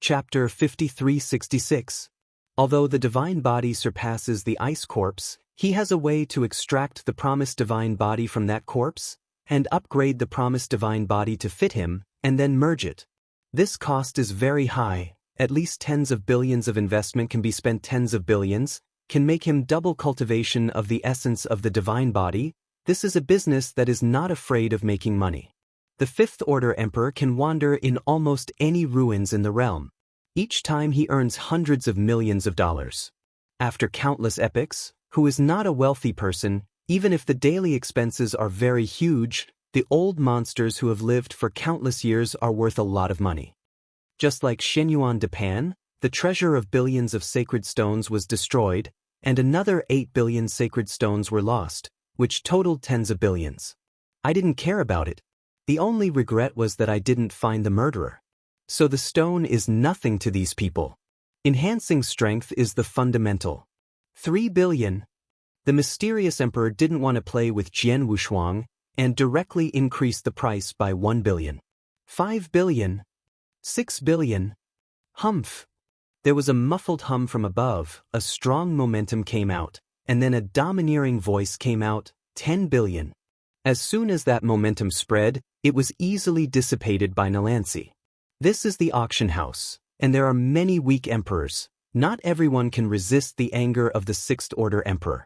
Chapter 5366. Although the divine body surpasses the ice corpse, he has a way to extract the promised divine body from that corpse, and upgrade the promised divine body to fit him, and then merge it. This cost is very high, at least tens of billions of investment can be spent tens of billions, can make him double cultivation of the essence of the divine body. This is a business that is not afraid of making money. The Fifth Order Emperor can wander in almost any ruins in the realm. Each time he earns hundreds of millions of dollars. After countless epochs, who is not a wealthy person, even if the daily expenses are very huge, the old monsters who have lived for countless years are worth a lot of money. Just like Shenyuan Japan, the treasure of billions of sacred stones was destroyed, and another 8 billion sacred stones were lost, which totaled tens of billions. I didn't care about it. The only regret was that I didn't find the murderer. So the stone is nothing to these people. Enhancing strength is the fundamental. 3 billion. The mysterious emperor didn't want to play with Jian Wushuang and directly increased the price by 1 billion. 5 billion. 6 billion. Humph. There was a muffled hum from above, a strong momentum came out, and then a domineering voice came out, 10 billion. As soon as that momentum spread, it was easily dissipated by Nalansi. This is the auction house, and there are many weak emperors. Not everyone can resist the anger of the Sixth Order Emperor.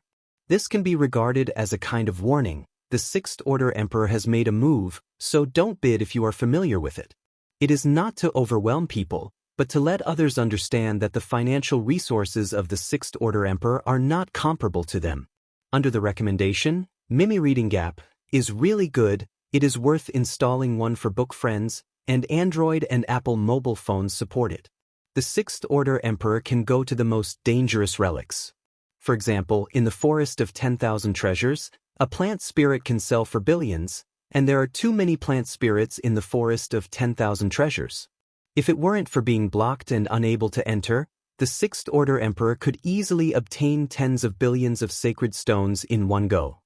This can be regarded as a kind of warning. The Sixth Order Emperor has made a move, so don't bid if you are familiar with it. It is not to overwhelm people, but to let others understand that the financial resources of the Sixth Order Emperor are not comparable to them. Under the recommendation, Mimi Reading Gap is really good. It is worth installing one for book friends, and Android and Apple mobile phones support it. The Sixth Order Emperor can go to the most dangerous relics. For example, in the Forest of 10,000 Treasures, a plant spirit can sell for billions, and there are too many plant spirits in the Forest of 10,000 Treasures. If it weren't for being blocked and unable to enter, the Sixth Order Emperor could easily obtain tens of billions of sacred stones in one go.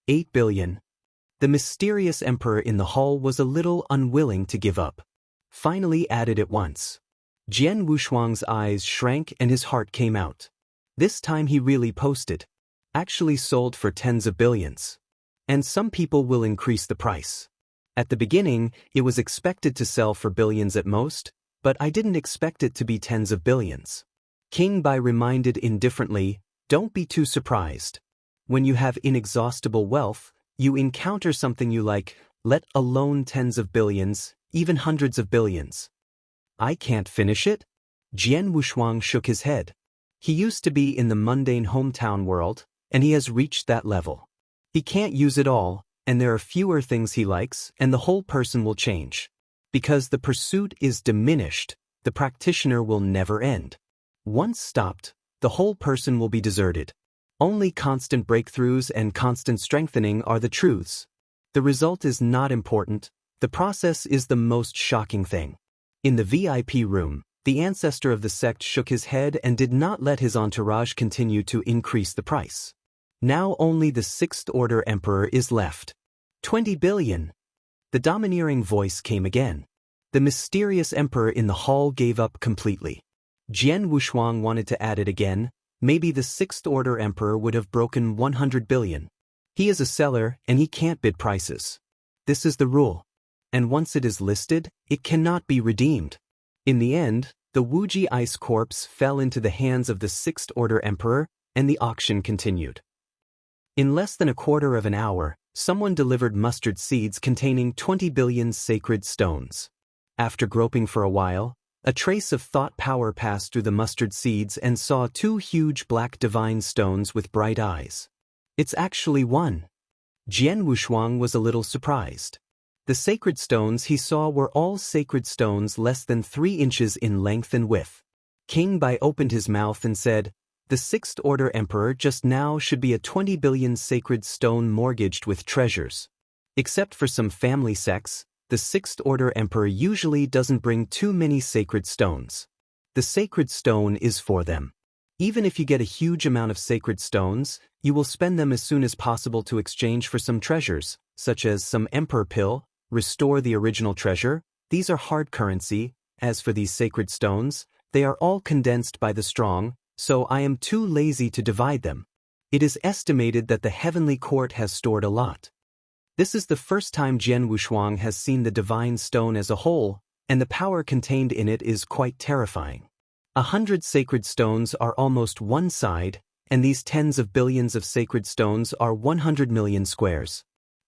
8 billion. The mysterious emperor in the hall was a little unwilling to give up. Finally added at once. Jian Wushuang's eyes shrank and his heart came out. This time he really posted. Actually sold for tens of billions. And some people will increase the price. At the beginning, it was expected to sell for billions at most, but I didn't expect it to be tens of billions. King Bai reminded indifferently, don't be too surprised. When you have inexhaustible wealth, you encounter something you like, let alone tens of billions, even hundreds of billions. I can't finish it? Jian Wushuang shook his head. He used to be in the mundane hometown world, and he has reached that level. He can't use it all, and there are fewer things he likes, and the whole person will change. Because the pursuit is diminished, the practitioner will never end. Once stopped, the whole person will be deserted. Only constant breakthroughs and constant strengthening are the truths. The result is not important, the process is the most shocking thing. In the VIP room, the ancestor of the sect shook his head and did not let his entourage continue to increase the price. Now only the Sixth Order Emperor is left. 20 billion. The domineering voice came again. The mysterious emperor in the hall gave up completely. Jian Wushuang wanted to add it again. Maybe the Sixth Order Emperor would have broken 100 billion. He is a seller and he can't bid prices. This is the rule. And once it is listed, it cannot be redeemed. In the end, the Wuji Ice Corpse fell into the hands of the Sixth Order Emperor, and the auction continued. In less than a quarter of an hour, someone delivered mustard seeds containing 20 billion sacred stones. After groping for a while, a trace of thought power passed through the mustard seeds and saw 2 huge black divine stones with bright eyes. It's actually one. Jian Wushuang was a little surprised. The sacred stones he saw were all sacred stones less than 3 inches in length and width. King Bai opened his mouth and said, the Sixth Order Emperor just now should be a 20 billion sacred stone mortgaged with treasures. Except for some family sects, the Sixth Order Emperor usually doesn't bring too many sacred stones. The sacred stone is for them. Even if you get a huge amount of sacred stones, you will spend them as soon as possible to exchange for some treasures, such as some emperor pill, restore the original treasure. These are hard currency, As for these sacred stones, they are all condensed by the strong, so I am too lazy to divide them. It is estimated that the heavenly court has stored a lot. This is the first time Jian Wushuang has seen the divine stone as a whole, and the power contained in it is quite terrifying. 100 sacred stones are almost one side, and these tens of billions of sacred stones are 100 million squares.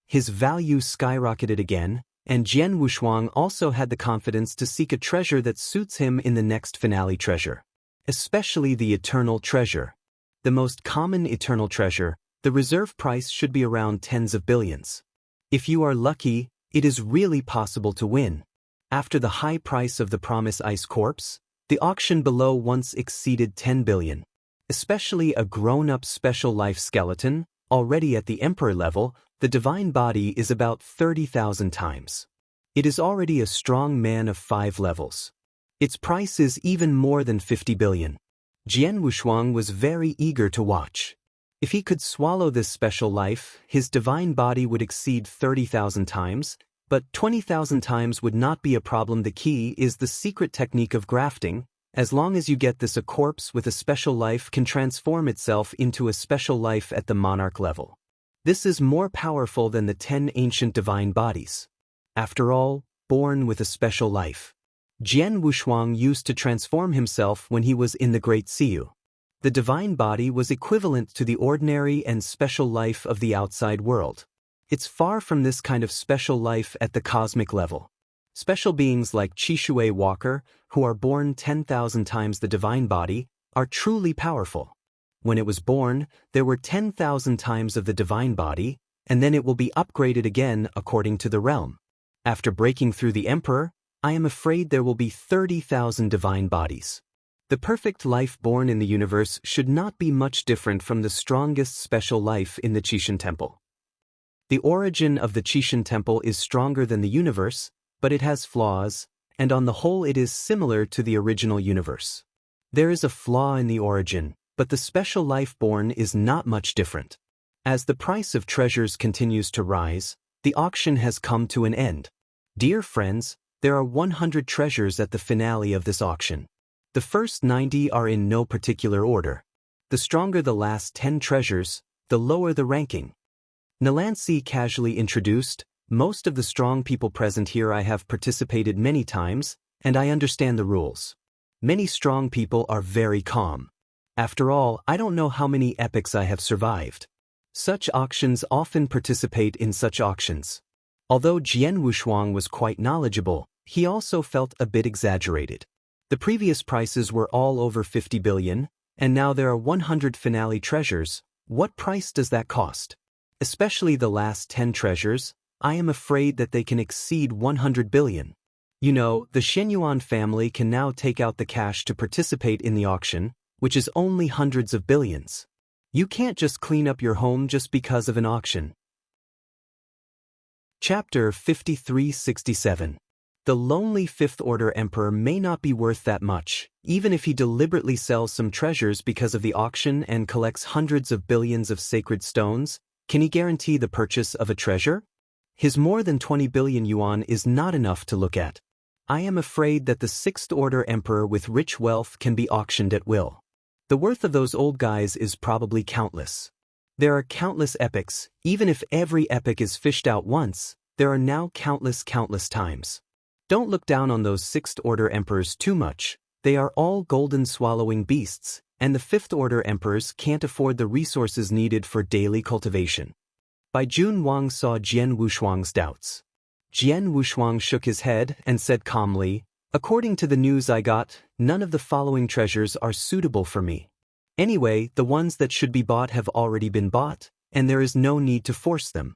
His value skyrocketed again, and Jian Wushuang also had the confidence to seek a treasure that suits him in the next finale treasure. Especially the eternal treasure. The most common eternal treasure, the reserve price should be around tens of billions. If you are lucky, it is really possible to win. After the high price of the Promise Ice Corpse, the auction below once exceeded 10 billion. Especially a grown-up special life skeleton, already at the Emperor level, the divine body is about 30,000 times. It is already a strong man of 5 levels. Its price is even more than 50 billion. Jian Wushuang was very eager to watch. If he could swallow this special life, his divine body would exceed 30,000 times, but 20,000 times would not be a problem. The key is the secret technique of grafting. As long as you get this, a corpse with a special life can transform itself into a special life at the monarch level. This is more powerful than the 10 ancient divine bodies. After all, born with a special life. Jian Wushuang used to transform himself when he was in the Great Siu. The divine body was equivalent to the ordinary and special life of the outside world. It's far from this kind of special life at the cosmic level. Special beings like Chishui Walker, who are born 10,000 times the divine body, are truly powerful. When it was born, there were 10,000 times of the divine body, and then it will be upgraded again according to the realm. After breaking through the Emperor, I am afraid there will be 30,000 divine bodies. The perfect life born in the universe should not be much different from the strongest special life in the Qixin Temple. The origin of the Qixin Temple is stronger than the universe, but it has flaws, and on the whole it is similar to the original universe. There is a flaw in the origin, but the special life born is not much different. As the price of treasures continues to rise, the auction has come to an end. Dear friends, there are 100 treasures at the finale of this auction. The first 90 are in no particular order. The stronger the last 10 treasures, the lower the ranking. Nalansi casually introduced, most of the strong people present here I have participated many times, and I understand the rules. Many strong people are very calm. After all, I don't know how many epochs I have survived. Such auctions often participate in such auctions. Although Jian Wushuang was quite knowledgeable, he also felt a bit exaggerated. The previous prices were all over 50 billion, and now there are 100 finale treasures. What price does that cost? Especially the last 10 treasures, I am afraid that they can exceed 100 billion. You know, the Shenyuan family can now take out the cash to participate in the auction, which is only hundreds of billions. You can't just clean up your home just because of an auction. Chapter 5367. The lonely Fifth Order Emperor may not be worth that much, even if he deliberately sells some treasures because of the auction and collects hundreds of billions of sacred stones. Can he guarantee the purchase of a treasure? His more than 20 billion yuan is not enough to look at. I am afraid that the Sixth Order Emperor with rich wealth can be auctioned at will. The worth of those old guys is probably countless. There are countless epochs. Even if every epoch is fished out once, there are now countless times. Don't look down on those Sixth Order Emperors too much. They are all golden swallowing beasts, and the Fifth Order Emperors can't afford the resources needed for daily cultivation. Bai Jun Wang saw Jian Wushuang's doubts. Jian Wushuang shook his head and said calmly, "According to the news I got, none of the following treasures are suitable for me. Anyway, the ones that should be bought have already been bought, and there is no need to force them."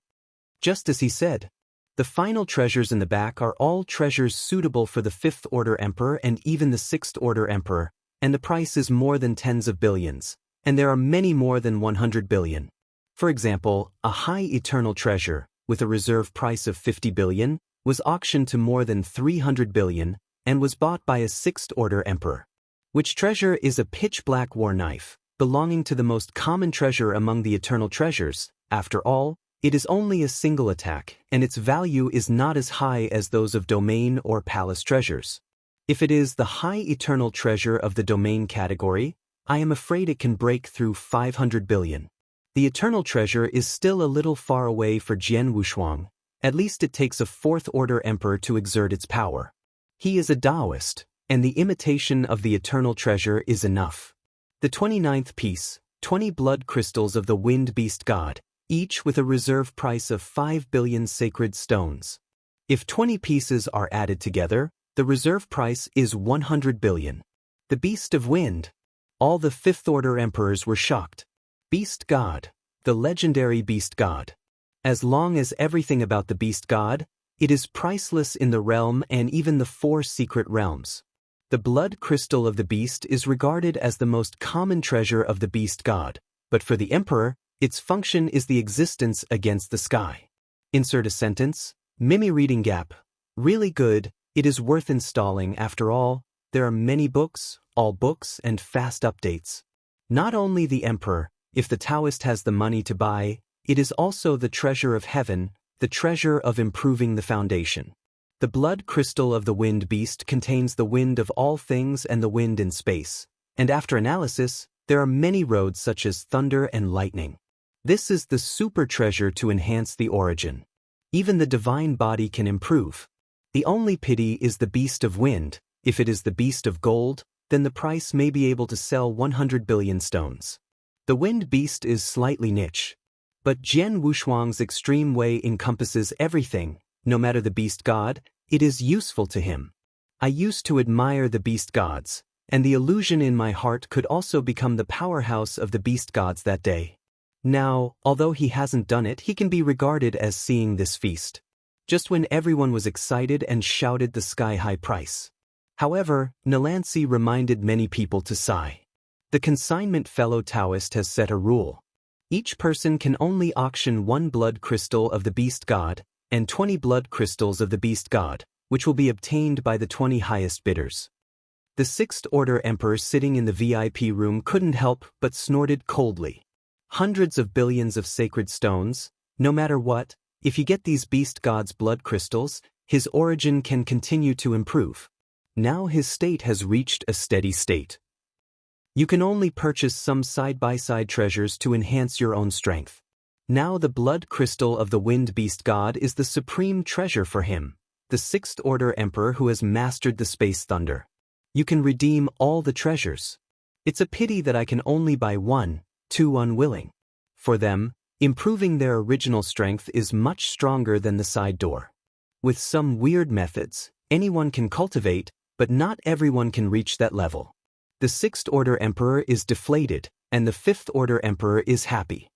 Just as he said. The final treasures in the back are all treasures suitable for the Fifth Order Emperor and even the Sixth Order Emperor, and the price is more than tens of billions, and there are many more than 100 billion. For example, a high eternal treasure, with a reserve price of 50 billion, was auctioned to more than 300 billion, and was bought by a Sixth Order Emperor. Which treasure is a pitch-black war knife, belonging to the most common treasure among the eternal treasures. After all, it is only a single attack, and its value is not as high as those of domain or palace treasures. If it is the high eternal treasure of the domain category, I am afraid it can break through 500 billion. The eternal treasure is still a little far away for Jian Wushuang. At least it takes a fourth-order emperor to exert its power. He is a Taoist, and the imitation of the eternal treasure is enough. The 29th piece, 20 blood crystals of the wind beast god, each with a reserve price of 5 billion sacred stones. If 20 pieces are added together, the reserve price is 100 billion. The beast of wind. All the fifth-order emperors were shocked. Beast god, the legendary beast god. As long as everything about the beast god, it is priceless in the realm and even the 4 secret realms. The blood crystal of the beast is regarded as the most common treasure of the beast god, but for the emperor, its function is the existence against the sky. Insert a sentence. Mimi reading gap. Really good, it is worth installing after all, there are many books, all books and fast updates. Not only the emperor, if the Taoist has the money to buy, it is also the treasure of heaven, the treasure of improving the foundation. The blood crystal of the wind beast contains the wind of all things and the wind in space, and after analysis, there are many roads such as thunder and lightning. This is the super treasure to enhance the origin. Even the divine body can improve. The only pity is the beast of wind. If it is the beast of gold, then the price may be able to sell 100 billion stones. The wind beast is slightly niche. But Jian Wushuang's extreme way encompasses everything. No matter the beast god, it is useful to him. I used to admire the beast gods, and the illusion in my heart could also become the powerhouse of the beast gods that day. Now, although he hasn't done it, he can be regarded as seeing this feast. Just when everyone was excited and shouted the sky-high price. However, Nalansi reminded many people to sigh. The consignment fellow Taoist has set a rule. Each person can only auction 1 blood crystal of the beast god, and 20 blood crystals of the beast god, which will be obtained by the 20 highest bidders. The 6th Order Emperor sitting in the VIP room couldn't help but snorted coldly. Hundreds of billions of sacred stones, no matter what, if you get these beast gods' blood crystals, his origin can continue to improve. Now his state has reached a steady state. You can only purchase some side-by-side treasures to enhance your own strength. Now the blood crystal of the wind beast god is the supreme treasure for him, the 6th Order Emperor who has mastered the space thunder. You can redeem all the treasures. It's a pity that I can only buy 1, too unwilling. For them, improving their original strength is much stronger than the side door. With some weird methods, anyone can cultivate, but not everyone can reach that level. The 6th Order Emperor is deflated, and the 5th Order Emperor is happy.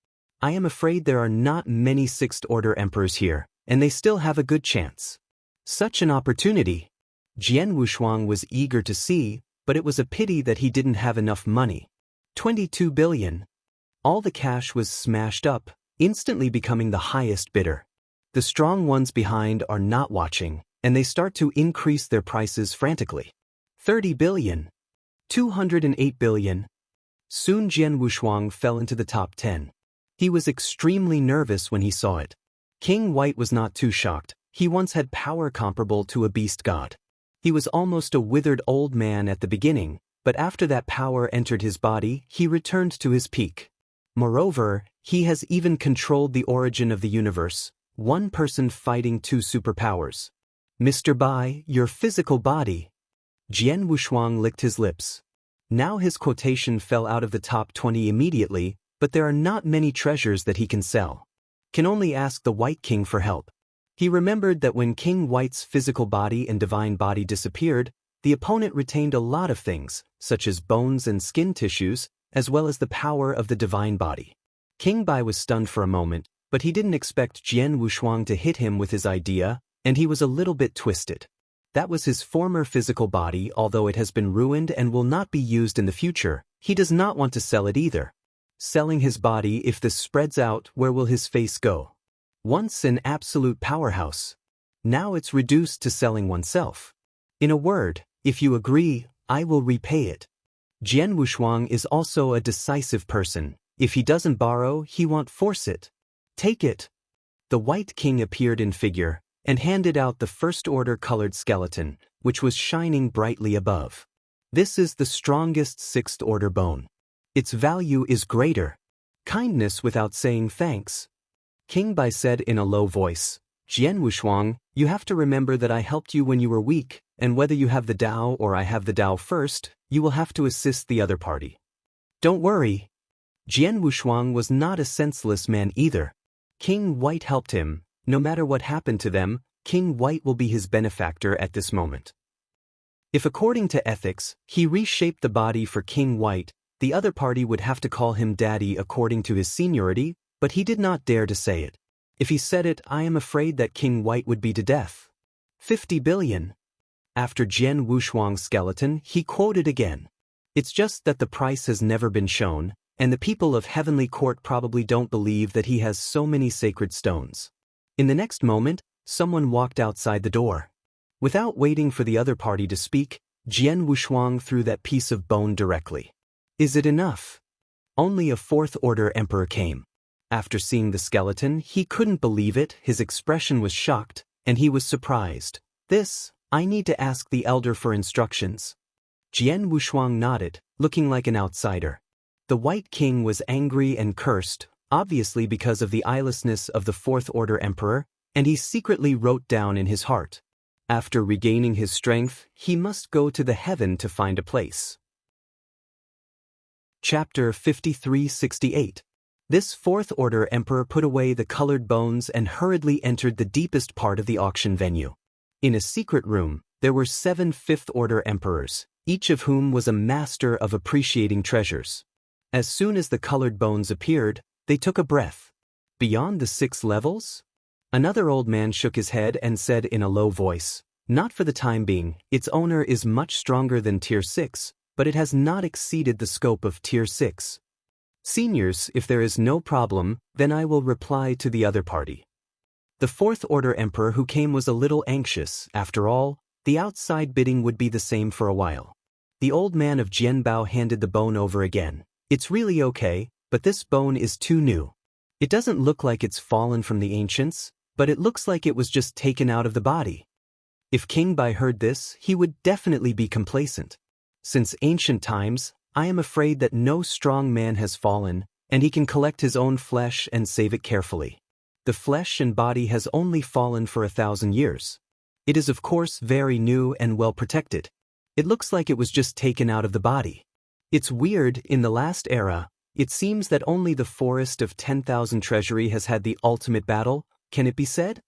I am afraid there are not many 6th Order Emperors here, and they still have a good chance. Such an opportunity. Jian Wushuang was eager to see, but it was a pity that he didn't have enough money. 22 billion. All the cash was smashed up, instantly becoming the highest bidder. The strong ones behind are not watching, and they start to increase their prices frantically. 30 billion. 208 billion. Soon Jian Wushuang fell into the top 10. He was extremely nervous when he saw it. King White was not too shocked. He once had power comparable to a beast god. He was almost a withered old man at the beginning, but after that power entered his body, he returned to his peak. Moreover, he has even controlled the origin of the universe, one person fighting 2 superpowers. Mr. Bai, your physical body. Jian Wushuang licked his lips. Now his quotation fell out of the top 20 immediately, but there are not many treasures that he can sell. Can only ask the White King for help. He remembered that when King White's physical body and divine body disappeared, the opponent retained a lot of things, such as bones and skin tissues, as well as the power of the divine body. King Bai was stunned for a moment, but he didn't expect Jian Wushuang to hit him with his idea, and he was a little bit twisted. That was his former physical body, although it has been ruined and will not be used in the future. He does not want to sell it either. Selling his body, if this spreads out, where will his face go? Once an absolute powerhouse. Now it's reduced to selling oneself. In a word, if you agree, I will repay it. Jian Wushuang is also a decisive person. If he doesn't borrow, he won't force it. Take it. The White King appeared in figure, and handed out the first-order colored skeleton, which was shining brightly above. This is the strongest sixth-order bone. Its value is greater. Kindness without saying thanks. King Bai said in a low voice, Jian Wushuang, you have to remember that I helped you when you were weak, and whether you have the Dao or I have the Dao first, you will have to assist the other party. Don't worry. Jian Wushuang was not a senseless man either. King White helped him. No matter what happened to them, King White will be his benefactor at this moment. If according to ethics, he reshaped the body for King White, the other party would have to call him Daddy according to his seniority, but he did not dare to say it. If he said it, I am afraid that King White would be to death. 50 billion. After Jian Wushuang's skeleton, he quoted again. It's just that the price has never been shown, and the people of Heavenly Court probably don't believe that he has so many sacred stones. In the next moment, someone walked outside the door. Without waiting for the other party to speak, Jian Wushuang threw that piece of bone directly. Is it enough? Only a fourth-order emperor came. After seeing the skeleton, he couldn't believe it, his expression was shocked, and he was surprised. I need to ask the elder for instructions. Jian Wushuang nodded, looking like an outsider. The White King was angry and cursed, obviously because of the eyelessness of the fourth-order emperor, and he secretly wrote down in his heart. After regaining his strength, he must go to the heaven to find a place. Chapter 5368. This fourth-order emperor put away the colored bones and hurriedly entered the deepest part of the auction venue. In a secret room, there were 7 fifth-order emperors, each of whom was a master of appreciating treasures. As soon as the colored bones appeared, they took a breath. Beyond the 6 levels? Another old man shook his head and said in a low voice, Not for the time being, its owner is much stronger than Tier 6, but it has not exceeded the scope of Tier 6. Seniors, if there is no problem, then I will reply to the other party. The fourth-order emperor who came was a little anxious. After all, the outside bidding would be the same for a while. The old man of Jianbao handed the bone over again. It's really okay, but this bone is too new. It doesn't look like it's fallen from the ancients, but it looks like it was just taken out of the body. If King Bai heard this, he would definitely be complacent. Since ancient times, I am afraid that no strong man has fallen, and he can collect his own flesh and save it carefully. The flesh and body has only fallen for 1,000 years. It is of course very new and well protected. It looks like it was just taken out of the body. It's weird, in the last era, it seems that only the Forest of 10,000 Treasury has had the ultimate battle, can it be said?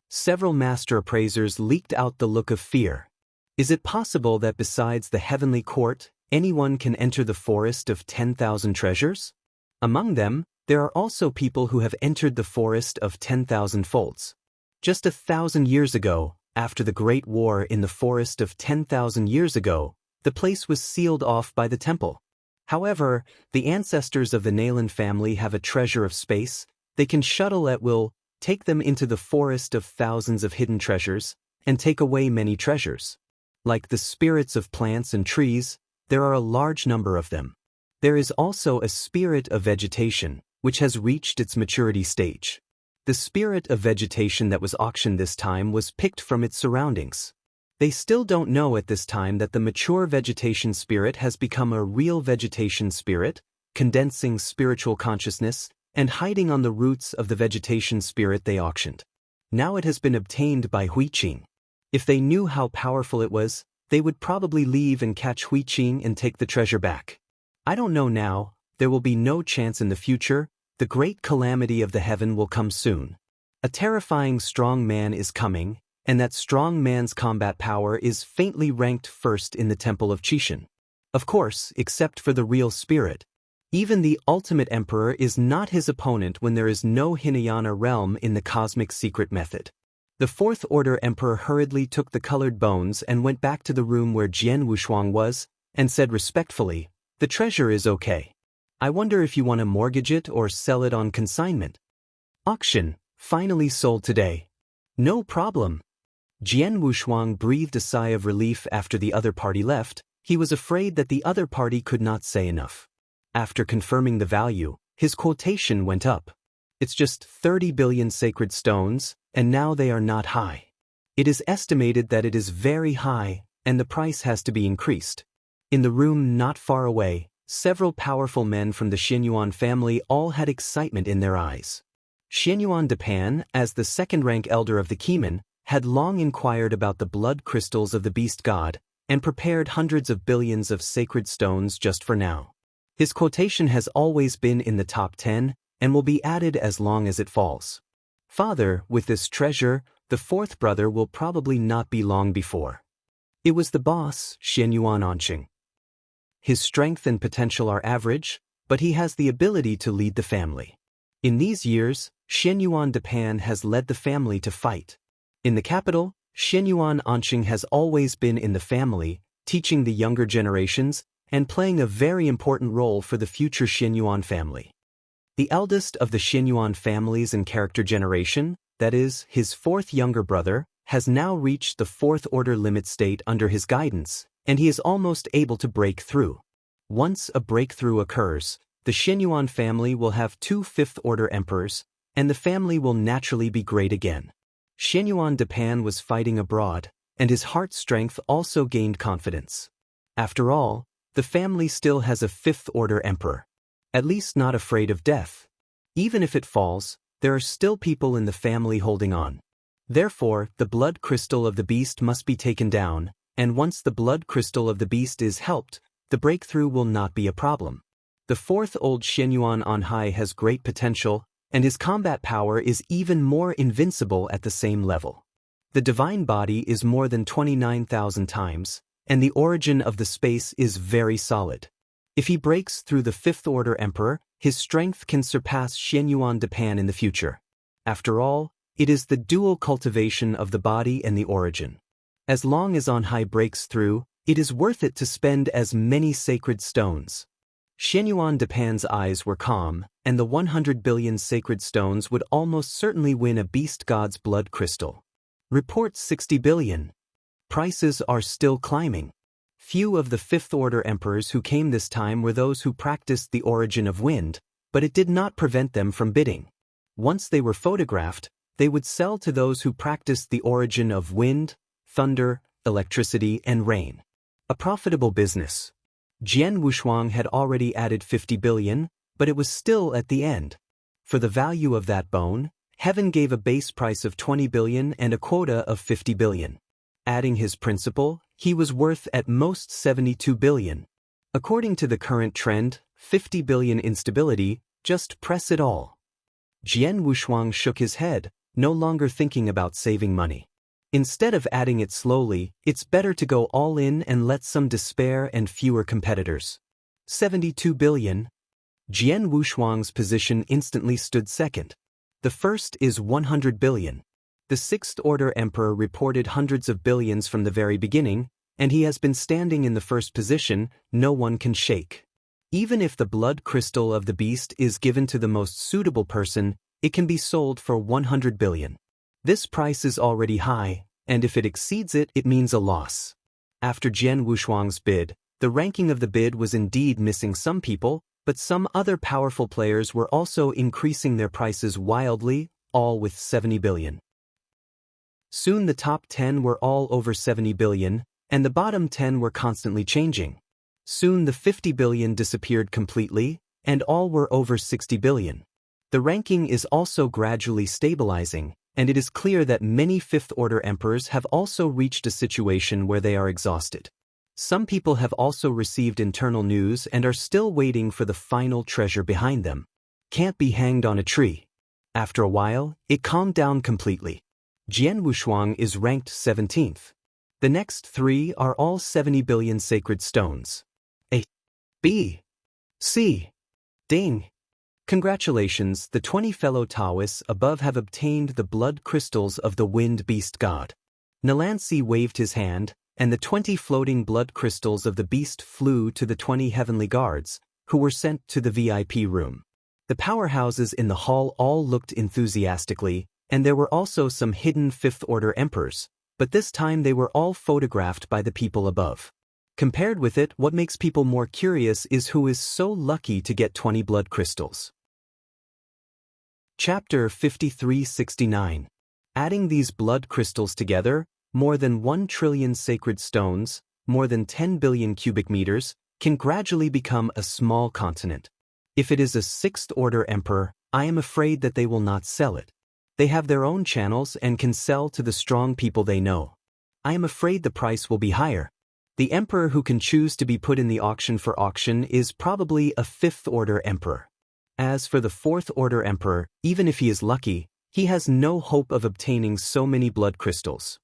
Several master appraisers leaked out the look of fear. Is it possible that besides the Heavenly Court, anyone can enter the Forest of 10,000 Treasures? Among them, there are also people who have entered the Forest of 10,000 Folds. Just 1,000 years ago, after the Great War in the Forest of 10,000 years ago, the place was sealed off by the temple. However, the ancestors of the Nalan family have a treasure of space. They can shuttle at will, take them into the forest of thousands of hidden treasures, and take away many treasures. Like the spirits of plants and trees, there are a large number of them. There is also a spirit of vegetation, which has reached its maturity stage. The spirit of vegetation that was auctioned this time was picked from its surroundings. They still don't know at this time that the mature vegetation spirit has become a real vegetation spirit, condensing spiritual consciousness, and hiding on the roots of the vegetation spirit they auctioned. Now it has been obtained by Huiqing. If they knew how powerful it was, they would probably leave and catch Huiqing and take the treasure back. I don't know now, there will be no chance in the future. The great calamity of the heaven will come soon. A terrifying strong man is coming, and that strong man's combat power is faintly ranked first in the Temple of Qishan. Of course, except for the real spirit. Even the ultimate emperor is not his opponent when there is no Hinayana realm in the cosmic secret method. The fourth-order emperor hurriedly took the colored bones and went back to the room where Jian Wushuang was, and said respectfully, "The treasure is okay. I wonder if you want to mortgage it or sell it on consignment." Auction, finally sold today. No problem. Jian Wushuang breathed a sigh of relief after the other party left. He was afraid that the other party could not say enough. After confirming the value, his quotation went up. It's just 30 billion sacred stones, and now they are not high. It is estimated that it is very high, and the price has to be increased. In the room not far away, several powerful men from the Xianyuan family all had excitement in their eyes. Xianyuan Depan, as the second-rank elder of the Keeman, had long inquired about the blood crystals of the beast god, and prepared hundreds of billions of sacred stones just for now. His quotation has always been in the top 10, and will be added as long as it falls. Father, with this treasure, the fourth brother will probably not be long before. It was the boss, Xianyuan Anqing. His strength and potential are average, but he has the ability to lead the family. In these years, Xianyuan Depan has led the family to fight. In the capital, Xianyuan Anqing has always been in the family, teaching the younger generations, and playing a very important role for the future Xianyuan family. The eldest of the Xianyuan families in character generation, that is, his fourth younger brother, has now reached the fourth order limit state under his guidance, and he is almost able to break through. Once a breakthrough occurs, the Xianyuan family will have two fifth-order emperors, and the family will naturally be great again. Xianyuan Depan was fighting abroad, and his heart strength also gained confidence. After all, the family still has a fifth-order emperor. At least not afraid of death. Even if it falls, there are still people in the family holding on. Therefore, the blood crystal of the beast must be taken down, and once the blood crystal of the beast is helped, the breakthrough will not be a problem. The fourth old Xianyuan Anhai has great potential, and his combat power is even more invincible at the same level. The divine body is more than 29,000 times, and the origin of the space is very solid. If he breaks through the fifth-order emperor, his strength can surpass Xianyuan Depan in the future. After all, it is the dual cultivation of the body and the origin. As long as Anhai breaks through, it is worth it to spend as many sacred stones. Xianyuan Depan's eyes were calm, and the 100 billion sacred stones would almost certainly win a beast god's blood crystal. Report 60 billion. Prices are still climbing. Few of the fifth-order emperors who came this time were those who practiced the origin of wind, but it did not prevent them from bidding. Once they were photographed, they would sell to those who practiced the origin of wind, thunder, electricity, and rain. A profitable business. Jian Wushuang had already added 50 billion, but it was still at the end. For the value of that bone, Heaven gave a base price of 20 billion and a quota of 50 billion. Adding his principal, he was worth at most 72 billion. According to the current trend, 50 billion instability, just press it all. Jian Wushuang shook his head, no longer thinking about saving money. Instead of adding it slowly, it's better to go all in and let some despair and fewer competitors. 72 billion. Jian Wushuang's position instantly stood second. The first is 100 billion. The sixth-order emperor reported hundreds of billions from the very beginning, and he has been standing in the first position, no one can shake. Even if the blood crystal of the beast is given to the most suitable person, it can be sold for 100 billion. This price is already high, and if it exceeds it, it means a loss. After Jian Wushuang's bid, the ranking of the bid was indeed missing some people, but some other powerful players were also increasing their prices wildly, all with 70 billion. Soon the top 10 were all over 70 billion, and the bottom 10 were constantly changing. Soon the 50 billion disappeared completely, and all were over 60 billion. The ranking is also gradually stabilizing, and it is clear that many fifth-order emperors have also reached a situation where they are exhausted. Some people have also received internal news and are still waiting for the final treasure behind them. Can't be hanged on a tree. After a while, it calmed down completely. Jian Wushuang is ranked 17th. The next three are all 70 billion sacred stones. A, B, C, ding. Congratulations, the 20 fellow Taoists above have obtained the blood crystals of the wind beast god. Nalansi waved his hand, and the 20 floating blood crystals of the beast flew to the 20 heavenly guards, who were sent to the VIP room. The powerhouses in the hall all looked enthusiastically, and there were also some hidden fifth-order emperors, but this time they were all photographed by the people above. Compared with it, what makes people more curious is who is so lucky to get 20 blood crystals. Chapter 5369. Adding these blood crystals together, more than 1 trillion sacred stones, more than 10 billion cubic meters, can gradually become a small continent. If it is a sixth-order emperor, I am afraid that they will not sell it. They have their own channels and can sell to the strong people they know. I am afraid the price will be higher. The emperor who can choose to be put in the auction for auction is probably a fifth-order emperor. As for the fourth-order emperor, even if he is lucky, he has no hope of obtaining so many blood crystals.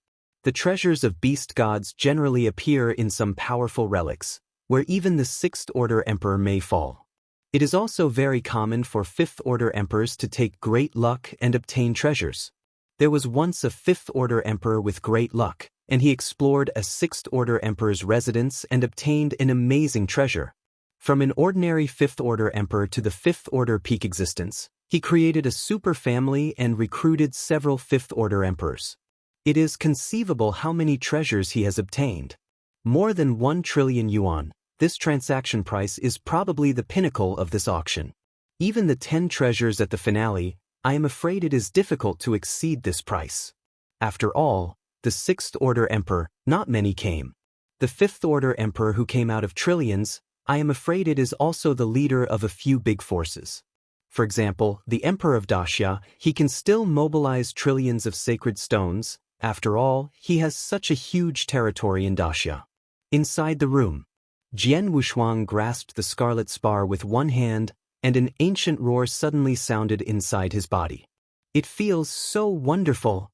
The treasures of beast gods generally appear in some powerful relics, where even the sixth-order emperor may fall. It is also very common for fifth-order emperors to take great luck and obtain treasures. There was once a fifth-order emperor with great luck, and he explored a sixth-order emperor's residence and obtained an amazing treasure. From an ordinary fifth-order emperor to the fifth-order peak existence, he created a super family and recruited several fifth-order emperors. It is conceivable how many treasures he has obtained. More than 1 trillion yuan. This transaction price is probably the pinnacle of this auction. Even the 10 treasures at the finale, I am afraid it is difficult to exceed this price. After all, the sixth-order emperor, not many came. The fifth-order emperor who came out of trillions, I am afraid it is also the leader of a few big forces. For example, the emperor of Daxia, he can still mobilize trillions of sacred stones. After all, he has such a huge territory in Daxia. Inside the room, Jian Wushuang grasped the scarlet spar with one hand, and an ancient roar suddenly sounded inside his body. It feels so wonderful.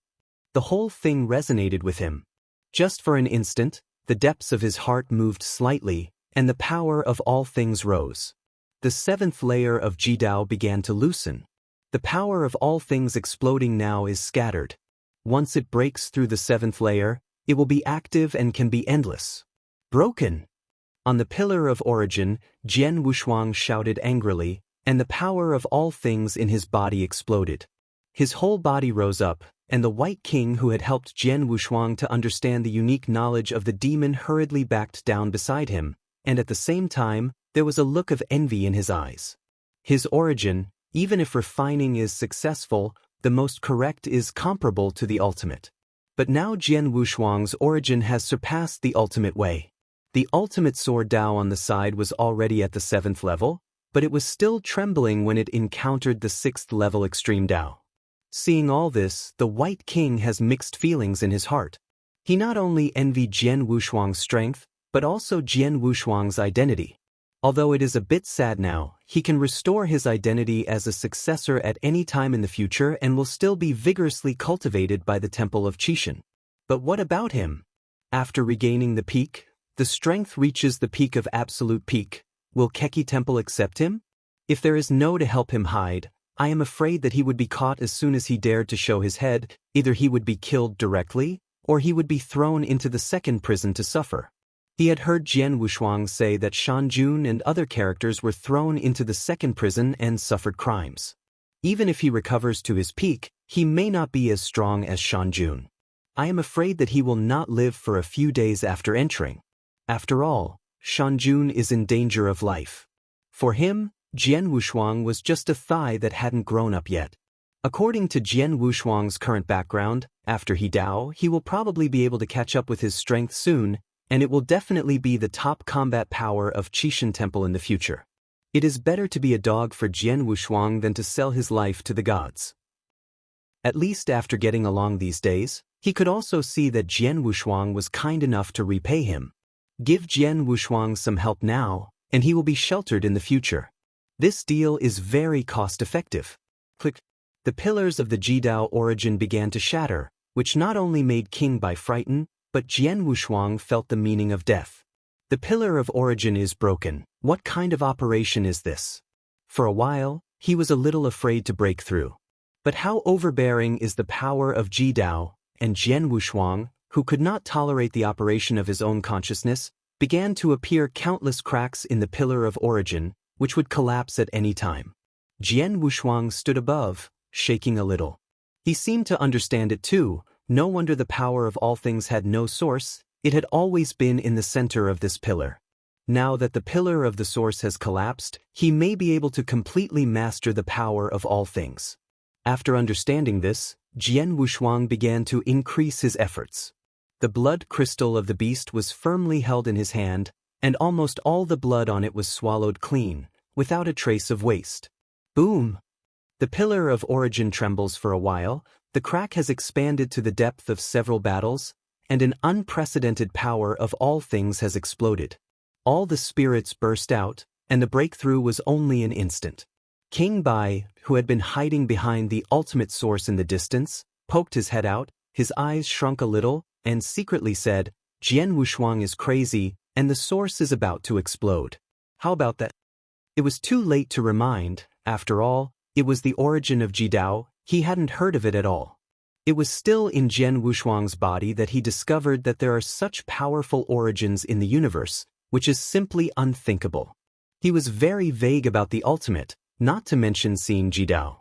The whole thing resonated with him. Just for an instant, the depths of his heart moved slightly, and the power of all things rose. The seventh layer of Jidao began to loosen. The power of all things exploding now is scattered. Once it breaks through the seventh layer, it will be active and can be endless. Broken! On the pillar of origin, Jian Wushuang shouted angrily, and the power of all things in his body exploded. His whole body rose up, and the White King who had helped Jian Wushuang to understand the unique knowledge of the demon hurriedly backed down beside him, and at the same time, there was a look of envy in his eyes. His origin, even if refining is successful, the most correct is comparable to the ultimate. But now Jian Wushuang's origin has surpassed the ultimate way. The ultimate sword Dao on the side was already at the 7th level, but it was still trembling when it encountered the 6th level extreme Dao. Seeing all this, the White King has mixed feelings in his heart. He not only envied Jian Wushuang's strength, but also Jian Wushuang's identity. Although it is a bit sad now, he can restore his identity as a successor at any time in the future and will still be vigorously cultivated by the Temple of Qishan. But what about him? After regaining the peak, the strength reaches the peak of absolute peak. Will Keki Temple accept him? If there is no to help him hide, I am afraid that he would be caught as soon as he dared to show his head. Either he would be killed directly, or he would be thrown into the second prison to suffer. He had heard Jian Wushuang say that Shanjun and other characters were thrown into the second prison and suffered crimes. Even if he recovers to his peak, he may not be as strong as Shanjun. I am afraid that he will not live for a few days after entering. After all, Shanjun is in danger of life. For him, Jian Wushuang was just a thigh that hadn't grown up yet. According to Jian Wushuang's current background, after he Dao, he will probably be able to catch up with his strength soon, and it will definitely be the top combat power of Qishan Temple in the future. It is better to be a dog for Jian Wushuang than to sell his life to the gods. At least after getting along these days, he could also see that Jian Wushuang was kind enough to repay him. Give Jian Wushuang some help now, and he will be sheltered in the future. This deal is very cost-effective. Click. The pillars of the Jidao origin began to shatter, which not only made King Bai frighten, but Jian Wushuang felt the meaning of death. The pillar of origin is broken. What kind of operation is this? For a while, he was a little afraid to break through. But how overbearing is the power of Jidao, and Jian Wushuang, who could not tolerate the operation of his own consciousness, began to appear countless cracks in the pillar of origin, which would collapse at any time. Jian Wushuang stood above, shaking a little. He seemed to understand it too. No wonder the power of all things had no source. It had always been in the center of this pillar. Now that the pillar of the source has collapsed, he may be able to completely master the power of all things. After understanding this, Jian Wushuang began to increase his efforts. The blood crystal of the beast was firmly held in his hand, and almost all the blood on it was swallowed clean, without a trace of waste. Boom! The pillar of origin trembles for a while, the crack has expanded to the depth of several battles, and an unprecedented power of all things has exploded. All the spirits burst out, and the breakthrough was only an instant. King Bai, who had been hiding behind the ultimate source in the distance, poked his head out, his eyes shrunk a little, and secretly said, "Jian Wushuang is crazy, and the source is about to explode. How about that?" It was too late to remind, after all, it was the origin of Jidao, he hadn't heard of it at all. It was still in Jian Wushuang's body that he discovered that there are such powerful origins in the universe, which is simply unthinkable. He was very vague about the ultimate, not to mention seeing Jidao.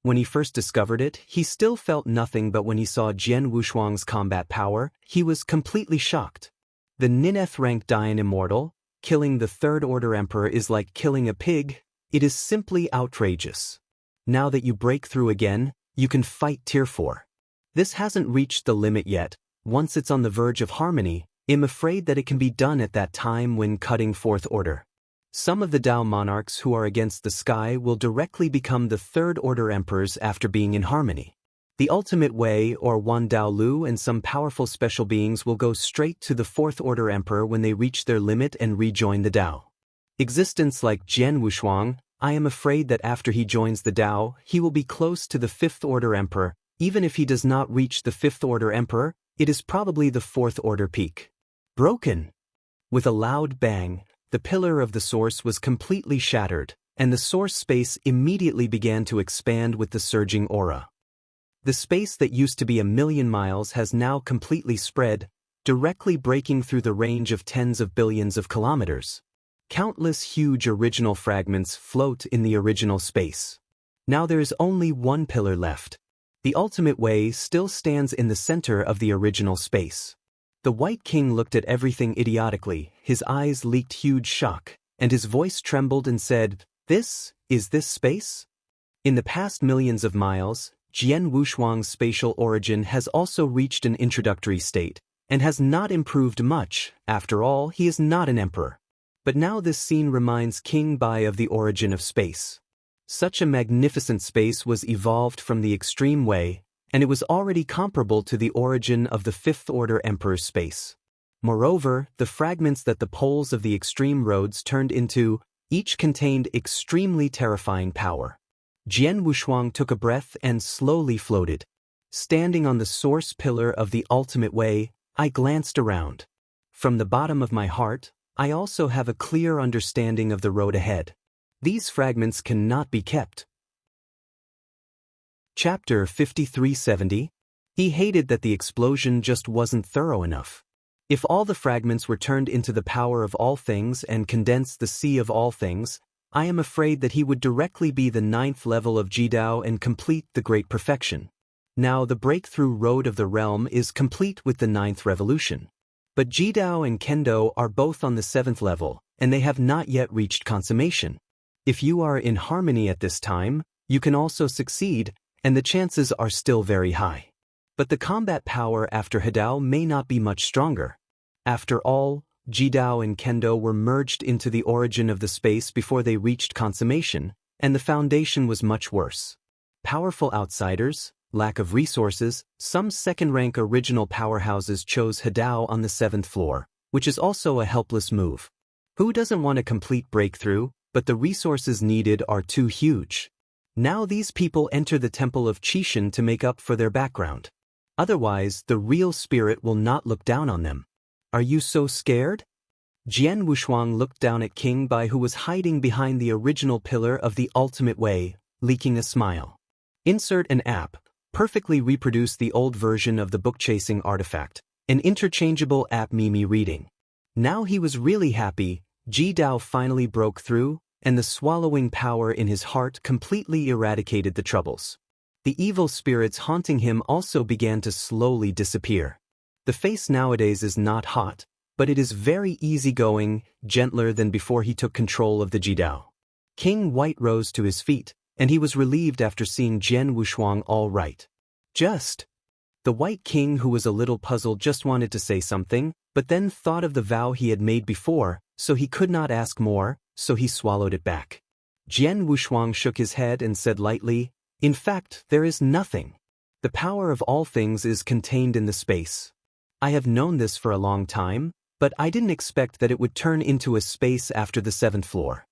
When he first discovered it, he still felt nothing, but when he saw Jian Wushuang's combat power, he was completely shocked. The Nineth rank Dian Immortal, killing the Third Order Emperor is like killing a pig, it is simply outrageous. Now that you break through again, you can fight Tier 4. This hasn't reached the limit yet. Once it's on the verge of harmony, I'm afraid that it can be done at that time when cutting Fourth Order. Some of the Dao monarchs who are against the sky will directly become the Third Order Emperors after being in harmony. The Ultimate Way or Wan Dao Lu and some powerful special beings will go straight to the Fourth Order Emperor when they reach their limit and rejoin the Dao. Existence like Jian Wushuang, I am afraid that after he joins the Dao, he will be close to the Fifth Order Emperor. Even if he does not reach the Fifth Order Emperor, it is probably the Fourth Order peak. Broken! With a loud bang, the pillar of the source was completely shattered, and the source space immediately began to expand with the surging aura. The space that used to be 1,000,000 miles has now completely spread, directly breaking through the range of tens of billions of kilometers. Countless huge original fragments float in the original space. Now there is only one pillar left. The Ultimate Way still stands in the center of the original space. The White King looked at everything idiotically, his eyes leaked huge shock, and his voice trembled and said, "This space?" In the past millions of miles, Jian Wushuang's spatial origin has also reached an introductory state, and has not improved much. After all, he is not an emperor. But now this scene reminds King Bai of the origin of space. Such a magnificent space was evolved from the extreme way, and it was already comparable to the origin of the Fifth Order Emperor's space. Moreover, the fragments that the poles of the extreme roads turned into, each contained extremely terrifying power. Jian Wushuang took a breath and slowly floated. Standing on the source pillar of the Ultimate Way, I glanced around. From the bottom of my heart, I also have a clear understanding of the road ahead. These fragments cannot be kept. Chapter 5370. He hated that the explosion just wasn't thorough enough. If all the fragments were turned into the power of all things and condensed the sea of all things, I am afraid that he would directly be the 9th level of Jidao and complete the great perfection. Now the breakthrough road of the realm is complete with the 9th revolution. But Jidao and Kendo are both on the 7th level, and they have not yet reached consummation. If you are in harmony at this time, you can also succeed, and the chances are still very high. But the combat power after Hidao may not be much stronger. After all, Jidao and Kendo were merged into the origin of the space before they reached consummation, and the foundation was much worse. Powerful outsiders, lack of resources, some second-rank original powerhouses chose Hidao on the 7th floor, which is also a helpless move. Who doesn't want a complete breakthrough, but the resources needed are too huge. Now these people enter the temple of Qishan to make up for their background. Otherwise, the real spirit will not look down on them. Are you so scared? Jian Wushuang looked down at King Bai, who was hiding behind the original pillar of the Ultimate Way, leaking a smile. Insert an app. Perfectly reproduce the old version of the book-chasing artifact, an interchangeable app Mimi reading. Now he was really happy. Jidao finally broke through, and the swallowing power in his heart completely eradicated the troubles. The evil spirits haunting him also began to slowly disappear. The face nowadays is not hot, but it is very easygoing, gentler than before he took control of the Jidao. King White rose to his feet, and he was relieved after seeing Jian Wushuang all right. Just. The White King, who was a little puzzled, just wanted to say something, but then thought of the vow he had made before, so he could not ask more, so he swallowed it back. Jian Wushuang shook his head and said lightly, "In fact, there is nothing. The power of all things is contained in the space. I have known this for a long time, but I didn't expect that it would turn into a space after the 7th floor.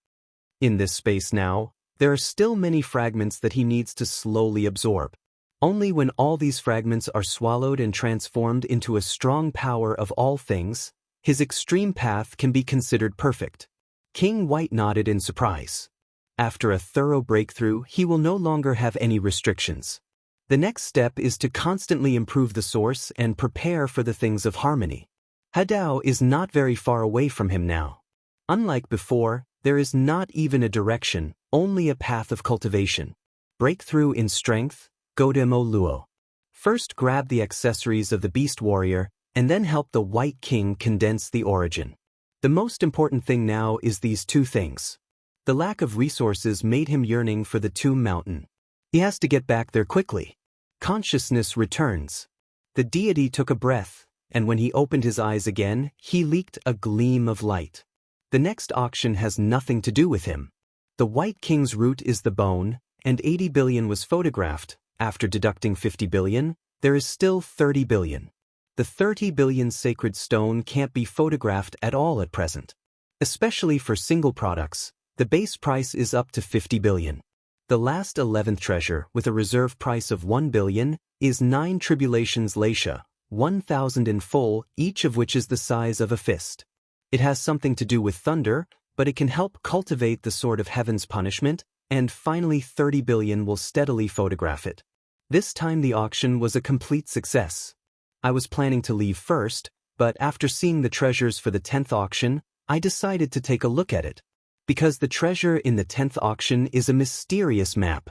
In this space now, there are still many fragments that he needs to slowly absorb. Only when all these fragments are swallowed and transformed into a strong power of all things, his extreme path can be considered perfect." King White nodded in surprise. After a thorough breakthrough, he will no longer have any restrictions. The next step is to constantly improve the source and prepare for the things of harmony. Hadao is not very far away from him now. Unlike before, there is not even a direction, only a path of cultivation. Breakthrough in strength, Godemo Luo. First grab the accessories of the Beast Warrior, and then help the White King condense the origin. The most important thing now is these two things. The lack of resources made him yearning for the Tomb Mountain. He has to get back there quickly. Consciousness returns. The deity took a breath, and when he opened his eyes again, he leaked a gleam of light. The next auction has nothing to do with him. The White King's root is the bone, and 80 billion was photographed. After deducting 50 billion, there is still 30 billion. The 30 billion sacred stone can't be photographed at all at present. Especially for single products, the base price is up to 50 billion. The last 11th treasure, with a reserve price of 1 billion, is 9 tribulations Laisha, 1,000 in full, each of which is the size of a fist. It has something to do with thunder, but it can help cultivate the sword of heaven's punishment, and finally 30 billion will steadily photograph it. This time the auction was a complete success. I was planning to leave first, but after seeing the treasures for the 10th auction, I decided to take a look at it. Because the treasure in the 10th auction is a mysterious map.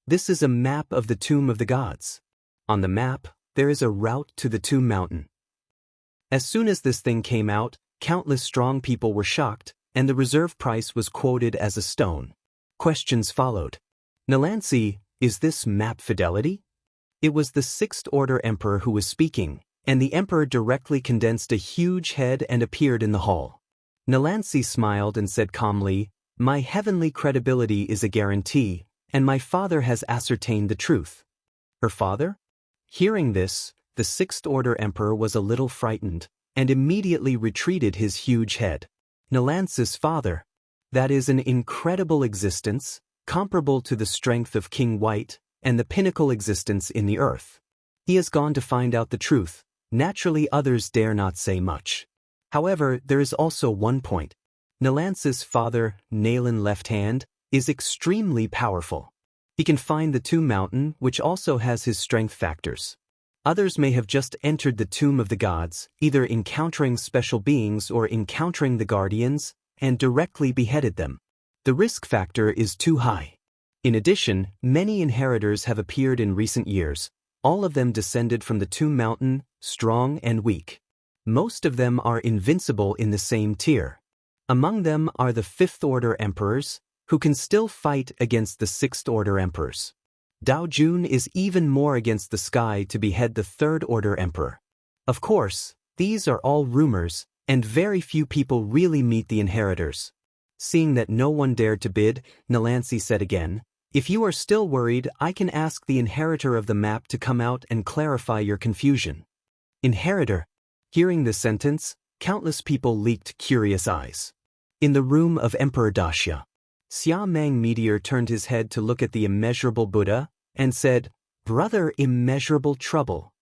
This is a map of the Tomb of the Gods. On the map, there is a route to the Tomb Mountain. As soon as this thing came out, countless strong people were shocked, and the reserve price was quoted as a stone. Questions followed. Nalansi, is this map fidelity? It was the 6th Order Emperor who was speaking, and the Emperor directly condensed a huge head and appeared in the hall. Nalansi smiled and said calmly, "My heavenly credibility is a guarantee, and my father has ascertained the truth." Her father? Hearing this, the 6th Order Emperor was a little frightened, and immediately retreated his huge head. Nalansi's father. That is an incredible existence, comparable to the strength of King White, and the pinnacle existence in the earth. He has gone to find out the truth. Naturally others dare not say much. However, there is also one point. Nalansi's father, Nalan Left Hand, is extremely powerful. He can find the Tomb Mountain, which also has his strength factors. Others may have just entered the Tomb of the Gods, either encountering special beings or encountering the Guardians, and directly beheaded them. The risk factor is too high. In addition, many inheritors have appeared in recent years, all of them descended from the Tomb Mountain, strong and weak. Most of them are invincible in the same tier. Among them are the 5th Order Emperors, who can still fight against the 6th Order Emperors. Dao Jun is even more against the sky to behead the 3rd Order Emperor. Of course, these are all rumors, and very few people really meet the inheritors. Seeing that no one dared to bid, Nalansi said again, "If you are still worried, I can ask the inheritor of the map to come out and clarify your confusion." Inheritor. Hearing this sentence, countless people leaked curious eyes. In the room of Emperor Daxia, Xia Mang Meteor turned his head to look at the immeasurable Buddha, and said, "Brother Immeasurable Trouble."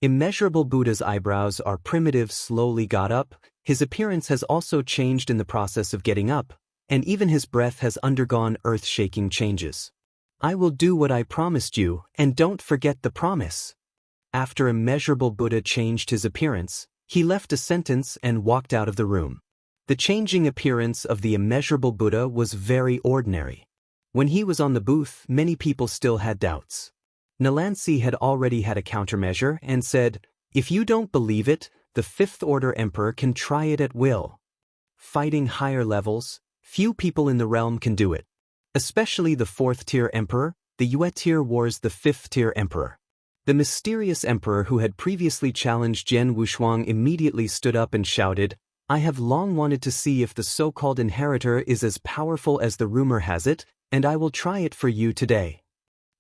Immeasurable Buddha's eyebrows are primitive, slowly got up, his appearance has also changed in the process of getting up, and even his breath has undergone earth-shaking changes. "I will do what I promised you, and don't forget the promise." After Immeasurable Buddha changed his appearance, he left a sentence and walked out of the room. The changing appearance of the Immeasurable Buddha was very ordinary. When he was on the booth, many people still had doubts. Nalansi had already had a countermeasure and said, "If you don't believe it, the 5th Order Emperor can try it at will." Fighting higher levels, few people in the realm can do it. Especially the 4th-tier emperor, the Yue-tier wars the 5th-tier emperor. The mysterious emperor who had previously challenged Jian Wushuang immediately stood up and shouted, "I have long wanted to see if the so-called inheritor is as powerful as the rumor has it, and I will try it for you today."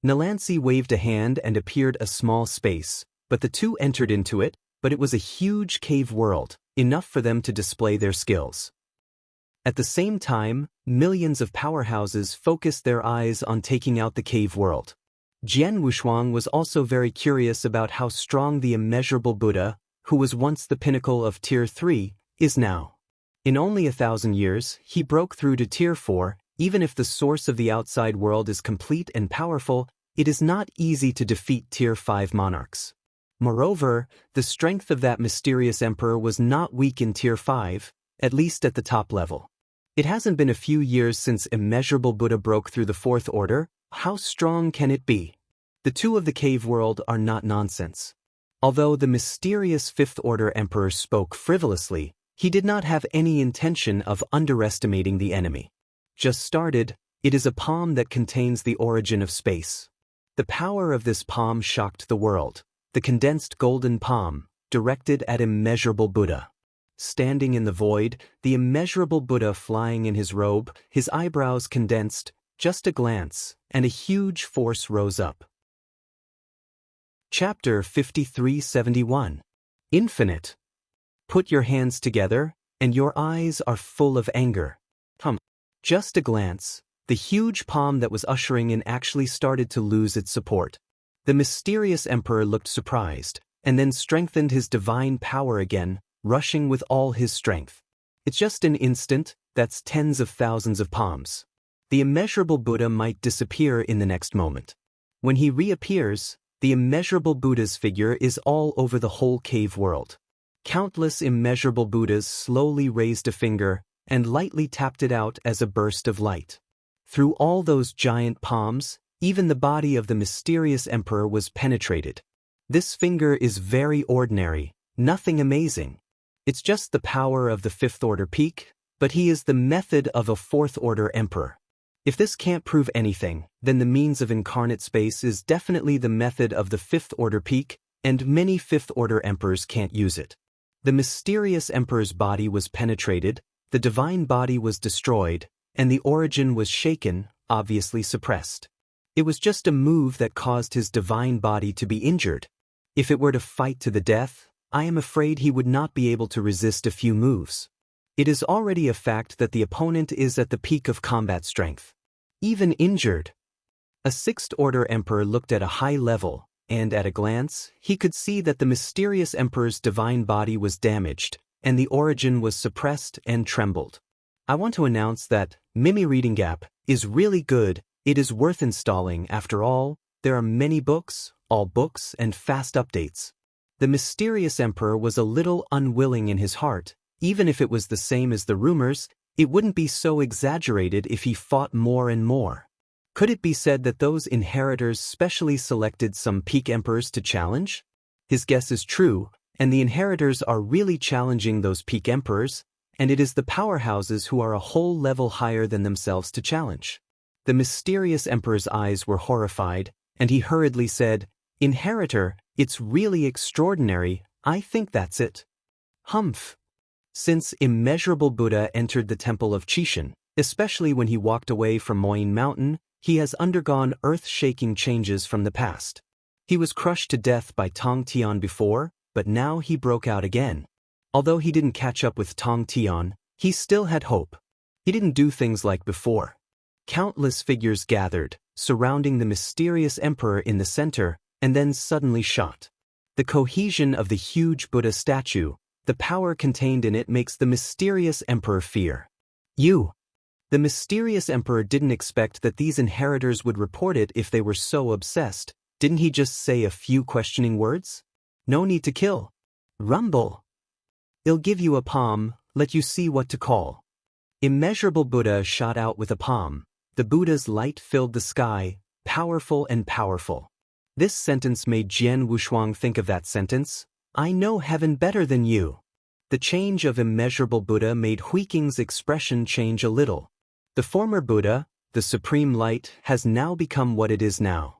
Nalansi waved a hand and appeared a small space, but the two entered into it, but it was a huge cave world, enough for them to display their skills. At the same time, millions of powerhouses focused their eyes on taking out the cave world. Jian Wushuang was also very curious about how strong the immeasurable Buddha, who was once the pinnacle of Tier 3, is now. In only 1,000 years, he broke through to Tier 4. Even if the source of the outside world is complete and powerful, it is not easy to defeat Tier 5 monarchs. Moreover, the strength of that mysterious emperor was not weak in Tier 5, at least at the top level. It hasn't been a few years since immeasurable Buddha broke through the 4th order. How strong can it be? The two of the cave world are not nonsense. Although the mysterious 5th order emperor spoke frivolously, he did not have any intention of underestimating the enemy. Just started, it is a palm that contains the origin of space. The power of this palm shocked the world. The condensed golden palm, directed at immeasurable Buddha. Standing in the void, the immeasurable Buddha flying in his robe, his eyebrows condensed, just a glance, and a huge force rose up. Chapter 5371. Infinite. Put your hands together, and your eyes are full of anger. Just a glance, the huge palm that was ushering in actually started to lose its support. The mysterious emperor looked surprised, and then strengthened his divine power again, rushing with all his strength. It's just an instant, that's tens of thousands of palms. The immeasurable Buddha might disappear in the next moment. When he reappears, the immeasurable Buddha's figure is all over the whole cave world. Countless immeasurable Buddhas slowly raised a finger and lightly tapped it out as a burst of light. Through all those giant palms, even the body of the mysterious emperor was penetrated. This finger is very ordinary, nothing amazing. It's just the power of the 5th order peak, but he is the method of a 4th order emperor. If this can't prove anything, then the means of incarnate space is definitely the method of the 5th order peak, and many 5th order emperors can't use it. The mysterious emperor's body was penetrated, the divine body was destroyed, and the origin was shaken, obviously suppressed. It was just a move that caused his divine body to be injured. If it were to fight to the death, I am afraid he would not be able to resist a few moves. It is already a fact that the opponent is at the peak of combat strength. Even injured. A 6th order emperor looked at a high level, and at a glance, he could see that the mysterious emperor's divine body was damaged, and the origin was suppressed and trembled. I want to announce that Mimi Reading Gap is really good. It is worth installing. After all, there are many books, all books, and fast updates. The mysterious emperor was a little unwilling in his heart. Even if it was the same as the rumors, it wouldn't be so exaggerated if he fought more and more. Could it be said that those inheritors specially selected some peak emperors to challenge? His guess is true, and the inheritors are really challenging those peak emperors, and it is the powerhouses who are a whole level higher than themselves to challenge. The mysterious emperor's eyes were horrified, and he hurriedly said, "Inheritor, it's really extraordinary, I think that's it." Humph. Since immeasurable Buddha entered the temple of Chishan, especially when he walked away from Moyne Mountain, he has undergone earth-shaking changes from the past. He was crushed to death by Tong Tian before, but now he broke out again. Although he didn't catch up with Tong Tian, he still had hope. He didn't do things like before. Countless figures gathered, surrounding the mysterious emperor in the center, and then suddenly shot. The cohesion of the huge Buddha statue, the power contained in it makes the mysterious emperor fear. You. The mysterious emperor didn't expect that these inheritors would report it if they were so obsessed. Didn't he just say a few questioning words? No need to kill. Rumble. I'll give you a palm, let you see what to call. Immeasurable Buddha shot out with a palm. The Buddha's light filled the sky, powerful and powerful. This sentence made Jian Wushuang think of that sentence, "I know heaven better than you." The change of immeasurable Buddha made Hui Qing's expression change a little. The former Buddha, the supreme light, has now become what it is now.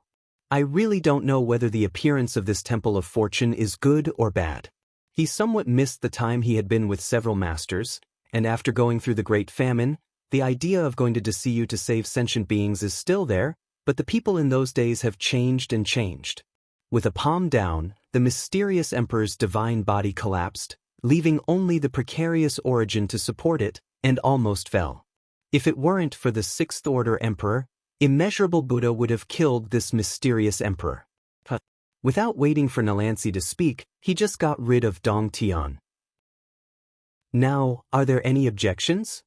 I really don't know whether the appearance of this temple of fortune is good or bad. He somewhat missed the time he had been with several masters, and after going through the Great Famine, the idea of going to Desiyu to save sentient beings is still there, but the people in those days have changed and changed. With a palm down, the mysterious emperor's divine body collapsed, leaving only the precarious origin to support it, and almost fell. If it weren't for the Sixth Order Emperor, immeasurable Buddha would have killed this mysterious emperor. Without waiting for Nalansi to speak, he just got rid of Dong Tian. Now, are there any objections?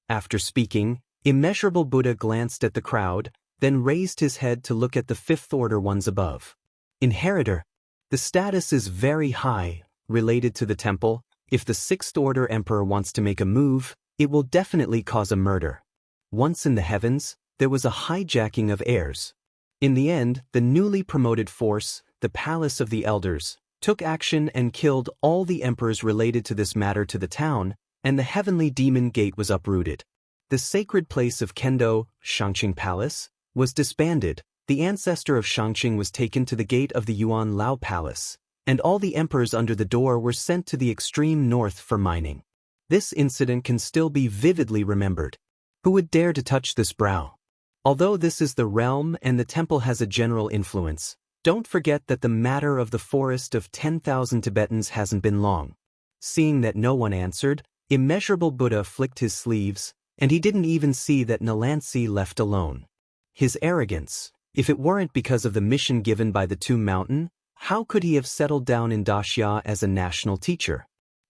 After speaking, immeasurable Buddha glanced at the crowd, then raised his head to look at the Fifth Order ones above. Inheritor. The status is very high, related to the temple. If the Sixth Order Emperor wants to make a move, it will definitely cause a murder. Once in the heavens, there was a hijacking of heirs. In the end, the newly promoted force, the Palace of the Elders, took action and killed all the emperors related to this matter to the town, and the heavenly demon gate was uprooted. The sacred place of Kendo, Shangqing Palace, was disbanded. The ancestor of Shangqing was taken to the gate of the Yuan Lao Palace, and all the emperors under the door were sent to the extreme north for mining. This incident can still be vividly remembered. Who would dare to touch this brow? Although this is the realm and the temple has a general influence, don't forget that the matter of the forest of 10,000 Tibetans hasn't been long. Seeing that no one answered, immeasurable Buddha flicked his sleeves, and he didn't even see that Nalansi left alone. His arrogance, if it weren't because of the mission given by the Tomb Mountain, how could he have settled down in Daxia as a national teacher?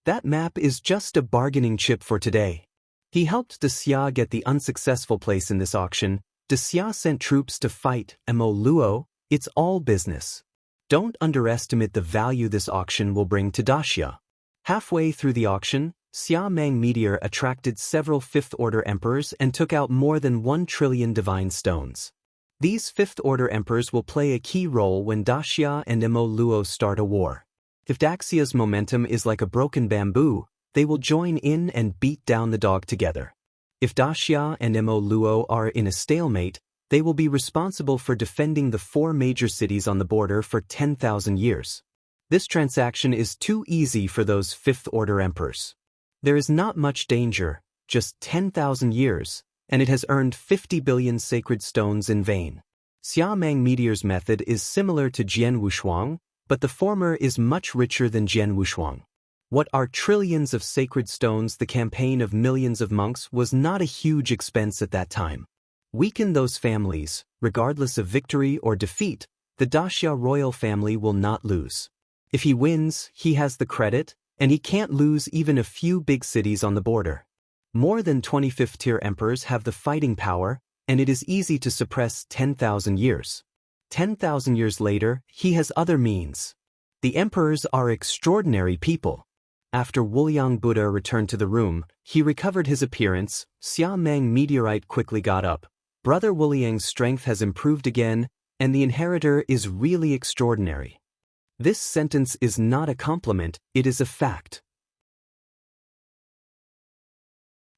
That map is just a bargaining chip for today. He helped Daxia get the unsuccessful place in this auction. Daxia sent troops to fight Mo Luo. It's all business. Don't underestimate the value this auction will bring to Daxia. Halfway through the auction, Xiamang Meteor attracted several Fifth Order emperors and took out more than 1 trillion divine stones. These Fifth Order emperors will play a key role when Daxia and Mo Luo start a war. If Daxia's momentum is like a broken bamboo, they will join in and beat down the dog together. If Daxia and Mo Luo are in a stalemate, they will be responsible for defending the 4 major cities on the border for 10,000 years. This transaction is too easy for those Fifth Order emperors. There is not much danger, just 10,000 years, and it has earned 50 billion sacred stones in vain. Xiamang Meteor's method is similar to Jian Wushuang, but the former is much richer than Jian Wushuang. What are trillions of sacred stones? The campaign of millions of monks was not a huge expense at that time. Weaken those families, regardless of victory or defeat, the Daxia royal family will not lose. If he wins, he has the credit, and he can't lose even a few big cities on the border. More than 25th-tier emperors have the fighting power, and it is easy to suppress 10,000 years. 10,000 years later, he has other means. The emperors are extraordinary people. After Wuliang Buddha returned to the room, he recovered his appearance. Xiamang Meteorite quickly got up. Brother Wuliang's strength has improved again, and the inheritor is really extraordinary. This sentence is not a compliment, it is a fact.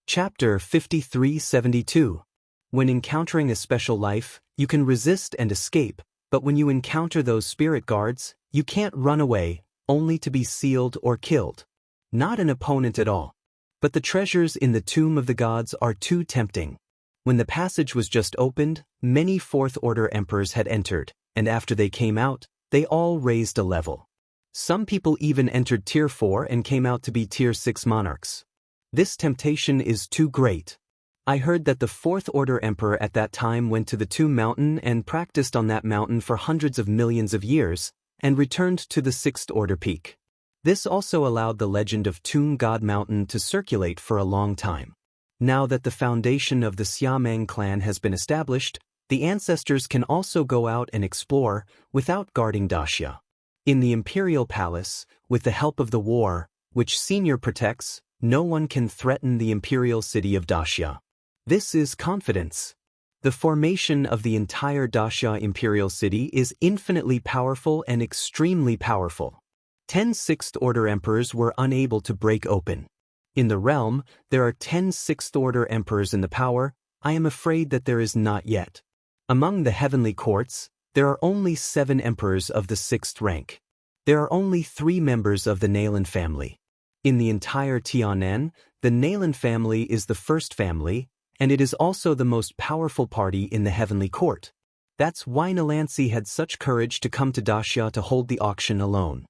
Chapter 5372. When encountering a special life, you can resist and escape, but when you encounter those spirit guards, you can't run away, only to be sealed or killed. Not an opponent at all. But the treasures in the Tomb of the Gods are too tempting. When the passage was just opened, many Fourth Order emperors had entered, and after they came out, they all raised a level. Some people even entered Tier 4 and came out to be Tier 6 monarchs. This temptation is too great. I heard that the Fourth Order Emperor at that time went to the Tomb Mountain and practiced on that mountain for hundreds of millions of years, and returned to the Sixth Order Peak. This also allowed the legend of Tomb God Mountain to circulate for a long time. Now that the foundation of the Xiamang clan has been established, the ancestors can also go out and explore without guarding Daxia. In the Imperial Palace, with the help of the war, which Senior protects, no one can threaten the Imperial City of Daxia. This is confidence. The formation of the entire Daxia Imperial City is infinitely powerful and extremely powerful. 10 Sixth Order Emperors were unable to break open. In the realm, there are 10 Sixth Order Emperors in the power, I am afraid that there is not yet. Among the heavenly courts, there are only 7 emperors of the 6th rank. There are only 3 members of the Nalan family. In the entire Tianen, the Nalan family is the first family, and it is also the most powerful party in the heavenly court. That's why Nalansi had such courage to come to Daxia to hold the auction alone.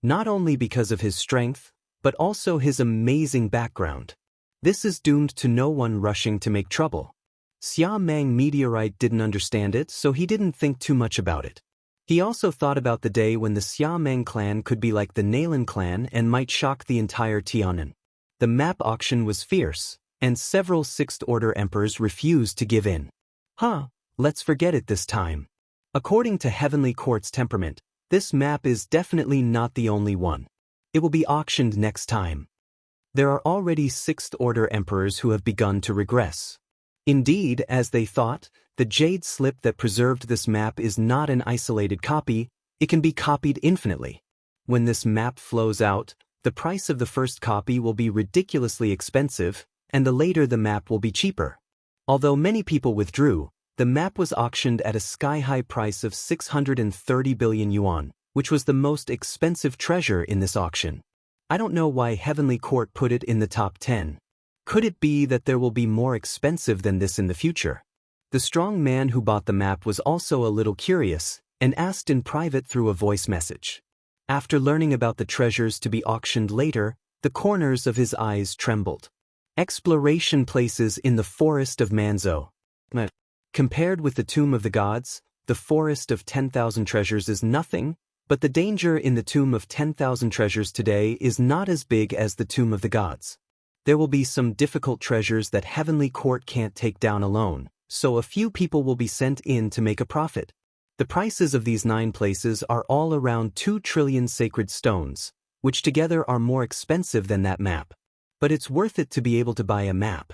Not only because of his strength, but also his amazing background. This is doomed to no one rushing to make trouble. Xia Mang Meteorite didn't understand it, so he didn't think too much about it. He also thought about the day when the Xia Mang clan could be like the Nalan clan and might shock the entire Tianan. The map auction was fierce, and several 6th Order emperors refused to give in. Let's forget it this time. According to Heavenly Court's temperament, this map is definitely not the only one. It will be auctioned next time. There are already 6th Order emperors who have begun to regress. Indeed, as they thought, the jade slip that preserved this map is not an isolated copy, it can be copied infinitely. When this map flows out, the price of the first copy will be ridiculously expensive, and the later the map will be cheaper. Although many people withdrew, the map was auctioned at a sky-high price of 630 billion yuan, which was the most expensive treasure in this auction. I don't know why Heavenly Court put it in the top 10. Could it be that there will be more expensive than this in the future? The strong man who bought the map was also a little curious, and asked in private through a voice message. After learning about the treasures to be auctioned later, the corners of his eyes trembled. Exploration places in the forest of Manzhou. Compared with the Tomb of the Gods, the Forest of 10,000 Treasures is nothing, but the danger in the Tomb of 10,000 Treasures today is not as big as the Tomb of the Gods. There will be some difficult treasures that Heavenly Court can't take down alone, so a few people will be sent in to make a profit. The prices of these 9 places are all around 2 trillion sacred stones, which together are more expensive than that map. But it's worth it to be able to buy a map.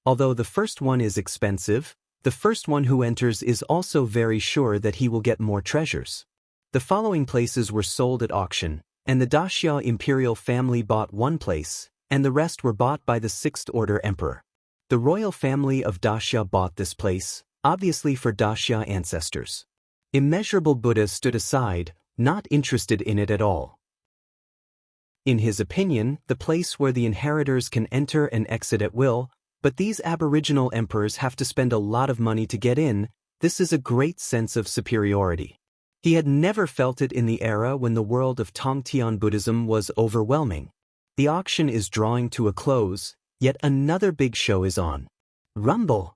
Although the first one is expensive, the first one who enters is also very sure that he will get more treasures. The following places were sold at auction, and the Daxia imperial family bought 1 place, and the rest were bought by the 6th Order Emperor. The royal family of Daxia bought this place, obviously for Daxia ancestors. Immeasurable Buddha stood aside, not interested in it at all. In his opinion, the place where the inheritors can enter and exit at will, but these aboriginal emperors have to spend a lot of money to get in. This is a great sense of superiority. He had never felt it in the era when the world of Tongtian Buddhism was overwhelming. The auction is drawing to a close, yet another big show is on. Rumble!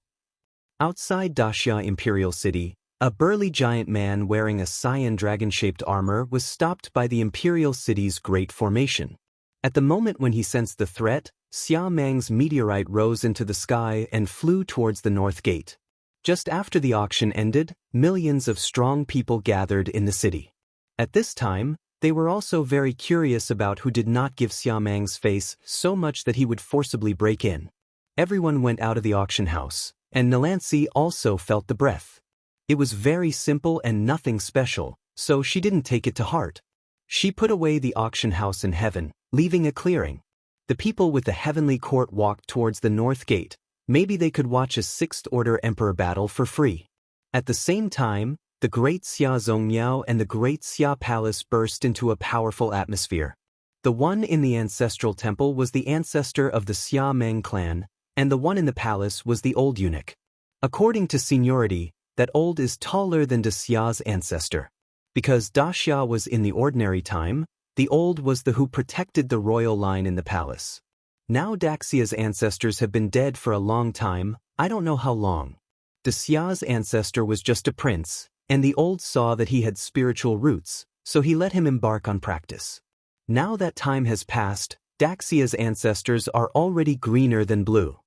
Outside Daxia Imperial City, a burly giant man wearing a cyan dragon-shaped armor was stopped by the Imperial City's Great Formation. At the moment when he sensed the threat, Xia Mang's meteorite rose into the sky and flew towards the north gate. Just after the auction ended, millions of strong people gathered in the city. At this time, they were also very curious about who did not give Xia Mang's face so much that he would forcibly break in. Everyone went out of the auction house, and Nalansi also felt the breath. It was very simple and nothing special, so she didn't take it to heart. She put away the auction house in heaven, leaving a clearing. The people with the Heavenly Court walked towards the north gate. Maybe they could watch a 6th Order Emperor battle for free. At the same time, the Great Xia Zongmiao and the Great Xia Palace burst into a powerful atmosphere. The one in the ancestral temple was the ancestor of the Xia Meng clan, and the one in the palace was the old eunuch. According to seniority, that old is taller than Daxia's ancestor. Because Daxia was in the ordinary time, the old was the who protected the royal line in the palace. Now Daxia's ancestors have been dead for a long time, I don't know how long. Daxia's ancestor was just a prince, and the old saw that he had spiritual roots, so he let him embark on practice. Now that time has passed, Daxia's ancestors are already greener than blue.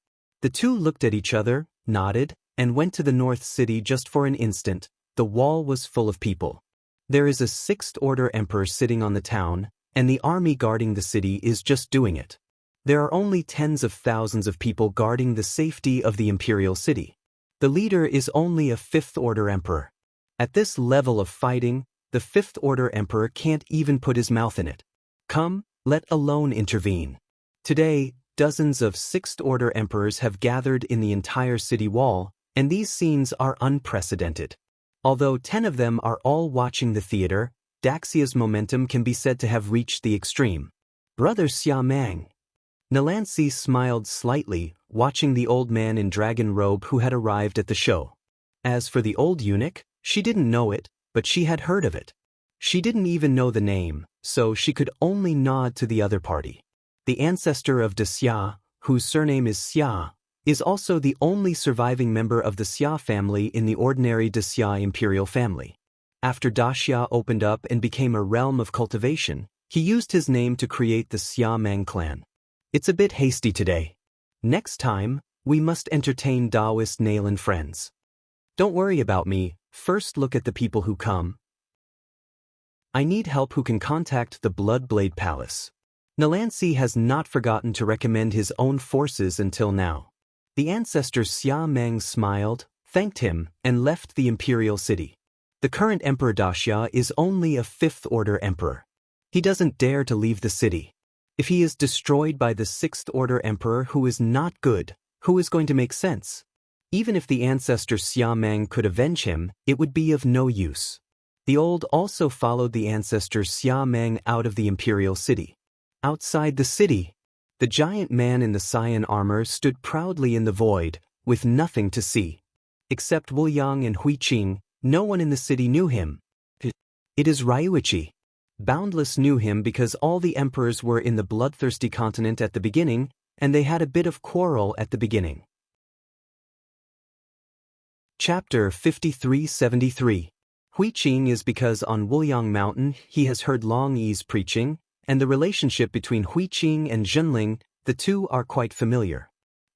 The two looked at each other, nodded, and went to the north city just for an instant. The wall was full of people. There is a 6th Order Emperor sitting on the town, and the army guarding the city is just doing it. There are only tens of thousands of people guarding the safety of the imperial city. The leader is only a 5th Order Emperor. At this level of fighting, the 5th Order Emperor can't even put his mouth in it. Come, let alone intervene. Today, dozens of Sixth-order emperors have gathered in the entire city wall, and these scenes are unprecedented. Although 10 of them are all watching the theater, Daxia's momentum can be said to have reached the extreme. Brother Xia Mang. Nalansi smiled slightly, watching the old man in dragon robe who had arrived at the show. As for the old eunuch, she didn't know it, but she had heard of it. She didn't even know the name, so she could only nod to the other party. The ancestor of De Xia, whose surname is Xia, is also the only surviving member of the Xia family in the ordinary De Xia imperial family. After Daxia opened up and became a realm of cultivation, he used his name to create the Xia Mang clan. It's a bit hasty today. Next time, we must entertain Taoist Nail and friends. Don't worry about me, first look at the people who come. I need help who can contact the Bloodblade Palace. Nalansi has not forgotten to recommend his own forces until now. The ancestor Xia Meng smiled, thanked him, and left the imperial city. The current Emperor Daxia is only a fifth-order emperor. He doesn't dare to leave the city. If he is destroyed by the sixth-order emperor who is not good, who is going to make sense? Even if the ancestor Xia Meng could avenge him, it would be of no use. The old also followed the ancestor Xia Meng out of the imperial city. Outside the city, the giant man in the cyan armor stood proudly in the void, with nothing to see. Except Wu Yang and Hui Qing, no one in the city knew him. It is Ryuichi. Boundless knew him because all the emperors were in the bloodthirsty continent at the beginning, and they had a bit of quarrel at the beginning. Chapter 5373. Hui Qing is because on Wuliang Mountain he has heard Long Yi's preaching, and the relationship between Hui Qing and Zhenling, the two are quite familiar.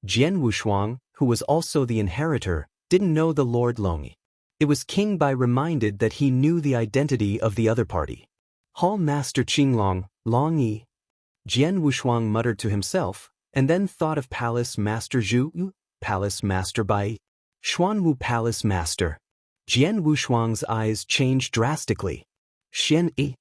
Jian Wushuang, who was also the inheritor, didn't know the Lord Longyi. It was King Bai reminded that he knew the identity of the other party. Hall Master Qinglong, Long Yi. Jian Wushuang muttered to himself, and then thought of Palace Master Zhu, Palace Master Bai, Xuanwu Palace Master. Jian Wushuang's eyes changed drastically. Xian Yi.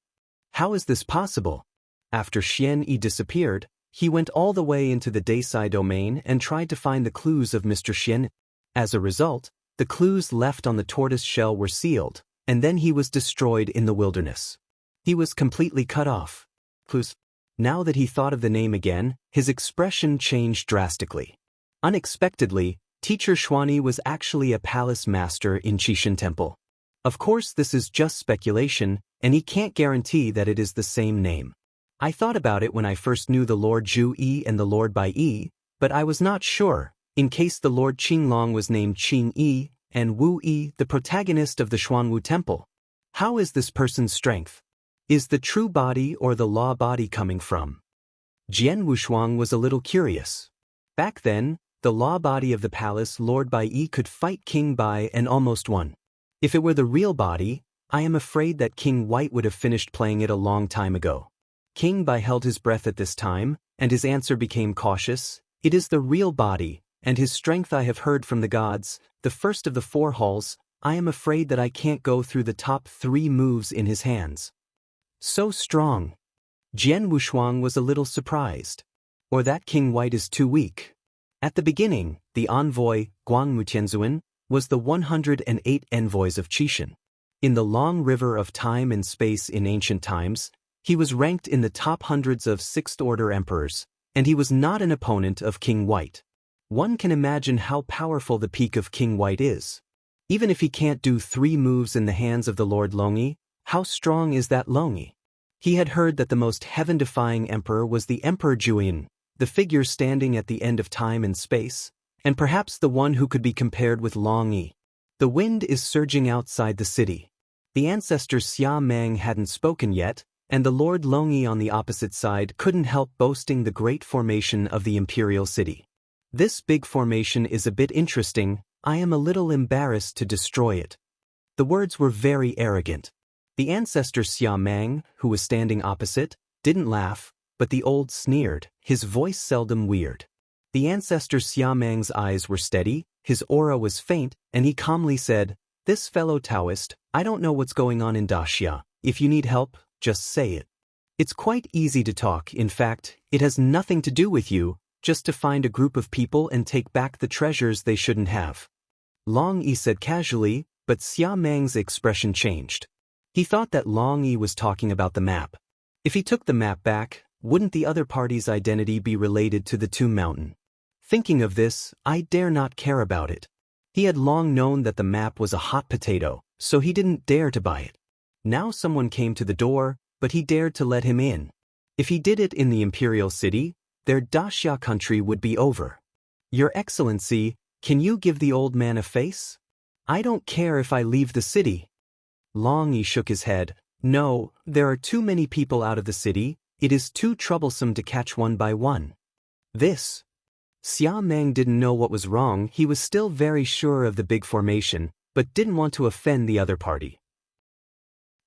How is this possible? After Xian Yi disappeared, he went all the way into the Daisai domain and tried to find the clues of Mr. Xian. As a result, the clues left on the tortoise shell were sealed, and then he was destroyed in the wilderness. He was completely cut off. Clues. Now that he thought of the name again, his expression changed drastically. Unexpectedly, Teacher Xuanyi was actually a palace master in Qishan Temple. Of course, this is just speculation, and he can't guarantee that it is the same name. I thought about it when I first knew the Lord Zhu Yi and the Lord Bai Yi, but I was not sure, in case the Lord Qinglong was named Qing Yi, and Wu Yi the protagonist of the Xuanwu Temple. How is this person's strength? Is the true body or the law body coming from? Jian Wushuang was a little curious. Back then, the law body of the palace Lord Bai Yi could fight King Bai and almost won. If it were the real body, I am afraid that King White would have finished playing it a long time ago. King Bai held his breath at this time, and his answer became cautious. It is the real body, and his strength I have heard from the gods, the first of the 4 halls. I am afraid that I can't go through the top 3 moves in his hands. So strong. Jian Wushuang was a little surprised. Or that King White is too weak. At the beginning, the envoy, Guangmu Tianzuan, was the 108 envoys of Qishan. In the long river of time and space in ancient times, he was ranked in the top hundreds of sixth-order emperors, and he was not an opponent of King White. One can imagine how powerful the peak of King White is. Even if he can't do 3 moves in the hands of the Lord Longyi, how strong is that Longyi? He had heard that the most heaven-defying emperor was the Emperor Juyin, the figure standing at the end of time and space, and perhaps the one who could be compared with Longyi. The wind is surging outside the city. The ancestor Xia Meng hadn't spoken yet, and the Lord Longyi on the opposite side couldn't help boasting the great formation of the imperial city. This big formation is a bit interesting. I am a little embarrassed to destroy it. The words were very arrogant. The ancestor Xia Meng, who was standing opposite, didn't laugh, but the old sneered, his voice seldom weird. The ancestor Xia Meng's eyes were steady, his aura was faint, and he calmly said, "This fellow Taoist, I don't know what's going on in Daxia. If you need help, just say it. It's quite easy to talk. In fact, it has nothing to do with you. just to find a group of people and take back the treasures they shouldn't have. Long Yi said casually, but Xia Meng's expression changed. He thought that Long Yi was talking about the map. If he took the map back, wouldn't the other party's identity be related to the Tomb Mountain? Thinking of this, I dare not care about it. He had long known that the map was a hot potato, so he didn't dare to buy it. Now someone came to the door, but he dared to let him in. If he did it in the Imperial City, their Daxia country would be over. Your Excellency, can you give the old man a face? I don't care if I leave the city. Long Yi shook his head. No, there are too many people out of the city, it is too troublesome to catch one by one. This. Xia Meng didn't know what was wrong, he was still very sure of the big formation, but didn't want to offend the other party.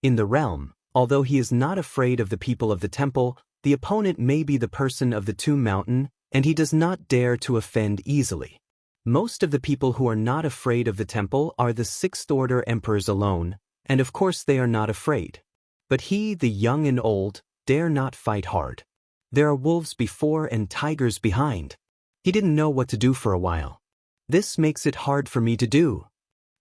In the realm, although he is not afraid of the people of the temple, the opponent may be the person of the Tomb Mountain, and he does not dare to offend easily. Most of the people who are not afraid of the temple are the Sixth Order Emperors alone, and of course they are not afraid. But he, the young and old, dare not fight hard. There are wolves before and tigers behind. He didn't know what to do for a while. This makes it hard for me to do.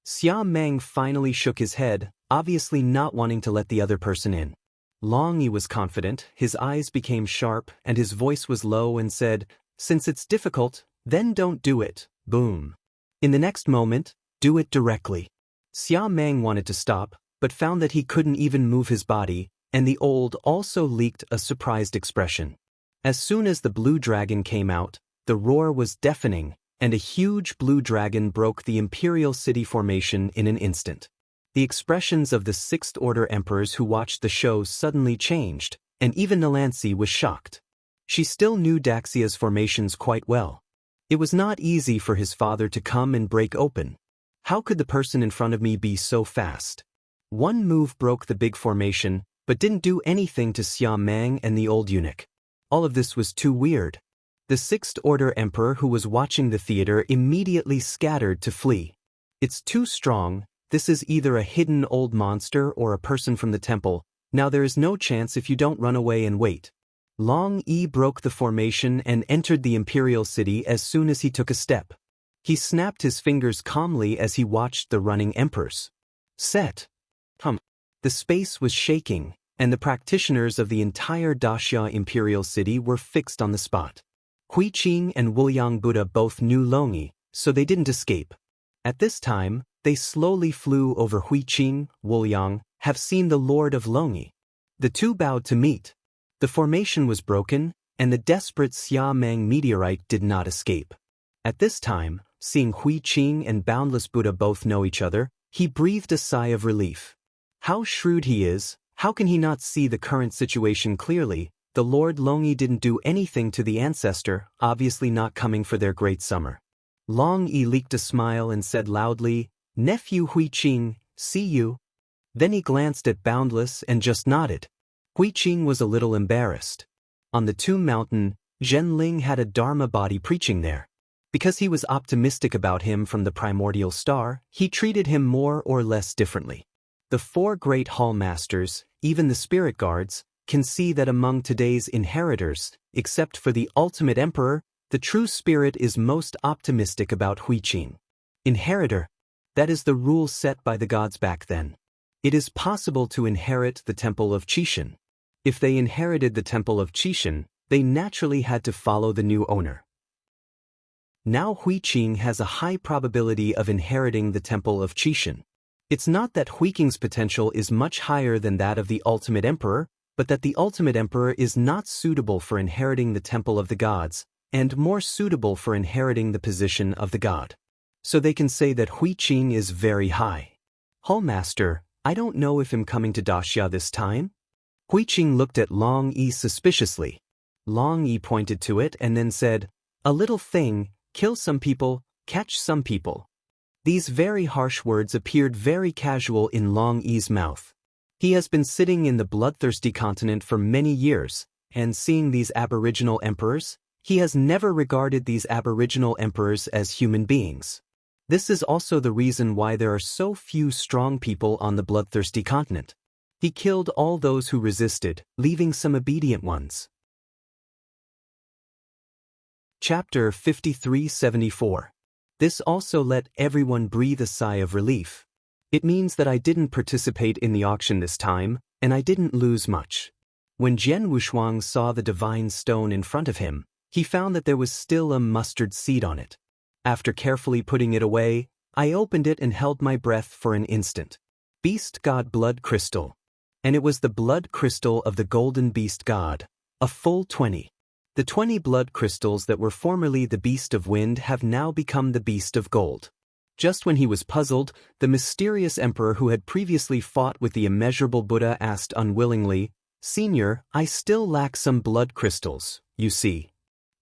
Xia Meng finally shook his head, obviously not wanting to let the other person in. Long Yi was confident, his eyes became sharp, and his voice was low and said, "Since it's difficult, then don't do it." Boom. In the next moment, do it directly. Xia Meng wanted to stop, but found that he couldn't even move his body, and the old also leaked a surprised expression. As soon as the blue dragon came out, the roar was deafening, and a huge blue dragon broke the Imperial City formation in an instant. The expressions of the Sixth Order Emperors who watched the show suddenly changed, and even Nalansi was shocked. She still knew Daxia's formations quite well. It was not easy for his father to come and break open. How could the person in front of me be so fast? One move broke the big formation, but didn't do anything to Xia Meng and the old eunuch. All of this was too weird. The Sixth Order Emperor who was watching the theater immediately scattered to flee. It's too strong, this is either a hidden old monster or a person from the temple, now there is no chance if you don't run away and wait. Long Yi broke the formation and entered the Imperial City as soon as he took a step. He snapped his fingers calmly as he watched the running emperors. Set. The space was shaking, and the practitioners of the entire Daxia Imperial City were fixed on the spot. Hui Qing and Wuliang Buddha both knew Long Yi, so they didn't escape. At this time, they slowly flew over Hui Qing. Wuliang have seen the Lord of Long Yi. The two bowed to meet. The formation was broken, and the desperate Xia Meng meteorite did not escape. At this time, seeing Hui Qing and Boundless Buddha both know each other, he breathed a sigh of relief. How shrewd he is, how can he not see the current situation clearly? The Lord Long Yi didn't do anything to the ancestor, obviously not coming for their great summer. Long Yi leaked a smile and said loudly, "Nephew Hui Qing, see you." Then he glanced at Boundless and just nodded. Hui Qing was a little embarrassed. On the Tomb Mountain, Zhen Ling had a Dharma body preaching there. Because he was optimistic about him from the primordial star, he treated him more or less differently. The four great hall masters, even the spirit guards, can see that among today's inheritors, except for the ultimate emperor, the true spirit is most optimistic about Hui Qing. Inheritor. That is the rule set by the gods back then. It is possible to inherit the Temple of Qishan. If they inherited the Temple of Qishan, they naturally had to follow the new owner. Now Hui Qing has a high probability of inheriting the Temple of Qishan. It's not that Hui Qing's potential is much higher than that of the ultimate emperor, but that the ultimate emperor is not suitable for inheriting the Temple of the Gods, and more suitable for inheriting the position of the god. So they can say that Hui Qing is very high. Hallmaster, I don't know if I'm coming to Daxia this time. Hui Qing looked at Long Yi suspiciously. Long Yi pointed to it and then said, "A little thing, kill some people, catch some people." These very harsh words appeared very casual in Long Yi's mouth. He has been sitting in the bloodthirsty continent for many years, and seeing these aboriginal emperors, he has never regarded these aboriginal emperors as human beings. This is also the reason why there are so few strong people on the bloodthirsty continent. He killed all those who resisted, leaving some obedient ones. Chapter 5374. This also let everyone breathe a sigh of relief. It means that I didn't participate in the auction this time, and I didn't lose much. When Jian Wushuang saw the divine stone in front of him, he found that there was still a mustard seed on it. After carefully putting it away, I opened it and held my breath for an instant. Beast God Blood Crystal. And it was the blood crystal of the Golden Beast God, a full 20. The 20 blood crystals that were formerly the Beast of Wind have now become the Beast of Gold. Just when he was puzzled, the mysterious emperor who had previously fought with the immeasurable Buddha asked unwillingly, "Senior, I still lack some blood crystals, you see.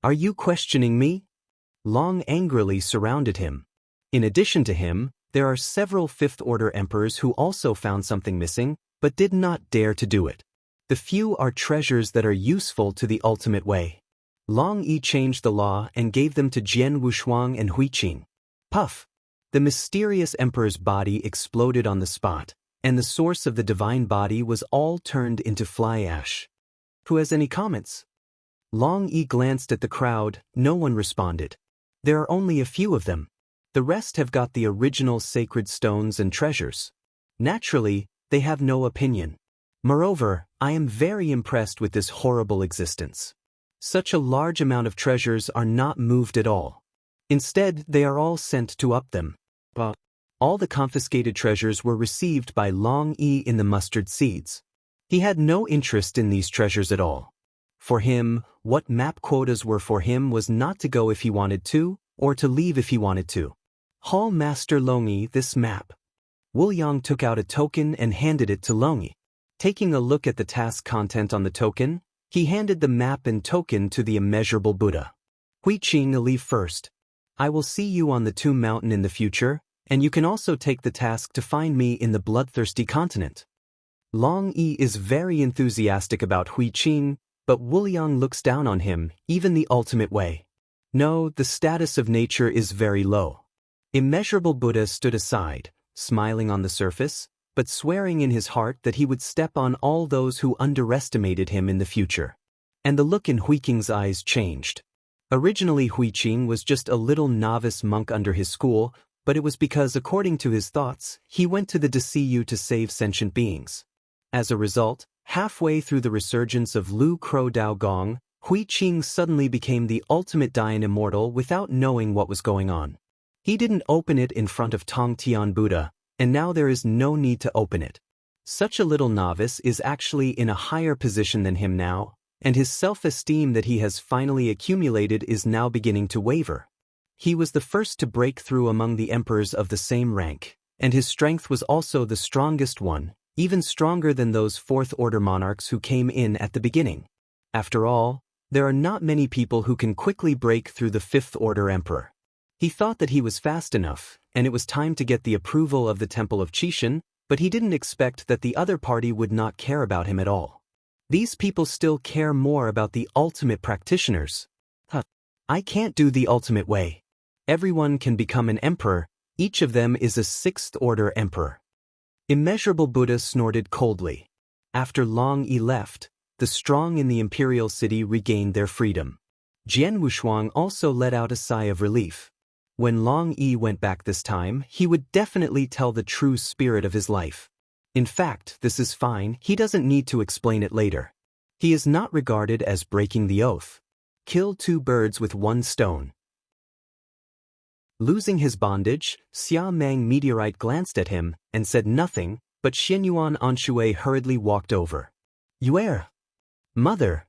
Are you questioning me?" Long angrily surrounded him. In addition to him, there are several fifth-order emperors who also found something missing, but did not dare to do it. The few are treasures that are useful to the ultimate way. Long Yi changed the law and gave them to Jian Wushuang and Hui Qing. Puff! The mysterious emperor's body exploded on the spot, and the source of the divine body was all turned into fly ash. Who has any comments? Long Yi glanced at the crowd, no one responded. There are only a few of them. The rest have got the original sacred stones and treasures. Naturally, they have no opinion. Moreover, I am very impressed with this horrible existence. Such a large amount of treasures are not moved at all. Instead, they are all sent to up them. All the confiscated treasures were received by Long Yi in the mustard seeds. He had no interest in these treasures at all. For him, what map quotas were for him was not to go if he wanted to, or to leave if he wanted to. Hall Master Long Yi, this map. Wu Yang took out a token and handed it to Long Yi. Taking a look at the task content on the token, he handed the map and token to the immeasurable Buddha. Hui Qing, leave first. I will see you on the Tomb Mountain in the future, and you can also take the task to find me in the bloodthirsty continent. Long Yi is very enthusiastic about Hui Qing, but Wu Yang looks down on him, even the ultimate way. No, the status of nature is very low. Immeasurable Buddha stood aside, smiling on the surface, but swearing in his heart that he would step on all those who underestimated him in the future. And the look in Hui Qing's eyes changed. Originally Hui Qing was just a little novice monk under his school, but it was because, according to his thoughts, he went to the DCU to save sentient beings. As a result, halfway through the resurgence of Lu Crow Dao Gong, Hui Qing suddenly became the ultimate Dayan immortal without knowing what was going on. He didn't open it in front of Tong Tian Buddha, and now there is no need to open it. Such a little novice is actually in a higher position than him now, and his self-esteem that he has finally accumulated is now beginning to waver. He was the first to break through among the emperors of the same rank, and his strength was also the strongest one, even stronger than those fourth-order monarchs who came in at the beginning. After all, there are not many people who can quickly break through the fifth-order emperor. He thought that he was fast enough, and it was time to get the approval of the Temple of Qishan, but he didn't expect that the other party would not care about him at all. These people still care more about the ultimate practitioners. I can't do the ultimate way. Everyone can become an emperor, each of them is a sixth-order emperor. Immeasurable Buddha snorted coldly. After Long Yi left, the strong in the imperial city regained their freedom. Jian Wushuang also let out a sigh of relief. When Long Yi went back this time, he would definitely tell the true spirit of his life. In fact, this is fine, he doesn't need to explain it later. He is not regarded as breaking the oath. Kill two birds with one stone. Losing his bondage, Xia Meng Meteorite glanced at him and said nothing, but Xianyuan Anshui hurriedly walked over. Yuer! Mother!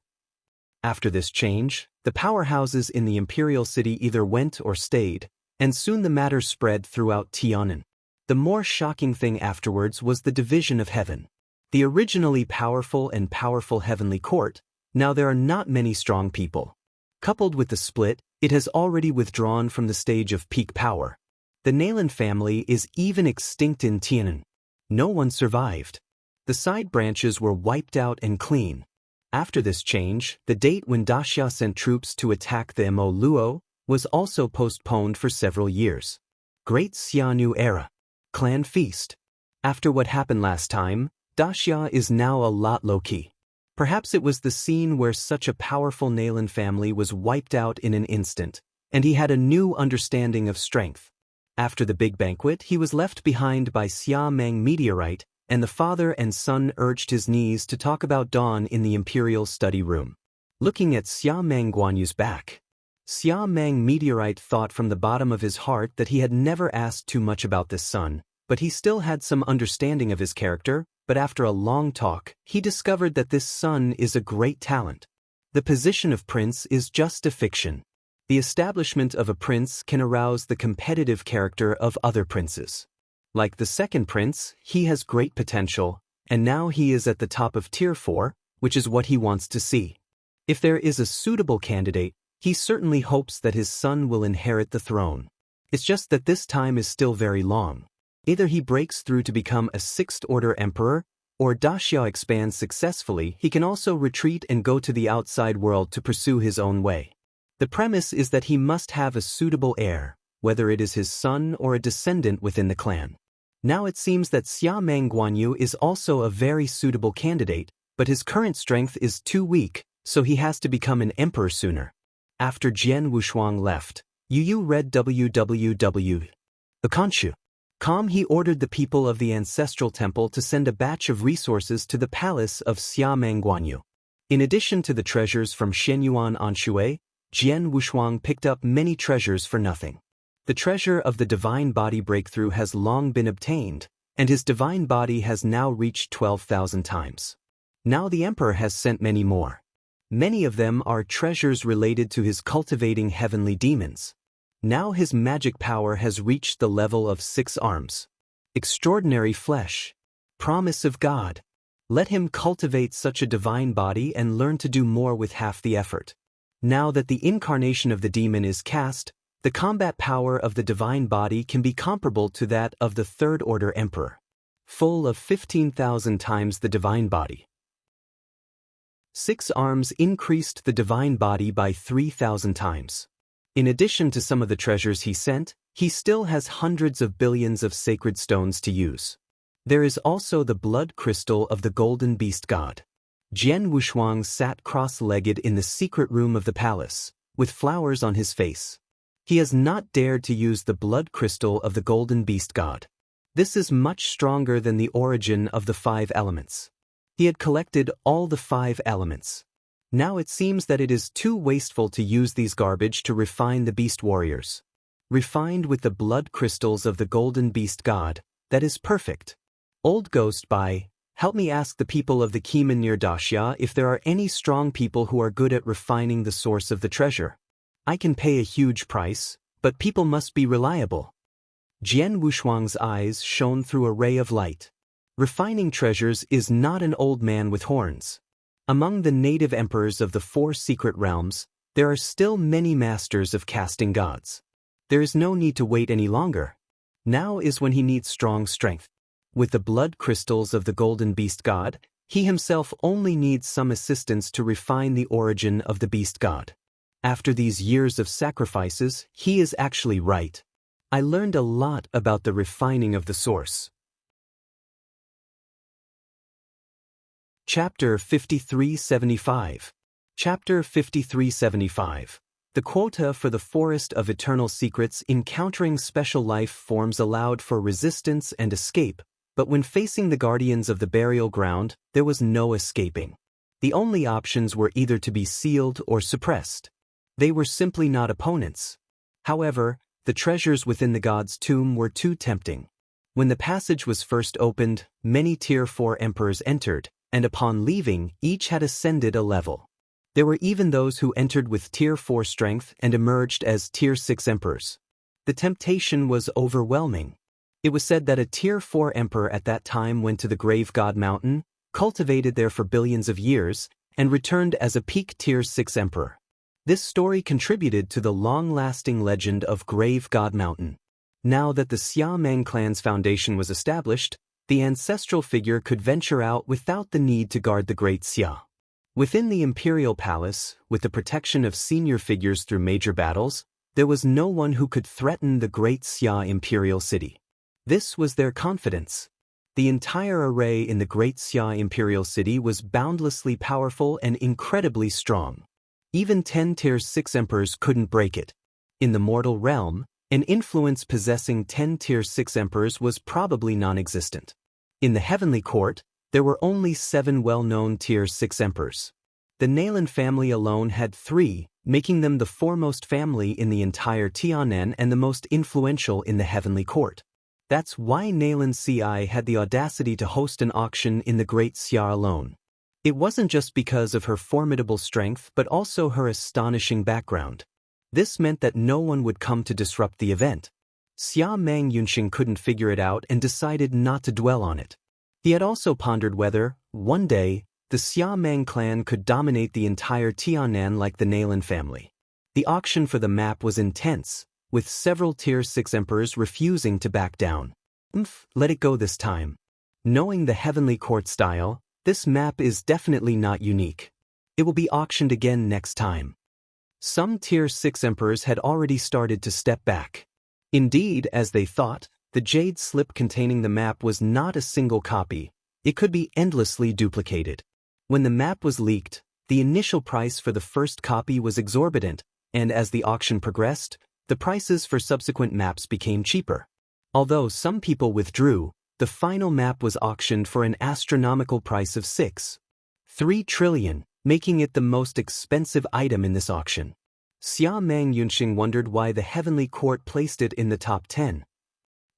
After this change, the powerhouses in the imperial city either went or stayed, and soon the matter spread throughout Tian'an. The more shocking thing afterwards was the division of heaven. The originally powerful and powerful heavenly court, now there are not many strong people. Coupled with the split, it has already withdrawn from the stage of peak power. The Nalan family is even extinct in Tian'an. No one survived. The side branches were wiped out and clean. After this change, the date when Daxia sent troops to attack the Mo Luo was also postponed for several years. Great Xianu Era. Clan Feast. After what happened last time, Daxia is now a lot low-key. Perhaps it was the scene where such a powerful Nalan family was wiped out in an instant, and he had a new understanding of strength. After the big banquet, he was left behind by Xia Meng meteorite, and the father and son urged his knees to talk about Dawn in the imperial study room. Looking at Xia Meng Guanyu's back, Xia Meng meteorite thought from the bottom of his heart that he had never asked too much about this son, but he still had some understanding of his character. But after a long talk, he discovered that this son is a great talent. The position of prince is just a fiction. The establishment of a prince can arouse the competitive character of other princes. Like the second prince, he has great potential, and now he is at the top of Tier 4, which is what he wants to see. If there is a suitable candidate, he certainly hopes that his son will inherit the throne. It's just that this time is still very long. Either he breaks through to become a sixth-order emperor, or Daxia expands successfully. He can also retreat and go to the outside world to pursue his own way. The premise is that he must have a suitable heir, whether it is his son or a descendant within the clan. Now it seems that Xia Meng Guanyu is also a very suitable candidate, but his current strength is too weak, so he has to become an emperor sooner. After Jian Wushuang left, Yu Yu read www. Akanshu. He ordered the people of the ancestral temple to send a batch of resources to the palace of Xia Meng Guanyu. In addition to the treasures from Shenyuan Anshui, Jian Wushuang picked up many treasures for nothing. The treasure of the divine body breakthrough has long been obtained, and his divine body has now reached 12,000 times. Now the emperor has sent many more. Many of them are treasures related to his cultivating heavenly demons. Now his magic power has reached the level of 6 arms. Extraordinary flesh. Promise of God. Let him cultivate such a divine body and learn to do more with half the effort. Now that the incarnation of the demon is cast, the combat power of the divine body can be comparable to that of the third-order emperor. Full of 15,000 times the divine body. 6 arms increased the divine body by 3,000 times. In addition to some of the treasures he sent, he still has hundreds of billions of sacred stones to use. There is also the blood crystal of the golden beast god. Jian Wushuang sat cross-legged in the secret room of the palace, with flowers on his face. He has not dared to use the blood crystal of the golden beast god. This is much stronger than the origin of the 5 elements. He had collected all the 5 elements. Now it seems that it is too wasteful to use these garbage to refine the beast warriors. Refined with the blood crystals of the golden beast god, that is perfect. Old Ghost by, help me ask the people of the Keeman near Daxia if there are any strong people who are good at refining the source of the treasure. I can pay a huge price, but people must be reliable. Jian Wushuang's eyes shone through a ray of light. Refining treasures is not an old man with horns. Among the native emperors of the 4 secret realms, there are still many masters of casting gods. There is no need to wait any longer. Now is when he needs strong strength. With the blood crystals of the golden beast god, he himself only needs some assistance to refine the origin of the beast god. After these years of sacrifices, he is actually right. I learned a lot about the refining of the source. Chapter 5375. Chapter 5375. The quota for the Forest of Eternal Secrets. Encountering special life forms allowed for resistance and escape, but when facing the guardians of the burial ground, there was no escaping. The only options were either to be sealed or suppressed. They were simply not opponents. However, the treasures within the god's tomb were too tempting. When the passage was first opened, many Tier 4 emperors entered, and upon leaving, each had ascended a level. There were even those who entered with Tier 4 strength and emerged as Tier 6 emperors. The temptation was overwhelming. It was said that a Tier 4 emperor at that time went to the Grave God Mountain, cultivated there for billions of years, and returned as a peak Tier 6 emperor. This story contributed to the long-lasting legend of Grave God Mountain. Now that the Xia Meng clan's foundation was established, the ancestral figure could venture out without the need to guard the Great Xia. Within the imperial palace, with the protection of senior figures through major battles, there was no one who could threaten the Great Xia imperial city. This was their confidence. The entire array in the Great Xia Imperial City was boundlessly powerful and incredibly strong. Even 10 Tier 6 emperors couldn't break it. In the mortal realm, an influence possessing 10 Tier 6 emperors was probably non-existent. In the heavenly court, there were only 7 well-known Tier 6 emperors. The Nalan family alone had 3, making them the foremost family in the entire Tianan and the most influential in the heavenly court. That's why Nalan Ci had the audacity to host an auction in the Great Xia alone. It wasn't just because of her formidable strength but also her astonishing background. This meant that no one would come to disrupt the event. Xia Mang Yunxing couldn't figure it out and decided not to dwell on it. He had also pondered whether, one day, the Xia Mang clan could dominate the entire Tianan like the Nalan family. The auction for the map was intense, with several Tier 6 emperors refusing to back down. Let it go this time. Knowing the heavenly court style, this map is definitely not unique. It will be auctioned again next time. Some Tier 6 emperors had already started to step back. Indeed, as they thought, the jade slip containing the map was not a single copy. It could be endlessly duplicated. When the map was leaked, the initial price for the first copy was exorbitant, and as the auction progressed, the prices for subsequent maps became cheaper. Although some people withdrew, the final map was auctioned for an astronomical price of 6.3 trillion, making it the most expensive item in this auction. Xia Mang Yunxing wondered why the heavenly court placed it in the top 10.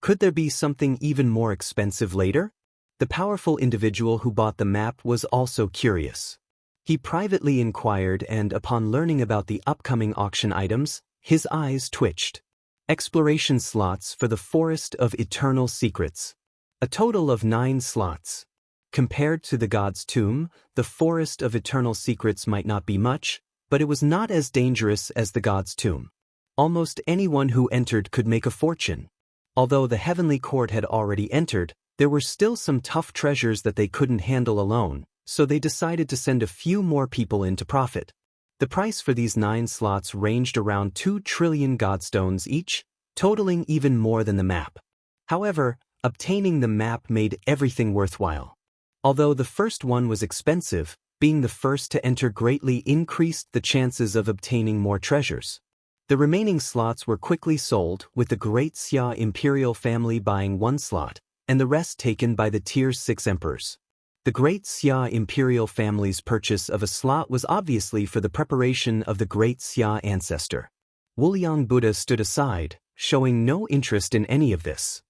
Could there be something even more expensive later? The powerful individual who bought the map was also curious. He privately inquired and upon learning about the upcoming auction items, his eyes twitched. Exploration slots for the Forest of Eternal Secrets. A total of 9 slots. Compared to the God's Tomb, the Forest of Eternal Secrets might not be much, but it was not as dangerous as the God's Tomb. Almost anyone who entered could make a fortune. Although the heavenly court had already entered, there were still some tough treasures that they couldn't handle alone, so they decided to send a few more people in to profit. The price for these 9 slots ranged around 2 trillion godstones each, totaling even more than the map. However, obtaining the map made everything worthwhile. Although the first one was expensive, being the first to enter greatly increased the chances of obtaining more treasures. The remaining slots were quickly sold, with the Great Xia Imperial family buying 1 slot, and the rest taken by the Tier 6 emperors. The Great Xia Imperial family's purchase of a slot was obviously for the preparation of the Great Xia ancestor. Wuliang Buddha stood aside, showing no interest in any of this.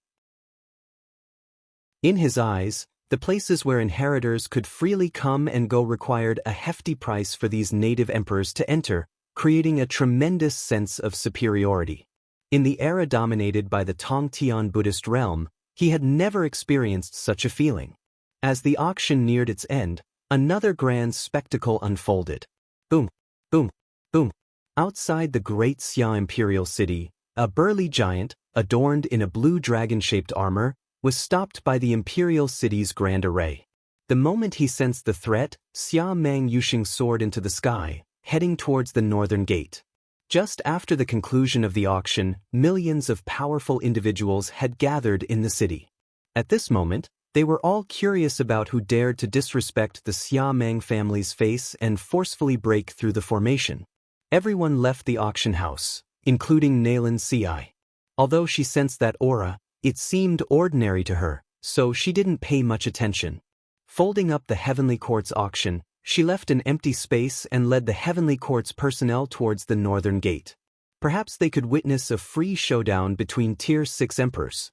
In his eyes, the places where inheritors could freely come and go required a hefty price for these native emperors to enter, creating a tremendous sense of superiority. In the era dominated by the Tongtian Buddhist realm, he had never experienced such a feeling. As the auction neared its end, another grand spectacle unfolded. Boom, boom, boom. Outside the Great Xia Imperial City, a burly giant, adorned in a blue dragon-shaped armor, was stopped by the Imperial City's grand array. The moment he sensed the threat, Xia Mang Yunxing soared into the sky, heading towards the northern gate. Just after the conclusion of the auction, millions of powerful individuals had gathered in the city. At this moment, they were all curious about who dared to disrespect the Xia Mang family's face and forcefully break through the formation. Everyone left the auction house, including Nalan Ci. Although she sensed that aura, it seemed ordinary to her, so she didn't pay much attention. Folding up the Heavenly Court's auction, she left an empty space and led the Heavenly Court's personnel towards the northern gate. Perhaps they could witness a free showdown between Tier 6 emperors.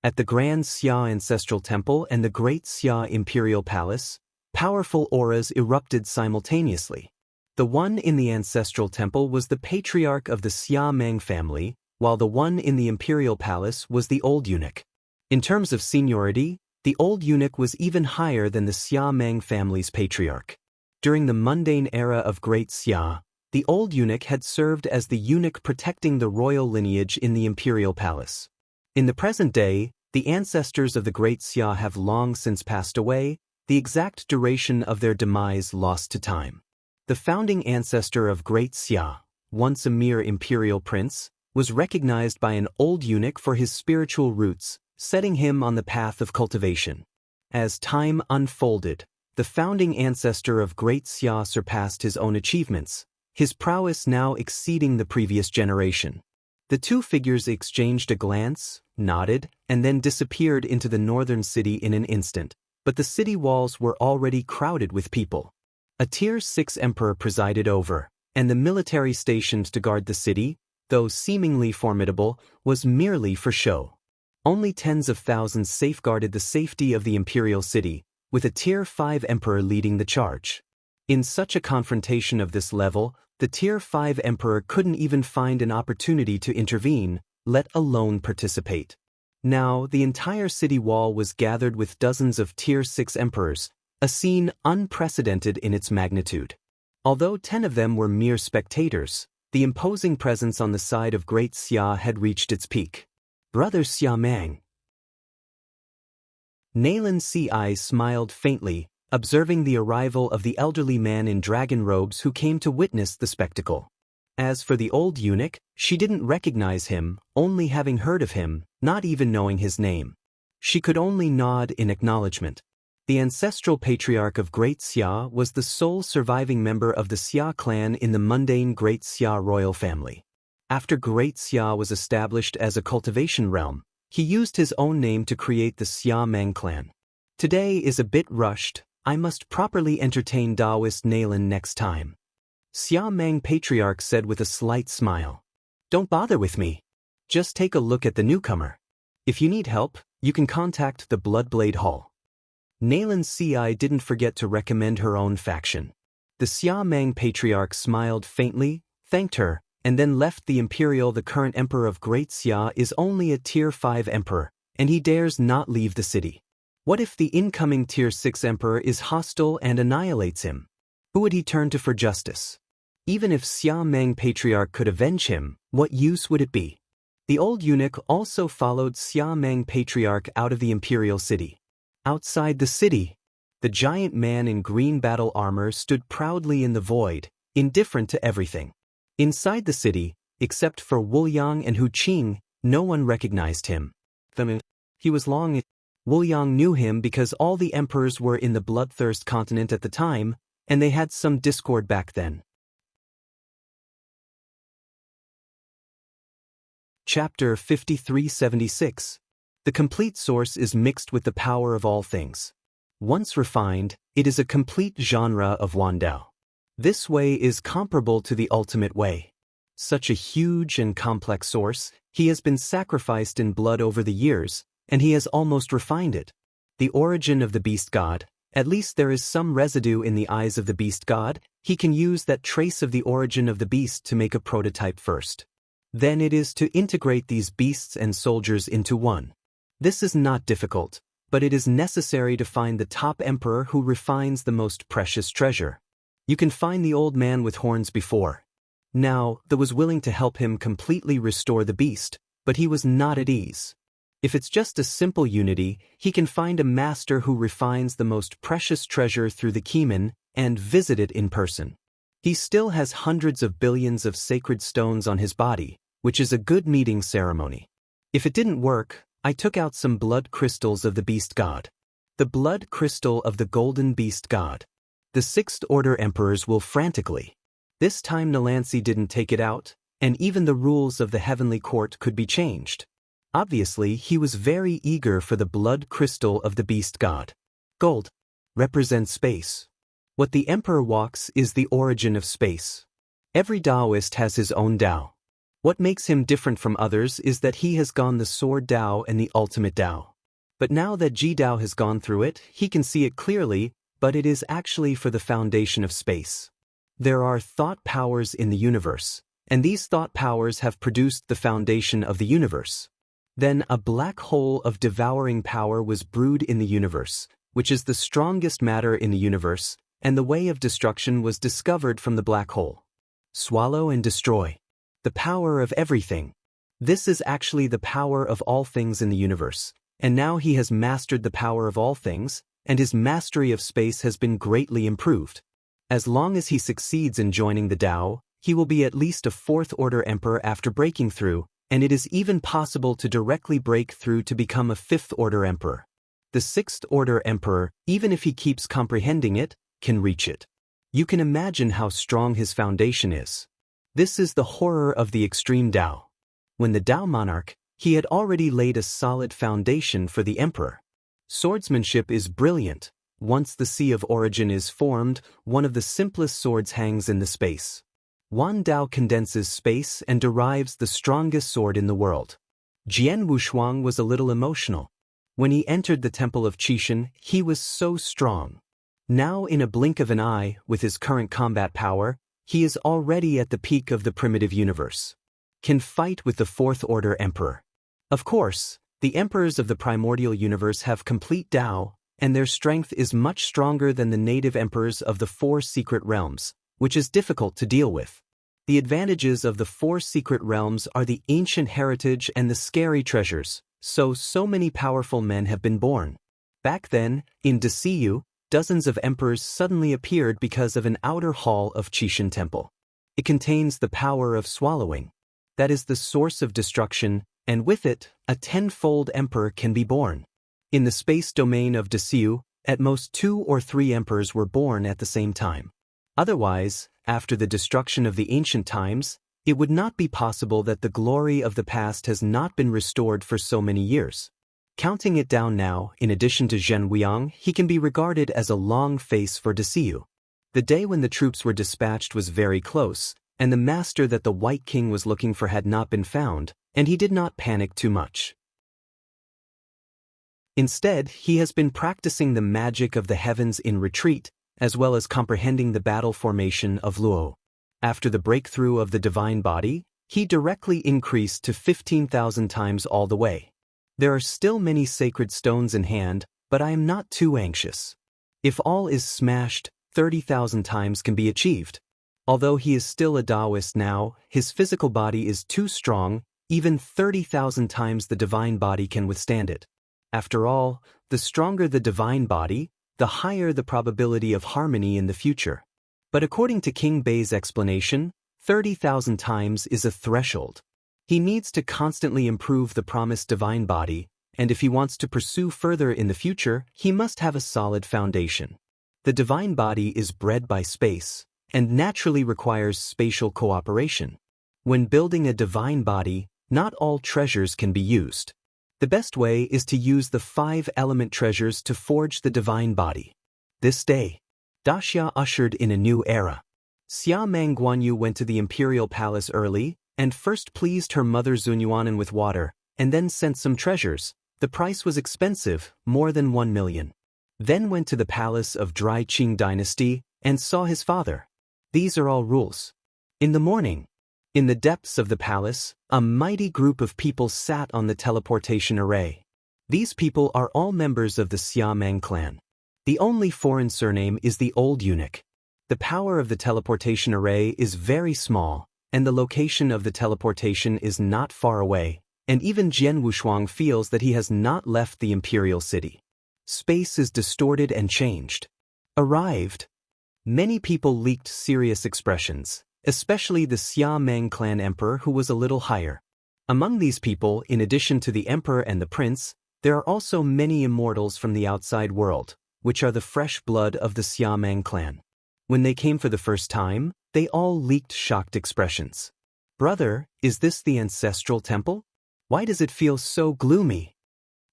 At the Grand Xia Ancestral Temple and the Great Xia Imperial Palace, powerful auras erupted simultaneously. The one in the Ancestral Temple was the patriarch of the Xia Mang family, while the one in the Imperial Palace was the Old Eunuch. In terms of seniority, the Old Eunuch was even higher than the Xia Mang family's patriarch. During the mundane era of Great Xia, the Old Eunuch had served as the eunuch protecting the royal lineage in the Imperial Palace. In the present day, the ancestors of the Great Xia have long since passed away, the exact duration of their demise lost to time. The founding ancestor of Great Xia, once a mere imperial prince, was recognized by an old eunuch for his spiritual roots, setting him on the path of cultivation. As time unfolded, the founding ancestor of Great Xia surpassed his own achievements, his prowess now exceeding the previous generation. The two figures exchanged a glance, nodded, and then disappeared into the northern city in an instant, but the city walls were already crowded with people. A Tier 6 emperor presided over, and the military stationed to guard the city, though seemingly formidable, was merely for show. Only tens of thousands safeguarded the safety of the imperial city, with a Tier 5 emperor leading the charge. In such a confrontation of this level, the Tier 5 emperor couldn't even find an opportunity to intervene, let alone participate. Now, the entire city wall was gathered with dozens of Tier 6 emperors, a scene unprecedented in its magnitude. Although 10 of them were mere spectators, the imposing presence on the side of Great Xia had reached its peak. Brother Xia Mang. Nalan Ci smiled faintly, observing the arrival of the elderly man in dragon robes who came to witness the spectacle. As for the old eunuch, she didn't recognize him, only having heard of him, not even knowing his name. She could only nod in acknowledgement. The ancestral patriarch of Great Xia was the sole surviving member of the Xia clan in the mundane Great Xia royal family. After Great Xia was established as a cultivation realm, he used his own name to create the Xia Mang clan. Today is a bit rushed, I must properly entertain Taoist Nalan next time. Xia Mang patriarch said with a slight smile. Don't bother with me. Just take a look at the newcomer. If you need help, you can contact the Bloodblade Hall. Nalan Ci didn't forget to recommend her own faction. The Xia Mang patriarch smiled faintly, thanked her, and then left the imperial. The current emperor of Great Xia is only a Tier 5 emperor, and he dares not leave the city. What if the incoming Tier 6 emperor is hostile and annihilates him? Who would he turn to for justice? Even if Xia Mang patriarch could avenge him, what use would it be? The old eunuch also followed Xia Mang patriarch out of the imperial city. Outside the city, the giant man in green battle armor stood proudly in the void, indifferent to everything. Inside the city, except for Wu Yang and Hu Qing, no one recognized him. He was long. Wu Yang knew him because all the emperors were in the bloodthirst continent at the time, and they had some discord back then. Chapter 5376. The complete source is mixed with the power of all things. Once refined, it is a complete genre of Wandao. This way is comparable to the ultimate way. Such a huge and complex source, he has been sacrificed in blood over the years, and he has almost refined it. The origin of the beast god, at least there is some residue in the eyes of the beast god, he can use that trace of the origin of the beast to make a prototype first. Then it is to integrate these beasts and soldiers into one. This is not difficult, but it is necessary to find the top emperor who refines the most precious treasure. You can find the old man with horns before. Now, that was willing to help him completely restore the beast, but he was not at ease. If it's just a simple unity, he can find a master who refines the most precious treasure through the Keeman and visit it in person. He still has hundreds of billions of sacred stones on his body, which is a good meeting ceremony. If it didn't work, I took out some blood crystals of the beast god. The blood crystal of the golden beast god. The Sixth Order emperors will frantically. This time Nalansi didn't take it out, and even the rules of the heavenly court could be changed. Obviously, he was very eager for the blood crystal of the beast god. Gold represents space. What the emperor walks is the origin of space. Every Taoist has his own Tao. What makes him different from others is that he has gone the sword Tao and the ultimate Tao. But now that Ji Tao has gone through it, he can see it clearly, but it is actually for the foundation of space. There are thought powers in the universe, and these thought powers have produced the foundation of the universe. Then a black hole of devouring power was brewed in the universe, which is the strongest matter in the universe, and the way of destruction was discovered from the black hole. Swallow and destroy. The power of everything. This is actually the power of all things in the universe, and now he has mastered the power of all things, and his mastery of space has been greatly improved. As long as he succeeds in joining the Tao, he will be at least a Fourth Order emperor after breaking through, and it is even possible to directly break through to become a Fifth Order emperor. The sixth-order emperor, even if he keeps comprehending it, can reach it. You can imagine how strong his foundation is. This is the horror of the extreme Tao. When the Tao monarch, he had already laid a solid foundation for the emperor. Swordsmanship is brilliant. Once the Sea of Origin is formed, one of the simplest swords hangs in the space. Wan Dao condenses space and derives the strongest sword in the world. Jian Wushuang was a little emotional. When he entered the temple of Qixin, he was so strong. Now in a blink of an eye, with his current combat power, he is already at the peak of the primitive universe. Can fight with the fourth-order emperor. Of course, the emperors of the primordial universe have complete Tao, and their strength is much stronger than the native emperors of the four secret realms, which is difficult to deal with. The advantages of the four secret realms are the ancient heritage and the scary treasures, so many powerful men have been born. Back then, in Desiyu, dozens of emperors suddenly appeared because of an outer hall of Qixin Temple. It contains the power of swallowing. That is the source of destruction, and with it, a tenfold emperor can be born. In the space domain of Desiyu, at most 2 or 3 emperors were born at the same time. Otherwise, after the destruction of the ancient times, it would not be possible that the glory of the past has not been restored for so many years. Counting it down now, in addition to Zhen Weiyang, he can be regarded as a long face for Desiyu. The day when the troops were dispatched was very close, and the master that the White King was looking for had not been found, and he did not panic too much. Instead, he has been practicing the magic of the heavens in retreat, as well as comprehending the battle formation of Luo. After the breakthrough of the divine body, he directly increased to 15,000 times all the way. There are still many sacred stones in hand, but I am not too anxious. If all is smashed, 30,000 times can be achieved. Although he is still a Taoist now, his physical body is too strong, even 30,000 times the divine body can withstand it. After all, the stronger the divine body, the higher the probability of harmony in the future. But according to King Bei's explanation, 30,000 times is a threshold. He needs to constantly improve the promised divine body, and if he wants to pursue further in the future, he must have a solid foundation. The divine body is bred by space, and naturally requires spatial cooperation. When building a divine body, not all treasures can be used. The best way is to use the 5 element treasures to forge the divine body. This day, Daxia ushered in a new era. Xia Meng Guanyu went to the imperial palace early, and first pleased her mother Zunyuanan with water, and then sent some treasures. The price was expensive, more than 1 million. Then went to the palace of Dry Qing dynasty, and saw his father. These are all rules. In the morning, in the depths of the palace, a mighty group of people sat on the teleportation array. These people are all members of the Xiameng clan. The only foreign surname is the Old Eunuch. The power of the teleportation array is very small, and the location of the teleportation is not far away, and even Jian Wushuang feels that he has not left the imperial city. Space is distorted and changed. Arrived. Many people leaked serious expressions, especially the Xiameng clan emperor who was a little higher. Among these people, in addition to the emperor and the prince, there are also many immortals from the outside world, which are the fresh blood of the Xiameng clan. When they came for the first time, they all leaked shocked expressions. Brother, is this the ancestral temple? Why does it feel so gloomy?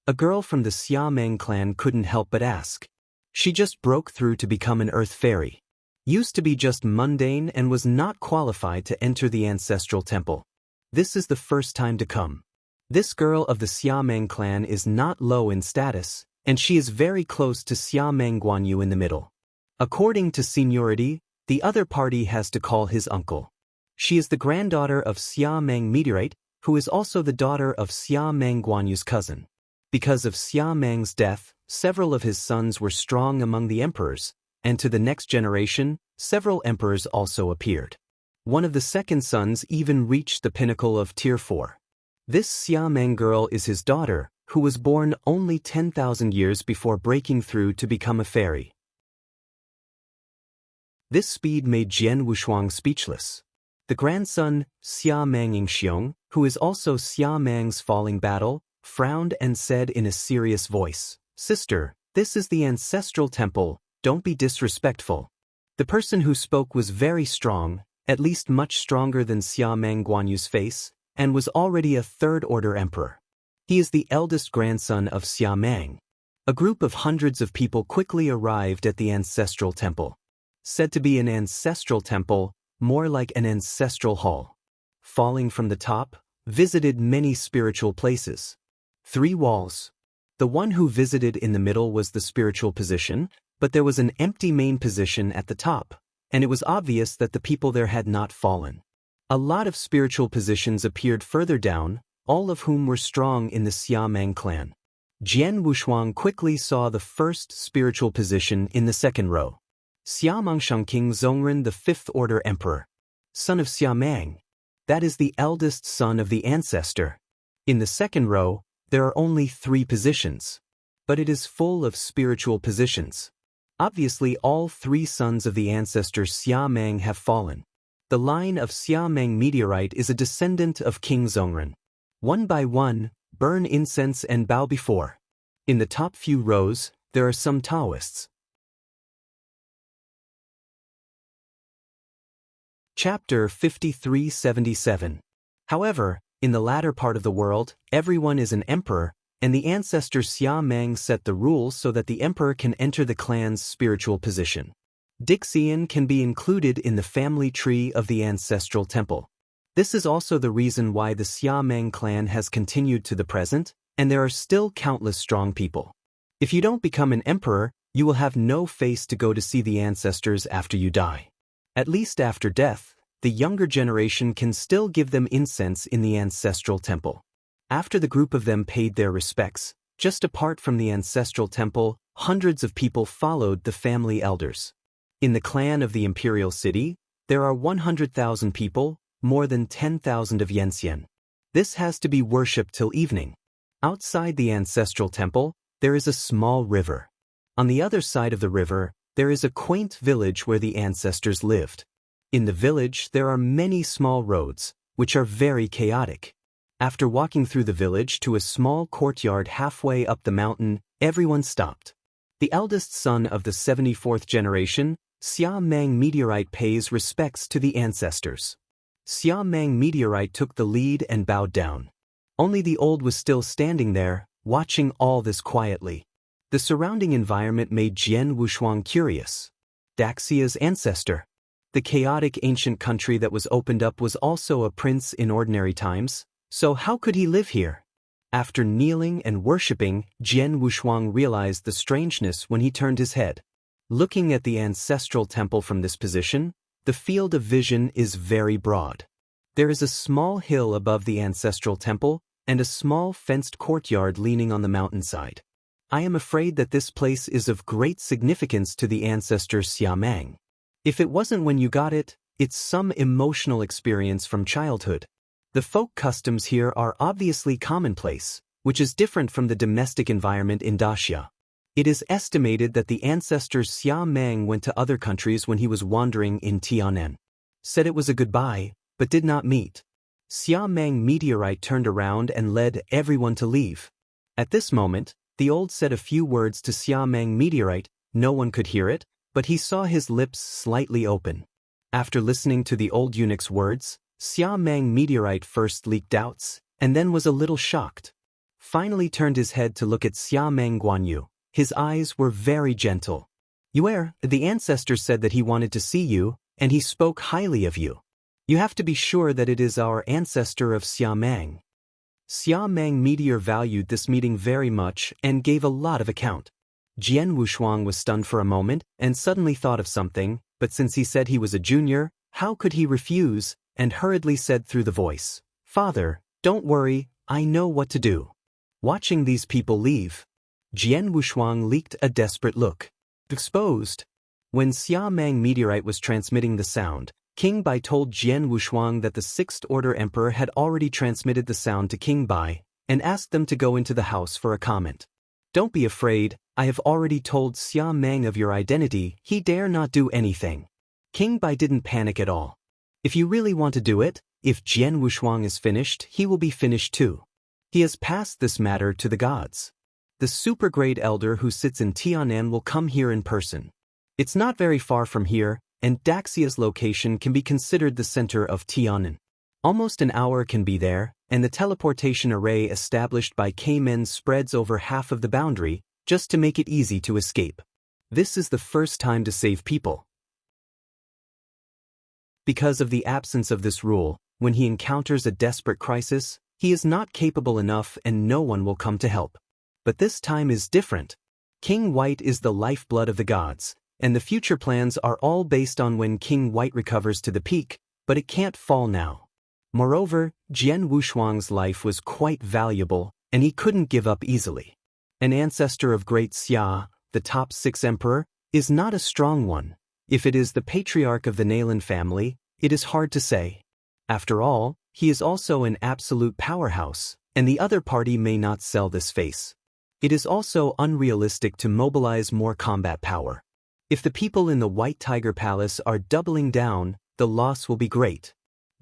A girl from the Xiameng clan couldn't help but ask. She just broke through to become an earth fairy. Used to be just mundane and was not qualified to enter the ancestral temple. This is the first time to come. This girl of the Xiameng clan is not low in status, and she is very close to Xiameng Guanyu in the middle. According to seniority, the other party has to call his uncle. She is the granddaughter of Xiameng Meteorite, who is also the daughter of Xiameng Guanyu's cousin. Because of Xiameng's death, several of his sons were strong among the emperors, and to the next generation, several emperors also appeared. One of the second sons even reached the pinnacle of Tier 4. This Xiameng girl is his daughter, who was born only 10,000 years before breaking through to become a fairy. This speed made Jian Wushuang speechless. The grandson, Xiameng Yingxiong, who is also Xiameng's falling battle, frowned and said in a serious voice, "Sister, this is the ancestral temple, don't be disrespectful." The person who spoke was very strong, at least much stronger than Xia Meng Guanyu's face, and was already a third-order emperor. He is the eldest grandson of Xia Meng. A group of hundreds of people quickly arrived at the ancestral temple. Said to be an ancestral temple, more like an ancestral hall. Falling from the top, visited many spiritual places. 3 walls. The one who visited in the middle was the spiritual position, but there was an empty main position at the top, and it was obvious that the people there had not fallen. A lot of spiritual positions appeared further down, all of whom were strong in the Xia Meng clan. Jian Wushuang quickly saw the first spiritual position in the second row. Xia Mengsheng King Zhongren, the 5th-order emperor. Son of Xia Meng. That is the eldest son of the ancestor. In the second row, there are only 3 positions. But it is full of spiritual positions. Obviously all 3 sons of the ancestor Xia Meng have fallen. The line of Xia Meng meteorite is a descendant of King Zhongren. One by one, burn incense and bow before. In the top few rows, there are some Taoists. Chapter 5377. However, in the latter part of the world, everyone is an emperor, and the ancestor Xia Meng set the rules so that the emperor can enter the clan's spiritual position. Dixian can be included in the family tree of the ancestral temple. This is also the reason why the Xia Meng clan has continued to the present, and there are still countless strong people. If you don't become an emperor, you will have no face to go to see the ancestors after you die. At least after death, the younger generation can still give them incense in the ancestral temple. After the group of them paid their respects, just apart from the ancestral temple, hundreds of people followed the family elders. In the clan of the imperial city, there are 100,000 people, more than 10,000 of Yenxian. This has to be worshipped till evening. Outside the ancestral temple, there is a small river. On the other side of the river, there is a quaint village where the ancestors lived. In the village, there are many small roads, which are very chaotic. After walking through the village to a small courtyard halfway up the mountain, everyone stopped. The eldest son of the 74th generation, Xia Meng meteorite, pays respects to the ancestors. Xia Meng meteorite took the lead and bowed down. Only the old was still standing there, watching all this quietly. The surrounding environment made Jian Wushuang curious. Daxia's ancestor. The chaotic ancient country that was opened up was also a prince in ordinary times, so how could he live here? After kneeling and worshipping, Jian Wushuang realized the strangeness when he turned his head. Looking at the ancestral temple from this position, the field of vision is very broad. There is a small hill above the ancestral temple, and a small fenced courtyard leaning on the mountainside. I am afraid that this place is of great significance to the ancestor Xia Meng. If it wasn't when you got it, it's some emotional experience from childhood. The folk customs here are obviously commonplace, which is different from the domestic environment in Daxia. It is estimated that the ancestor Xia Meng went to other countries when he was wandering in Tianan. Said it was a goodbye, but did not meet. Xia Meng meteorite turned around and led everyone to leave. At this moment, the old said a few words to Xia Meng meteorite. No one could hear it, but he saw his lips slightly open. After listening to the old eunuch's words, Xia Meng meteorite first leaked doubts, and then was a little shocked. Finally turned his head to look at Xia Meng Guanyu. His eyes were very gentle. The ancestor said that he wanted to see you, and he spoke highly of you. You have to be sure that it is our ancestor of Xia Meng. Xia Meng meteor valued this meeting very much and gave a lot of account. Jian Wushuang was stunned for a moment and suddenly thought of something, but since he said he was a junior, how could he refuse, and hurriedly said through the voice, "Father, don't worry, I know what to do." Watching these people leave, Jian Wushuang leaked a desperate look. Exposed. When Xia Meng meteorite was transmitting the sound, King Bai told Jian Wushuang that the 6th Order Emperor had already transmitted the sound to King Bai, and asked them to go into the house for a comment. "Don't be afraid, I have already told Xia Meng of your identity, he dare not do anything." King Bai didn't panic at all. If you really want to do it, if Jian Wushuang is finished, he will be finished too. He has passed this matter to the gods. The super-grade elder who sits in Tianan will come here in person. It's not very far from here, and Daxia's location can be considered the center of Tianan. Almost an hour can be there, and the teleportation array established by K-Men spreads over half of the boundary, just to make it easy to escape. This is the first time to save people. Because of the absence of this rule, when he encounters a desperate crisis, he is not capable enough and no one will come to help. But this time is different. King White is the lifeblood of the gods, and the future plans are all based on when King White recovers to the peak, but it can't fall now. Moreover, Jian Wushuang's life was quite valuable, and he couldn't give up easily. An ancestor of Great Xia, the top 6 emperor, is not a strong one. If it is the patriarch of the Nalan family, it is hard to say. After all, he is also an absolute powerhouse, and the other party may not sell this face. It is also unrealistic to mobilize more combat power. If the people in the White Tiger Palace are doubling down, the loss will be great.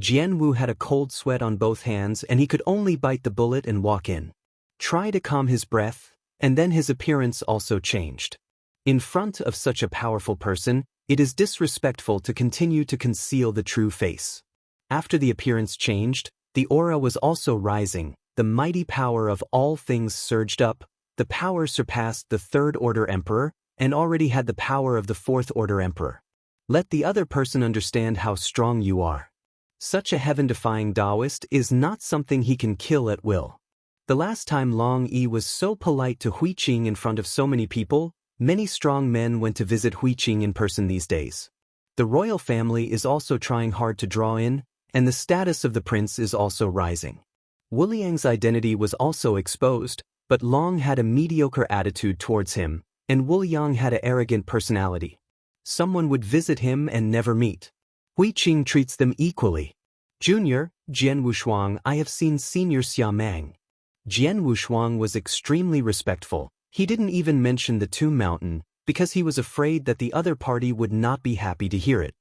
Jian Wu had a cold sweat on both hands and he could only bite the bullet and walk in. Try to calm his breath, and then his appearance also changed. In front of such a powerful person, it is disrespectful to continue to conceal the true face. After the appearance changed, the aura was also rising, the mighty power of all things surged up, the power surpassed the Third Order Emperor, and already had the power of the Fourth Order Emperor. Let the other person understand how strong you are. Such a heaven-defying Taoist is not something he can kill at will. The last time Long Yi was so polite to Hui Qing in front of so many people, many strong men went to visit Hui Qing in person these days. The royal family is also trying hard to draw in, and the status of the prince is also rising. Wu Liang's identity was also exposed, but Long had a mediocre attitude towards him, and Wu Liang had an arrogant personality. Someone would visit him and never meet. Hui Qing treats them equally. Junior, Jian Wushuang, I have seen Senior Xia Mang. Jian Wushuang was extremely respectful. He didn't even mention the Tomb Mountain, because he was afraid that the other party would not be happy to hear it.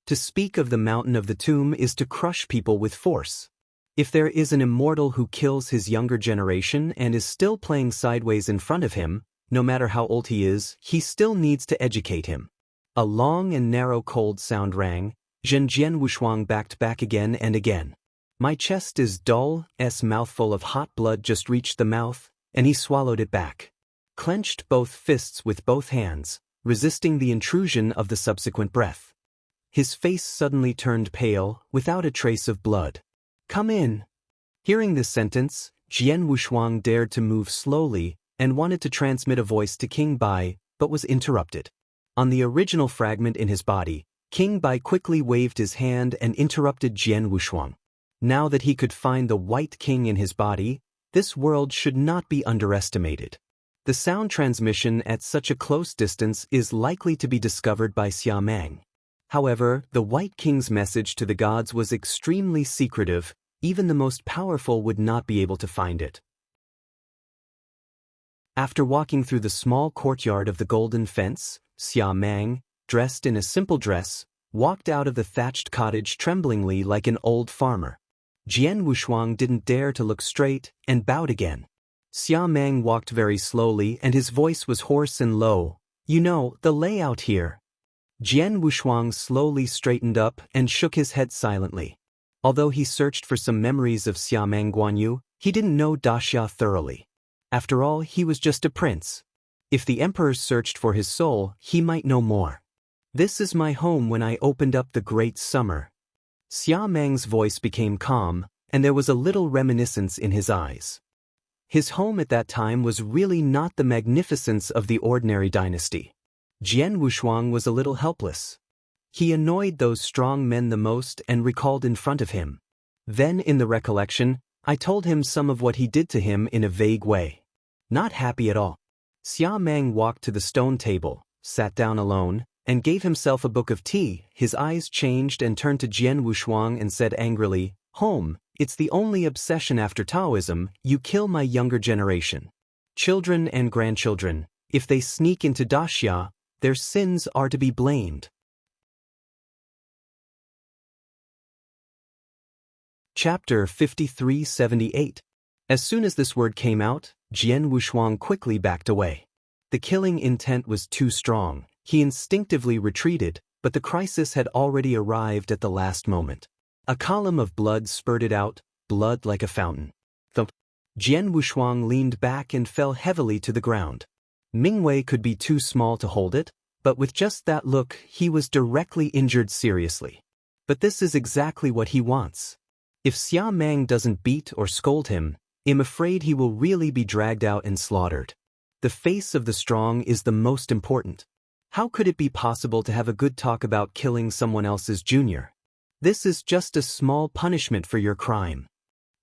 To speak of the mountain of the tomb is to crush people with force. If there is an immortal who kills his younger generation and is still playing sideways in front of him, no matter how old he is, he still needs to educate him. A long and narrow cold sound rang. Jian Wushuang backed back again and again. My chest is dull, mouthful of hot blood just reached the mouth, and he swallowed it back. Clenched both fists with both hands, resisting the intrusion of the subsequent breath. His face suddenly turned pale, without a trace of blood. Come in. Hearing this sentence, Jian Wushuang dared to move slowly, and wanted to transmit a voice to King Bai, but was interrupted. On the original fragment in his body, King Bai quickly waved his hand and interrupted Jian Wushuang. Now that he could find the White King in his body, this world should not be underestimated. The sound transmission at such a close distance is likely to be discovered by Xia Mang. However, the White King's message to the gods was extremely secretive, even the most powerful would not be able to find it. After walking through the small courtyard of the Golden Fence, Xia Mang, dressed in a simple dress, walked out of the thatched cottage tremblingly like an old farmer. Jian Wushuang didn't dare to look straight, and bowed again. Xia Mang walked very slowly and his voice was hoarse and low. You know, the layout here. Jian Wushuang slowly straightened up and shook his head silently. Although he searched for some memories of Xia Mang Guanyu, he didn't know Daxia thoroughly. After all, he was just a prince. If the emperor searched for his soul, he might know more. This is my home when I opened up the great summer. Xia Mang's voice became calm, and there was a little reminiscence in his eyes. His home at that time was really not the magnificence of the ordinary dynasty. Jian Wushuang was a little helpless. He annoyed those strong men the most and recalled in front of him. Then in the recollection, I told him some of what he did to him in a vague way. Not happy at all. Xia Mang walked to the stone table, sat down alone, and gave himself a book of tea. His eyes changed and turned to Jian Wushuang and said angrily, Home, it's the only obsession after Taoism, you kill my younger generation. Children and grandchildren, if they sneak into Daxia, their sins are to be blamed. Chapter 5378. As soon as this word came out, Jian Wushuang quickly backed away. The killing intent was too strong. He instinctively retreated, but the crisis had already arrived at the last moment. A column of blood spurted out, blood like a fountain. Thump. Jian Wushuang leaned back and fell heavily to the ground. Mingwei could be too small to hold it, but with just that look, he was directly injured seriously. But this is exactly what he wants. If Xia Meng doesn't beat or scold him, I'm afraid he will really be dragged out and slaughtered. The face of the strong is the most important. How could it be possible to have a good talk about killing someone else's junior? This is just a small punishment for your crime.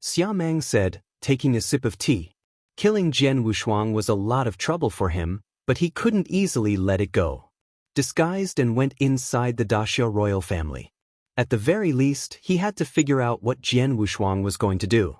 Xia Meng said, taking a sip of tea. Killing Jian Wushuang was a lot of trouble for him, but he couldn't easily let it go. Disguised and went inside the Daxia royal family. At the very least, he had to figure out what Jian Wushuang was going to do.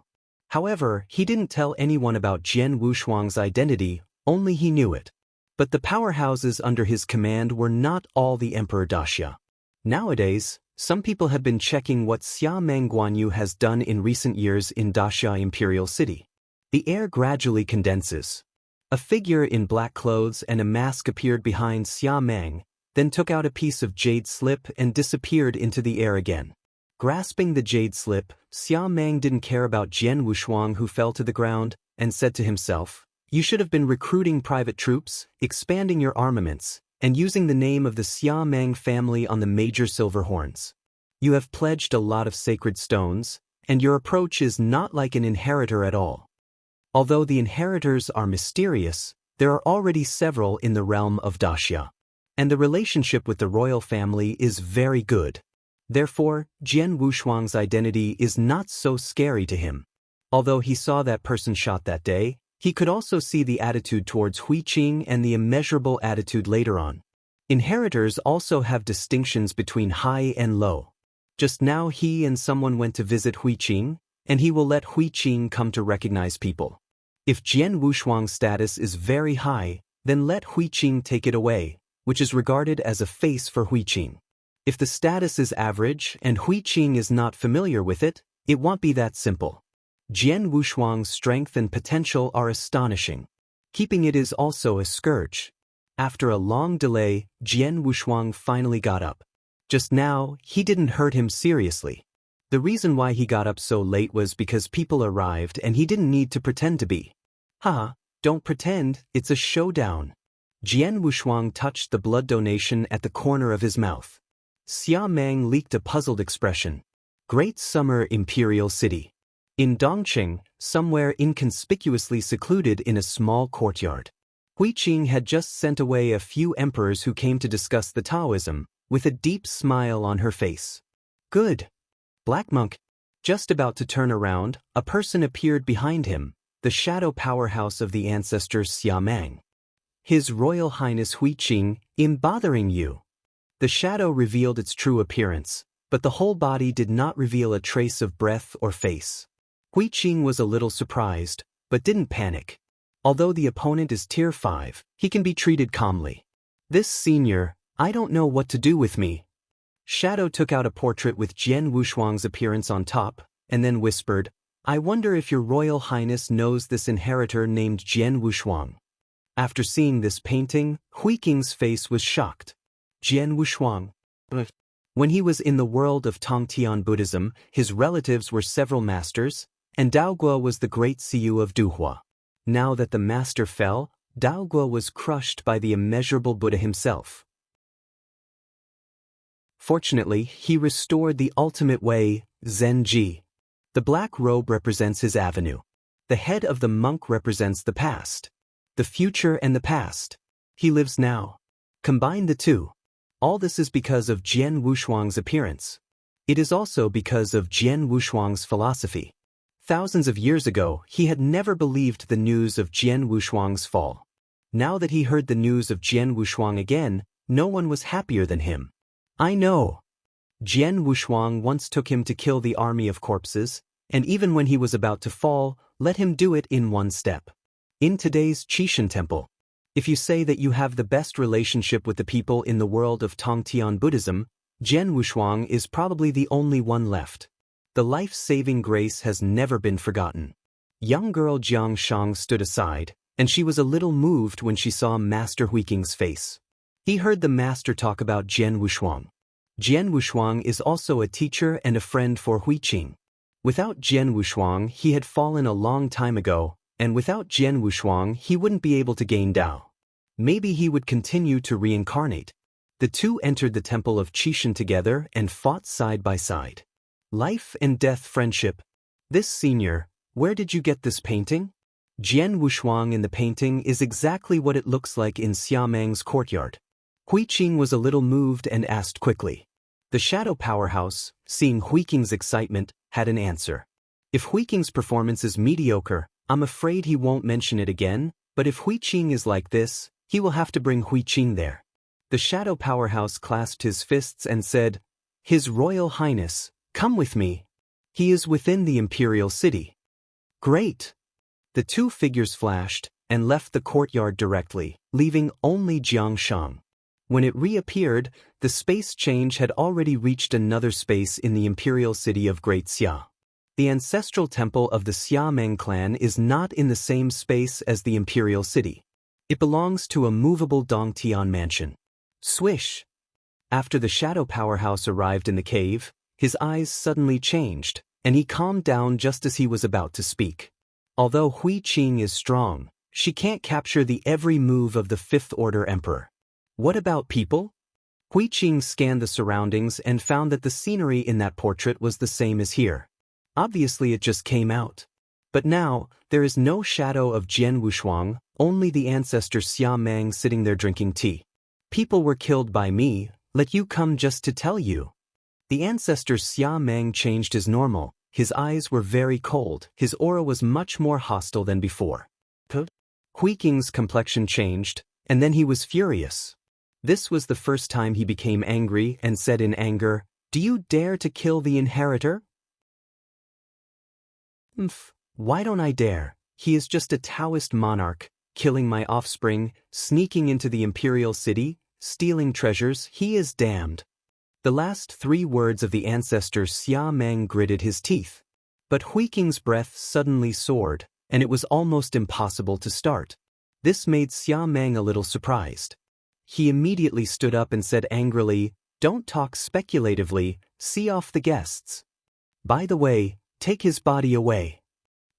However, he didn't tell anyone about Jian Wushuang's identity, only he knew it. But the powerhouses under his command were not all the Emperor Daxia. Nowadays, some people have been checking what Xia Meng Guanyu has done in recent years in Daxia Imperial City. The air gradually condenses. A figure in black clothes and a mask appeared behind Xia Meng, then took out a piece of jade slip and disappeared into the air again. Grasping the jade slip, Xia Meng didn't care about Jian Wushuang, who fell to the ground, and said to himself, "You should have been recruiting private troops, expanding your armaments, and using the name of the Xia Meng family on the major silver horns. You have pledged a lot of sacred stones, and your approach is not like an inheritor at all." Although the inheritors are mysterious, there are already several in the realm of Daxia. And the relationship with the royal family is very good. Therefore, Jian Wushuang's identity is not so scary to him. Although he saw that person shot that day, he could also see the attitude towards Hui Qing and the immeasurable attitude later on. Inheritors also have distinctions between high and low. Just now he and someone went to visit Hui Qing, and he will let Hui Qing come to recognize people. If Jian Wushuang's status is very high, then let Hui Qing take it away, which is regarded as a face for Hui Qing. If the status is average and Hui Qing is not familiar with it, it won't be that simple. Jian Wushuang's strength and potential are astonishing. Keeping it is also a scourge. After a long delay, Jian Wushuang finally got up. Just now, he didn't hurt him seriously. The reason why he got up so late was because people arrived and he didn't need to pretend to be. Haha, don't pretend, it's a showdown. Jian Wushuang touched the blood donation at the corner of his mouth. Xia Meng leaked a puzzled expression. Great Summer Imperial City. In Dongqing, somewhere inconspicuously secluded in a small courtyard. Hui Qing had just sent away a few emperors who came to discuss the Taoism, with a deep smile on her face. Good. Black Monk. Just about to turn around, a person appeared behind him, the shadow powerhouse of the ancestors Xia Meng. His Royal Highness Hui Qing, I'm bothering you. The shadow revealed its true appearance, but the whole body did not reveal a trace of breath or face. Hui Qing was a little surprised, but didn't panic. Although the opponent is tier 5, he can be treated calmly. This senior, I don't know what to do with me. Shadow took out a portrait with Jian Wushuang's appearance on top, and then whispered, I wonder if your Royal Highness knows this inheritor named Jian Wushuang. After seeing this painting, Hui Qing's face was shocked. Jian Wushuang. When he was in the world of Tongtian Buddhism, his relatives were several masters, and Daoguo was the great Siyu of Duhua. Now that the master fell, Daoguo was crushed by the immeasurable Buddha himself. Fortunately, he restored the ultimate way, Zenji. The black robe represents his avenue. The head of the monk represents the past. The future and the past. He lives now. Combine the two. All this is because of Jian Wushuang's appearance. It is also because of Jian Wushuang's philosophy. Thousands of years ago, he had never believed the news of Jian Wushuang's fall. Now that he heard the news of Jian Wushuang again, no one was happier than him. I know. Jian Wushuang once took him to kill the army of corpses, and even when he was about to fall, let him do it in one step. In today's Qishan temple, if you say that you have the best relationship with the people in the world of Tongtian Buddhism, Jian Wushuang is probably the only one left. The life-saving grace has never been forgotten. Young girl Jiang Shang stood aside, and she was a little moved when she saw Master Huiking's face. He heard the master talk about Jian Wushuang. Jian Wushuang is also a teacher and a friend for Huiqing. Without Jian Wushuang, he had fallen a long time ago, and without Jian Wushuang, he wouldn't be able to gain Dao. Maybe he would continue to reincarnate. The two entered the temple of Qishan together and fought side by side. Life and death friendship. This senior, where did you get this painting? Jian Wushuang in the painting is exactly what it looks like in Xiamang's courtyard. Huiqing was a little moved and asked quickly. The shadow powerhouse, seeing Huiking's excitement, had an answer. If Huiking's performance is mediocre, I'm afraid he won't mention it again, but if Huiqing is like this, he will have to bring Huiqing there. The shadow powerhouse clasped his fists and said, His Royal Highness, come with me. He is within the imperial city. Great! The two figures flashed and left the courtyard directly, leaving only Jiang Shang. When it reappeared, the space change had already reached another space in the imperial city of Great Xia. The ancestral temple of the Xiameng clan is not in the same space as the imperial city. It belongs to a movable Dongtian mansion. Swish! After the shadow powerhouse arrived in the cave, his eyes suddenly changed, and he calmed down just as he was about to speak. Although Huiqing is strong, she can't capture the every move of the Fifth Order Emperor. What about people? Huiqing scanned the surroundings and found that the scenery in that portrait was the same as here. Obviously it just came out. But now, there is no shadow of Jian Wushuang, only the ancestor Xiameng sitting there drinking tea. People were killed by me, let you come just to tell you. The ancestor Xiameng changed his normal, his eyes were very cold, his aura was much more hostile than before. Huiking's complexion changed, and then he was furious. This was the first time he became angry and said in anger, Do you dare to kill the inheritor? Why don't I dare? He is just a Taoist monarch, killing my offspring, sneaking into the imperial city, stealing treasures, he is damned. The last 3 words of the ancestor Xiameng gritted his teeth. But Huiking's breath suddenly soared, and it was almost impossible to start. This made Xiameng a little surprised. He immediately stood up and said angrily, Don't talk speculatively, see off the guests. By the way, take his body away.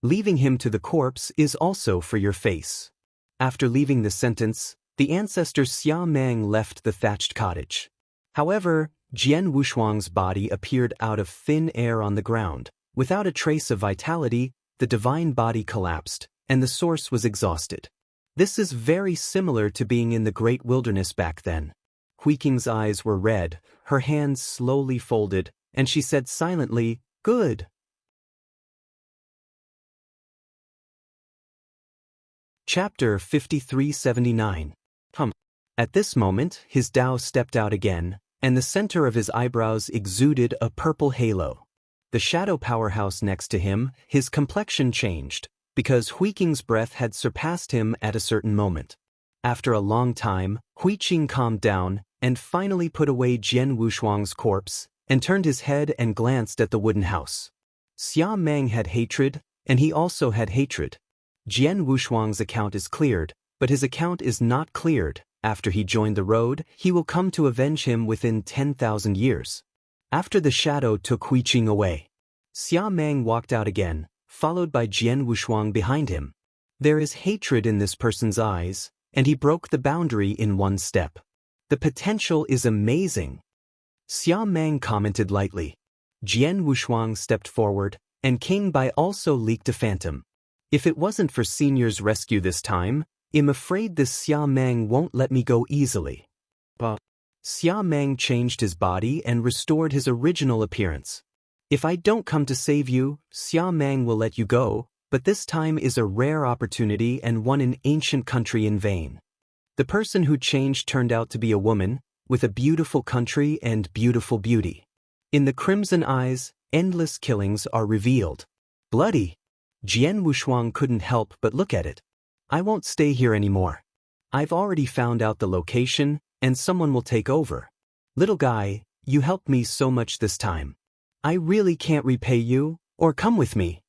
Leaving him to the corpse is also for your face. After leaving the sentence, the ancestor Xiameng left the thatched cottage. However, Jian Wushuang's body appeared out of thin air on the ground. Without a trace of vitality, the divine body collapsed, and the source was exhausted. This is very similar to being in the great wilderness back then. Huiking's eyes were red, her hands slowly folded, and she said silently, Good. Chapter 5379. At this moment, his Dao stepped out again, and the center of his eyebrows exuded a purple halo. The shadow powerhouse next to him, his complexion changed, because Huiking's breath had surpassed him at a certain moment. After a long time, Huiqing calmed down and finally put away Jian Wushuang's corpse and turned his head and glanced at the wooden house. Xiameng had hatred, and he also had hatred. Jian Wushuang's account is cleared, but his account is not cleared. After he joined the road, he will come to avenge him within 10,000 years. After the shadow took Huiqing away, Xiameng walked out again, followed by Jian Wushuang behind him. There is hatred in this person's eyes, and he broke the boundary in one step. The potential is amazing. Xiameng commented lightly. Jian Wushuang stepped forward, and King Bai also leaked a phantom. If it wasn't for Senior's rescue this time, I'm afraid this Xiameng won't let me go easily. Xiameng changed his body and restored his original appearance. If I don't come to save you, Xiameng will let you go, but this time is a rare opportunity and one in ancient country in vain. The person who changed turned out to be a woman, with a beautiful country and beautiful beauty. In the crimson eyes, endless killings are revealed. Bloody. Jian Wushuang couldn't help but look at it. I won't stay here anymore. I've already found out the location, and someone will take over. Little guy, you helped me so much this time. I really can't repay you, or come with me.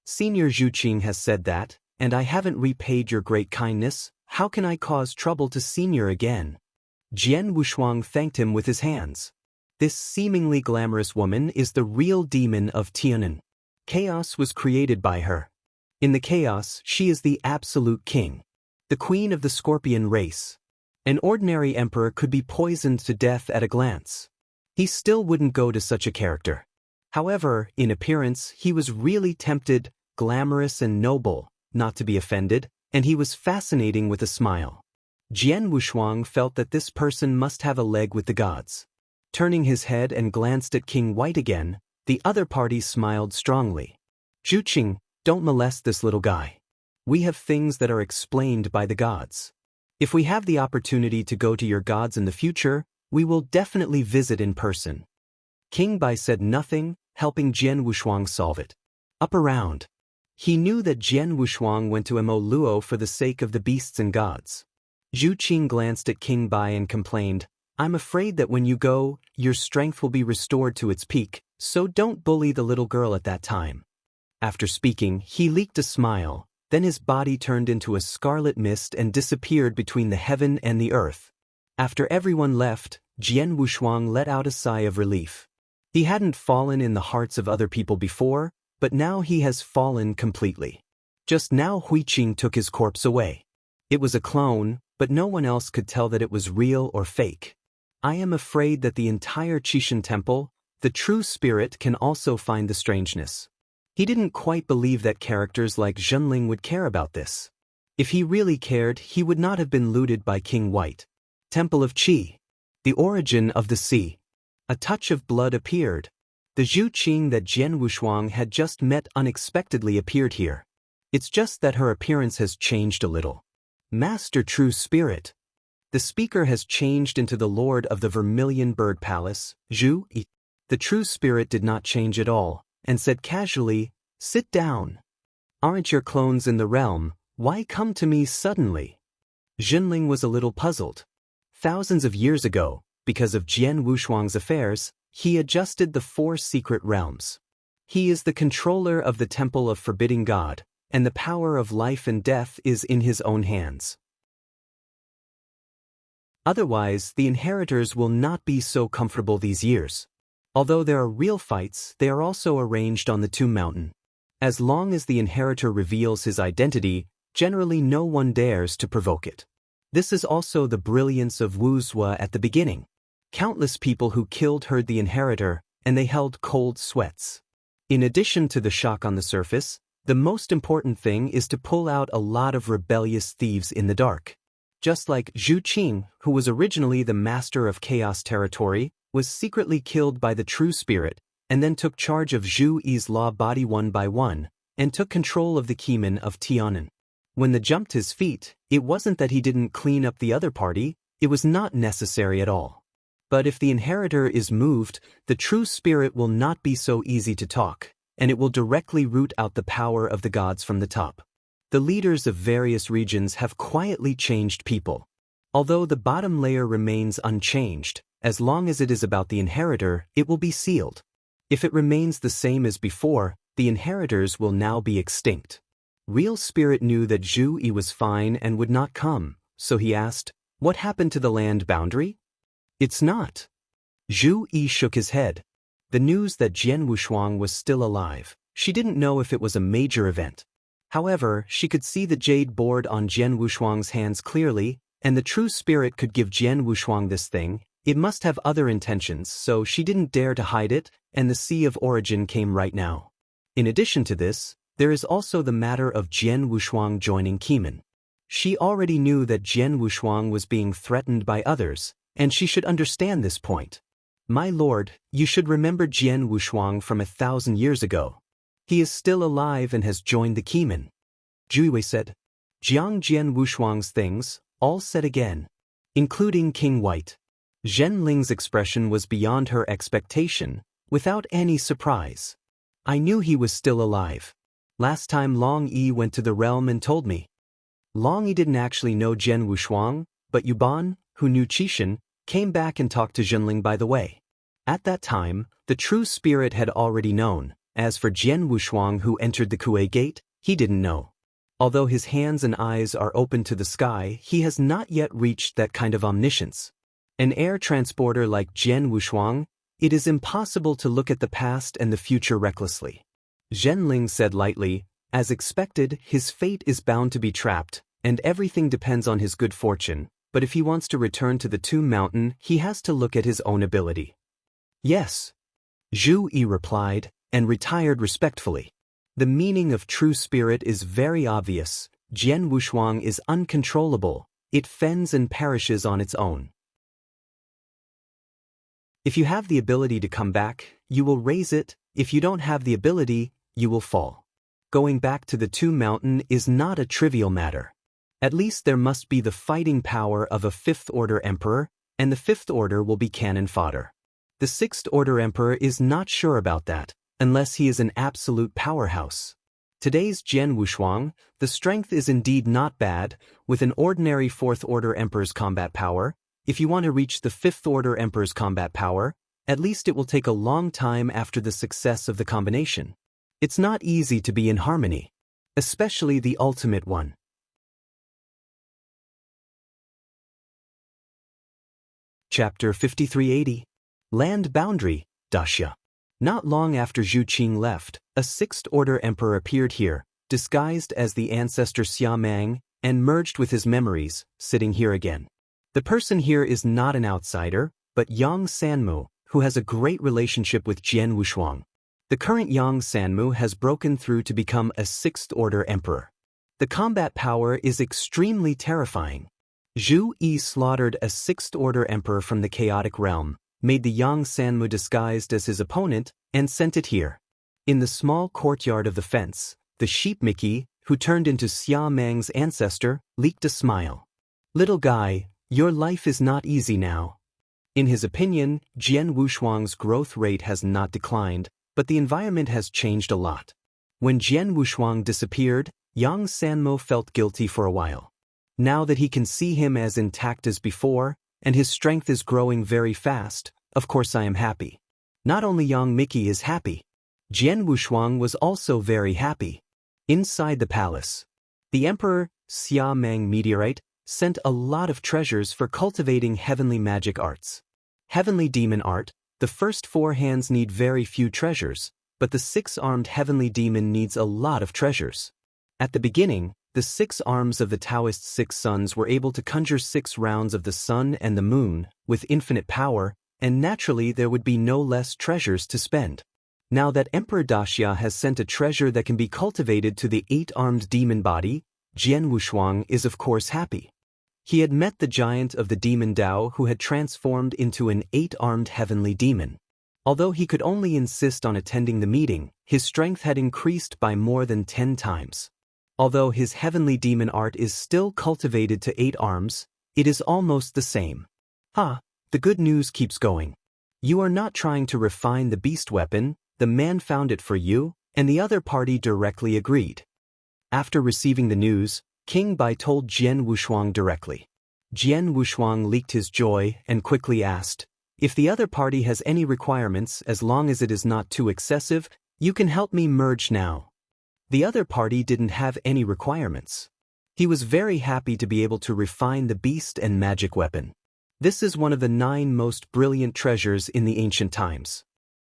Senior Zhu Qing has said that, and I haven't repaid your great kindness. How can I cause trouble to Senior again? Jian Wushuang thanked him with his hands. This seemingly glamorous woman is the real demon of Tianan. Chaos was created by her. In the chaos, she is the absolute king, the queen of the scorpion race. An ordinary emperor could be poisoned to death at a glance. He still wouldn't go to such a character. However, in appearance, he was really tempted, glamorous and noble, not to be offended, and he was fascinating with a smile. Jian Wushuang felt that this person must have a leg with the gods. Turning his head and glanced at King White again, the other party smiled strongly. Zhu Qing, don't molest this little guy. We have things that are explained by the gods. If we have the opportunity to go to your gods in the future, we will definitely visit in person. King Bai said nothing, helping Jian Wushuang solve it. Up around. He knew that Jian Wushuang went to Mo Luo for the sake of the beasts and gods. Zhu Qing glanced at King Bai and complained, I'm afraid that when you go, your strength will be restored to its peak, so don't bully the little girl at that time. After speaking, he leaked a smile, then his body turned into a scarlet mist and disappeared between the heaven and the earth. After everyone left, Jian Wushuang let out a sigh of relief. He hadn't fallen in the hearts of other people before, but now he has fallen completely. Just now Hui Qing took his corpse away. It was a clone, but no one else could tell that it was real or fake. I am afraid that the entire Qishan temple, the true spirit, can also find the strangeness. He didn't quite believe that characters like Zhenling would care about this. If he really cared, he would not have been looted by King White. Temple of Qi. The origin of the sea. A touch of blood appeared. The Zhu Qing that Jian Wushuang had just met unexpectedly appeared here. It's just that her appearance has changed a little. Master True Spirit. The speaker has changed into the Lord of the Vermilion Bird Palace, Zhu Yi. The True Spirit did not change at all, and said casually, sit down. Aren't your clones in the realm? Why come to me suddenly? Zhenling was a little puzzled. Thousands of years ago, because of Jian Wushuang's affairs, he adjusted the 4 secret realms. He is the controller of the Temple of Forbidding God, and the power of life and death is in his own hands. Otherwise, the inheritors will not be so comfortable these years. Although there are real fights, they are also arranged on the Tomb Mountain. As long as the inheritor reveals his identity, generally no one dares to provoke it. This is also the brilliance of Wu Zua at the beginning. Countless people who killed heard the inheritor, and they held cold sweats. In addition to the shock on the surface, the most important thing is to pull out a lot of rebellious thieves in the dark. Just like Zhu Qing, who was originally the master of Chaos Territory, was secretly killed by the True Spirit, and then took charge of Zhu Yi's law body one by one, and took control of the Keyman of Tianan. When the jumped his feet, it wasn't that he didn't clean up the other party, it was not necessary at all. But if the inheritor is moved, the True Spirit will not be so easy to talk, and it will directly root out the power of the gods from the top. The leaders of various regions have quietly changed people. Although the bottom layer remains unchanged, as long as it is about the inheritor, it will be sealed. If it remains the same as before, the inheritors will now be extinct. Real Spirit knew that Zhu Yi was fine and would not come, so he asked, what happened to the land boundary? It's not. Zhu Yi shook his head. The news that Jian Wushuang was still alive, she didn't know if it was a major event. However, she could see the jade board on Jian Wushuang's hands clearly, and the True Spirit could give Jian Wushuang this thing. It must have other intentions, so she didn't dare to hide it, and the Sea of Origin came right now. In addition to this, there is also the matter of Jian Wushuang joining Keyman. She already knew that Jian Wushuang was being threatened by others, and she should understand this point. My lord, you should remember Jian Wushuang from 1,000 years ago. He is still alive and has joined the Keyman. Zhu said. Jiang Jian Wushuang's things, all said again. Including King White. Zhen Ling's expression was beyond her expectation, without any surprise. I knew he was still alive. Last time Long Yi went to the realm and told me. Long Yi didn't actually know Jian Wushuang, but Yuban, who knew Qishan, came back and talked to Zhenling by the way. At that time, the True Spirit had already known, As for Jian Wushuang who entered the Kuei Gate, he didn't know. Although his hands and eyes are open to the sky, he has not yet reached that kind of omniscience. An air transporter like Jian Wushuang, it is impossible to look at the past and the future recklessly. Zhenling said lightly, as expected, his fate is bound to be trapped, and everything depends on his good fortune, but if he wants to return to the Tomb Mountain, he has to look at his own ability. Yes, Zhu Yi replied, and retired respectfully. The meaning of true spirit is very obvious. Jian Wushuang is uncontrollable, it fends and perishes on its own. If you have the ability to come back, you will raise it. If you don't have the ability, you will fall. Going back to the Tomb Mountain is not a trivial matter. At least there must be the fighting power of a Fifth Order Emperor, and the Fifth Order will be cannon fodder. The Sixth Order Emperor is not sure about that, unless he is an absolute powerhouse. Today's Jian Wushuang, the strength is indeed not bad, with an ordinary Fourth Order Emperor's combat power. If you want to reach the Fifth Order Emperor's combat power, at least it will take a long time after the success of the combination. It's not easy to be in harmony, especially the ultimate one. Chapter 5380. Land Boundary, Daxia. Not long after Zhu Qing left, a Sixth Order Emperor appeared here, disguised as the ancestor Xia Mang, and merged with his memories, sitting here again. The person here is not an outsider, but Yang Sanmu, who has a great relationship with Jian Wushuang. The current Yang Sanmu has broken through to become a Sixth Order Emperor. The combat power is extremely terrifying. Zhu Yi slaughtered a Sixth Order Emperor from the chaotic realm, made the Yang Sanmu disguised as his opponent, and sent it here. In the small courtyard of the fence, the sheep Mickey, who turned into Xia Mang's ancestor, leaked a smile. Little guy, your life is not easy now. In his opinion, Jian Wushuang's growth rate has not declined, but the environment has changed a lot. When Jian Wushuang disappeared, Yang Sanmo felt guilty for a while. Now that he can see him as intact as before, and his strength is growing very fast, of course I am happy. Not only Yang Mickey is happy. Jian Wushuang was also very happy. Inside the palace, the Emperor, Xia Mang Meteorite, sent a lot of treasures for cultivating heavenly magic arts. Heavenly demon art, the first 4 hands need very few treasures, but the 6-armed heavenly demon needs a lot of treasures. At the beginning, the 6 arms of the Taoist 6 suns were able to conjure 6 rounds of the sun and the moon, with infinite power, and naturally there would be no less treasures to spend. Now that Emperor Daxia has sent a treasure that can be cultivated to the 8-armed demon body, Jian Wushuang is of course happy. He had met the giant of the demon Dao who had transformed into an 8-armed heavenly demon. Although he could only insist on attending the meeting, his strength had increased by more than 10 times. Although his heavenly demon art is still cultivated to 8 arms, it is almost the same. The good news keeps going. You are not trying to refine the beast weapon, the man found it for you, and the other party directly agreed. After receiving the news, King Bai told Jian Wushuang directly. Jian Wushuang leaked his joy and quickly asked, if the other party has any requirements, as long as it is not too excessive, you can help me merge now. The other party didn't have any requirements. He was very happy to be able to refine the beast and magic weapon. This is one of the 9 most brilliant treasures in the ancient times.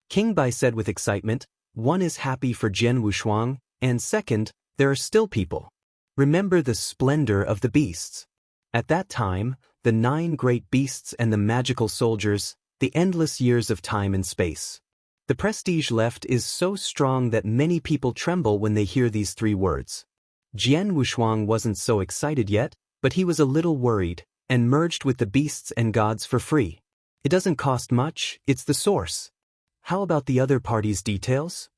King Bai said with excitement, one is happy for Jian Wushuang, and second, there are still people. Remember the splendor of the beasts. At that time, the 9 great beasts and the magical soldiers, the endless years of time and space. The prestige left is so strong that many people tremble when they hear these 3 words. Jian Wushuang wasn't so excited yet, but he was a little worried, and merged with the beasts and gods for free. It doesn't cost much, it's the source. How about the other party's details?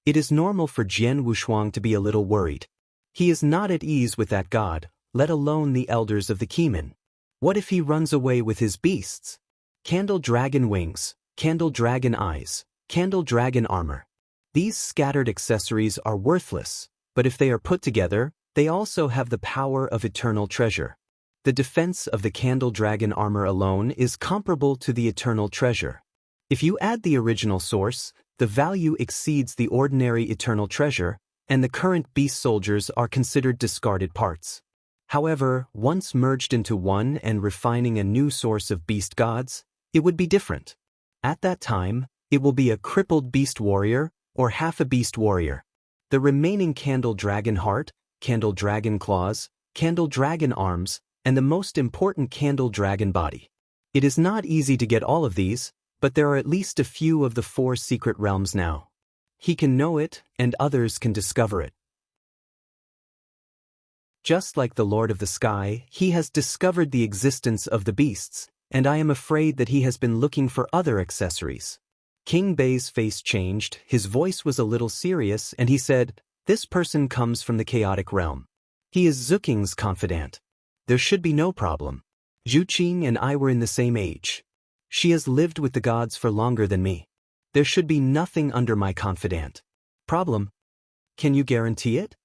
It is normal for Jian Wushuang to be a little worried. He is not at ease with that god, let alone the elders of the Keeman. What if he runs away with his beasts? Candle dragon wings, candle dragon eyes, candle dragon armor. These scattered accessories are worthless, but if they are put together, they also have the power of eternal treasure. The defense of the candle dragon armor alone is comparable to the eternal treasure. If you add the original source, the value exceeds the ordinary eternal treasure, and the current beast soldiers are considered discarded parts. However, once merged into one and refining a new source of beast gods, it would be different. At that time, it will be a crippled beast warrior, or half a beast warrior. The remaining candle dragon heart, candle dragon claws, candle dragon arms, and the most important candle dragon body. It is not easy to get all of these, but there are at least a few of the 4 secret realms now. He can know it, and others can discover it. Just like the Lord of the Sky, he has discovered the existence of the beasts, and I am afraid that he has been looking for other accessories. King Bei's face changed, his voice was a little serious, and he said, "This person comes from the chaotic realm. He is Zuking's confidant. There should be no problem. Zhu Qing and I were in the same age. She has lived with the gods for longer than me. There should be nothing under my confidant. Problem? Can you guarantee it?"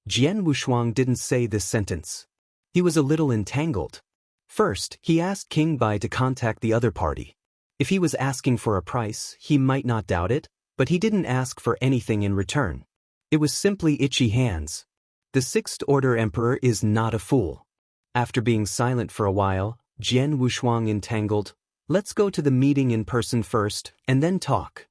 Jian Wushuang didn't say this sentence. He was a little entangled. First, he asked King Bai to contact the other party. If he was asking for a price, he might not doubt it, but he didn't ask for anything in return. It was simply itchy hands. The Sixth Order Emperor is not a fool. After being silent for a while, Jian Wushuang entangled, "Let's go to the meeting in person first, and then talk."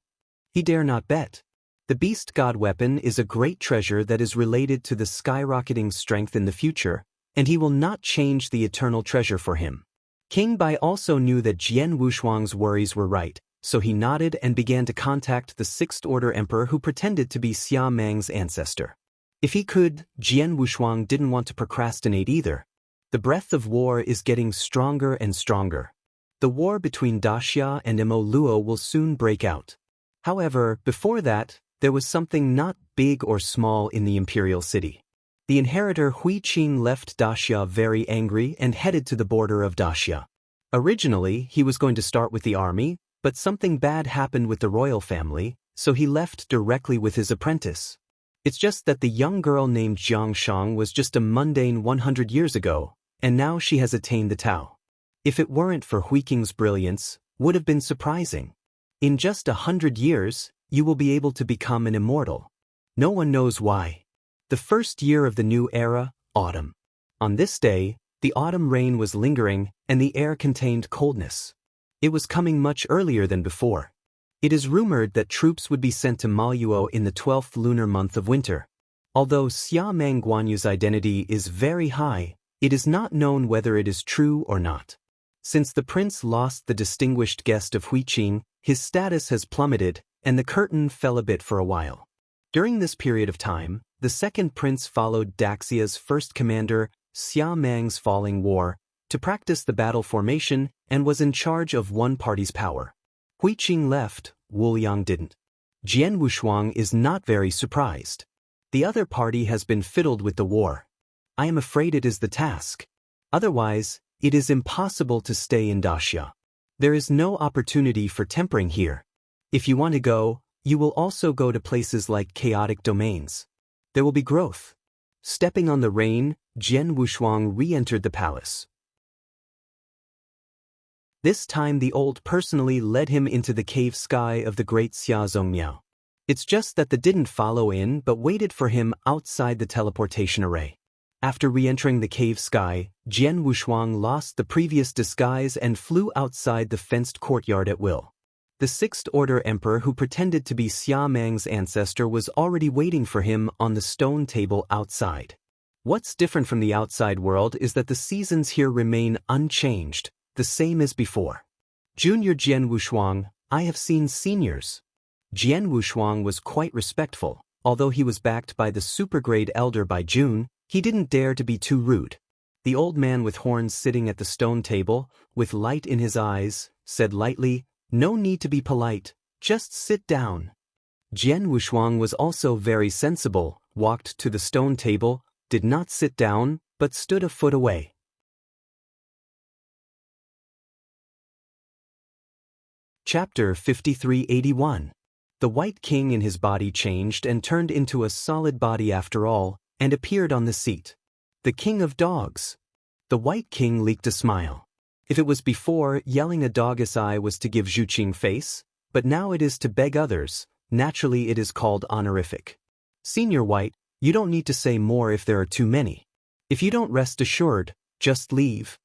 He dare not bet. The beast god weapon is a great treasure that is related to the skyrocketing strength in the future, and he will not change the eternal treasure for him. King Bai also knew that Jian Wushuang's worries were right, so he nodded and began to contact the Sixth Order Emperor who pretended to be Xia Mang's ancestor. If he could, Jian Wushuang didn't want to procrastinate either. The breath of war is getting stronger and stronger. The war between Daxia and Mo Luo will soon break out. However, before that, there was something not big or small in the imperial city. The inheritor Hui Qing left Daxia very angry and headed to the border of Daxia. Originally, he was going to start with the army, but something bad happened with the royal family, so he left directly with his apprentice. It's just that the young girl named Jiang Shang was just a mundane 100 years ago, and now she has attained the Tao. If it weren't for Hui Qing's brilliance, would have been surprising. In just 100 years, you will be able to become an immortal. No one knows why. The first year of the new era, autumn. On this day, the autumn rain was lingering and the air contained coldness. It was coming much earlier than before. It is rumored that troops would be sent to Maluo in the 12th lunar month of winter. Although Xia Meng Guanyu's identity is very high, it is not known whether it is true or not. Since the prince lost the distinguished guest of Hui Qing, his status has plummeted, and the curtain fell a bit for a while. During this period of time, the second prince followed Daxia's first commander, Xia Mang's falling war, to practice the battle formation and was in charge of one party's power. Hui Qing left, Wu Liang didn't. Jian Wushuang is not very surprised. The other party has been fiddled with the war. I am afraid it is the task. Otherwise, it is impossible to stay in Daxia. There is no opportunity for tempering here. If you want to go, you will also go to places like chaotic domains. There will be growth. Stepping on the rain, Jian Wushuang re-entered the palace. This time the old personally led him into the cave sky of the great Xia Zongmiao. It's just that the didn't follow in but waited for him outside the teleportation array. After re-entering the cave sky, Jian Wushuang lost the previous disguise and flew outside the fenced courtyard at will. The Sixth Order Emperor who pretended to be Xia Mang's ancestor was already waiting for him on the stone table outside. What's different from the outside world is that the seasons here remain unchanged, the same as before. Junior Jian Wushuang, I have seen seniors. Jian Wushuang was quite respectful, although he was backed by the super-grade elder Bai Jun. He didn't dare to be too rude. The old man with horns sitting at the stone table, with light in his eyes, said lightly, "No need to be polite, just sit down." Jian Wushuang was also very sensible, walked to the stone table, did not sit down, but stood a foot away. Chapter 5381. The White King in his body changed and turned into a solid body after all, and appeared on the seat. The King of Dogs. The White King leaked a smile. If it was before, yelling a dog's eye was to give Zhu Qing face, but now it is to beg others, Naturally it is called honorific. Senior White, you don't need to say more if there are too many. If you don't rest assured, just leave.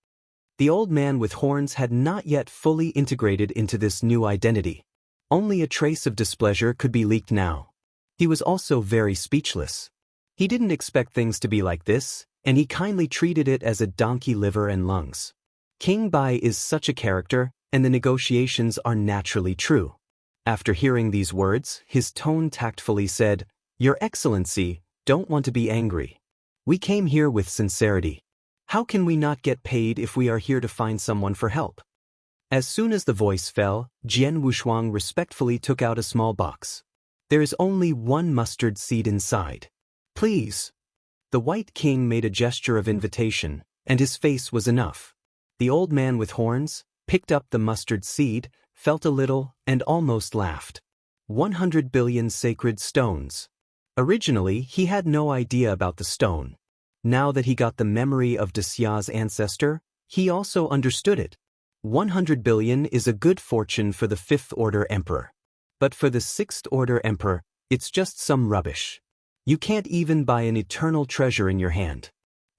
The old man with horns had not yet fully integrated into this new identity. Only a trace of displeasure could be leaked now. He was also very speechless. He didn't expect things to be like this, and he kindly treated it as a donkey liver and lungs. King Bai is such a character, and the negotiations are naturally true. After hearing these words, his tone tactfully said, "Your Excellency, don't want to be angry. We came here with sincerity. How can we not get paid if we are here to find someone for help?" As soon as the voice fell, Jian Wushuang respectfully took out a small box. There is only one mustard seed inside. Please. The White King made a gesture of invitation, and his face was enough. The old man with horns picked up the mustard seed, felt a little, and almost laughed. 100 billion sacred stones. Originally, he had no idea about the stone. Now that he got the memory of Daxia's ancestor, he also understood it. 100 billion is a good fortune for the 5th Order Emperor. But for the 6th Order Emperor, it's just some rubbish. You can't even buy an eternal treasure in your hand.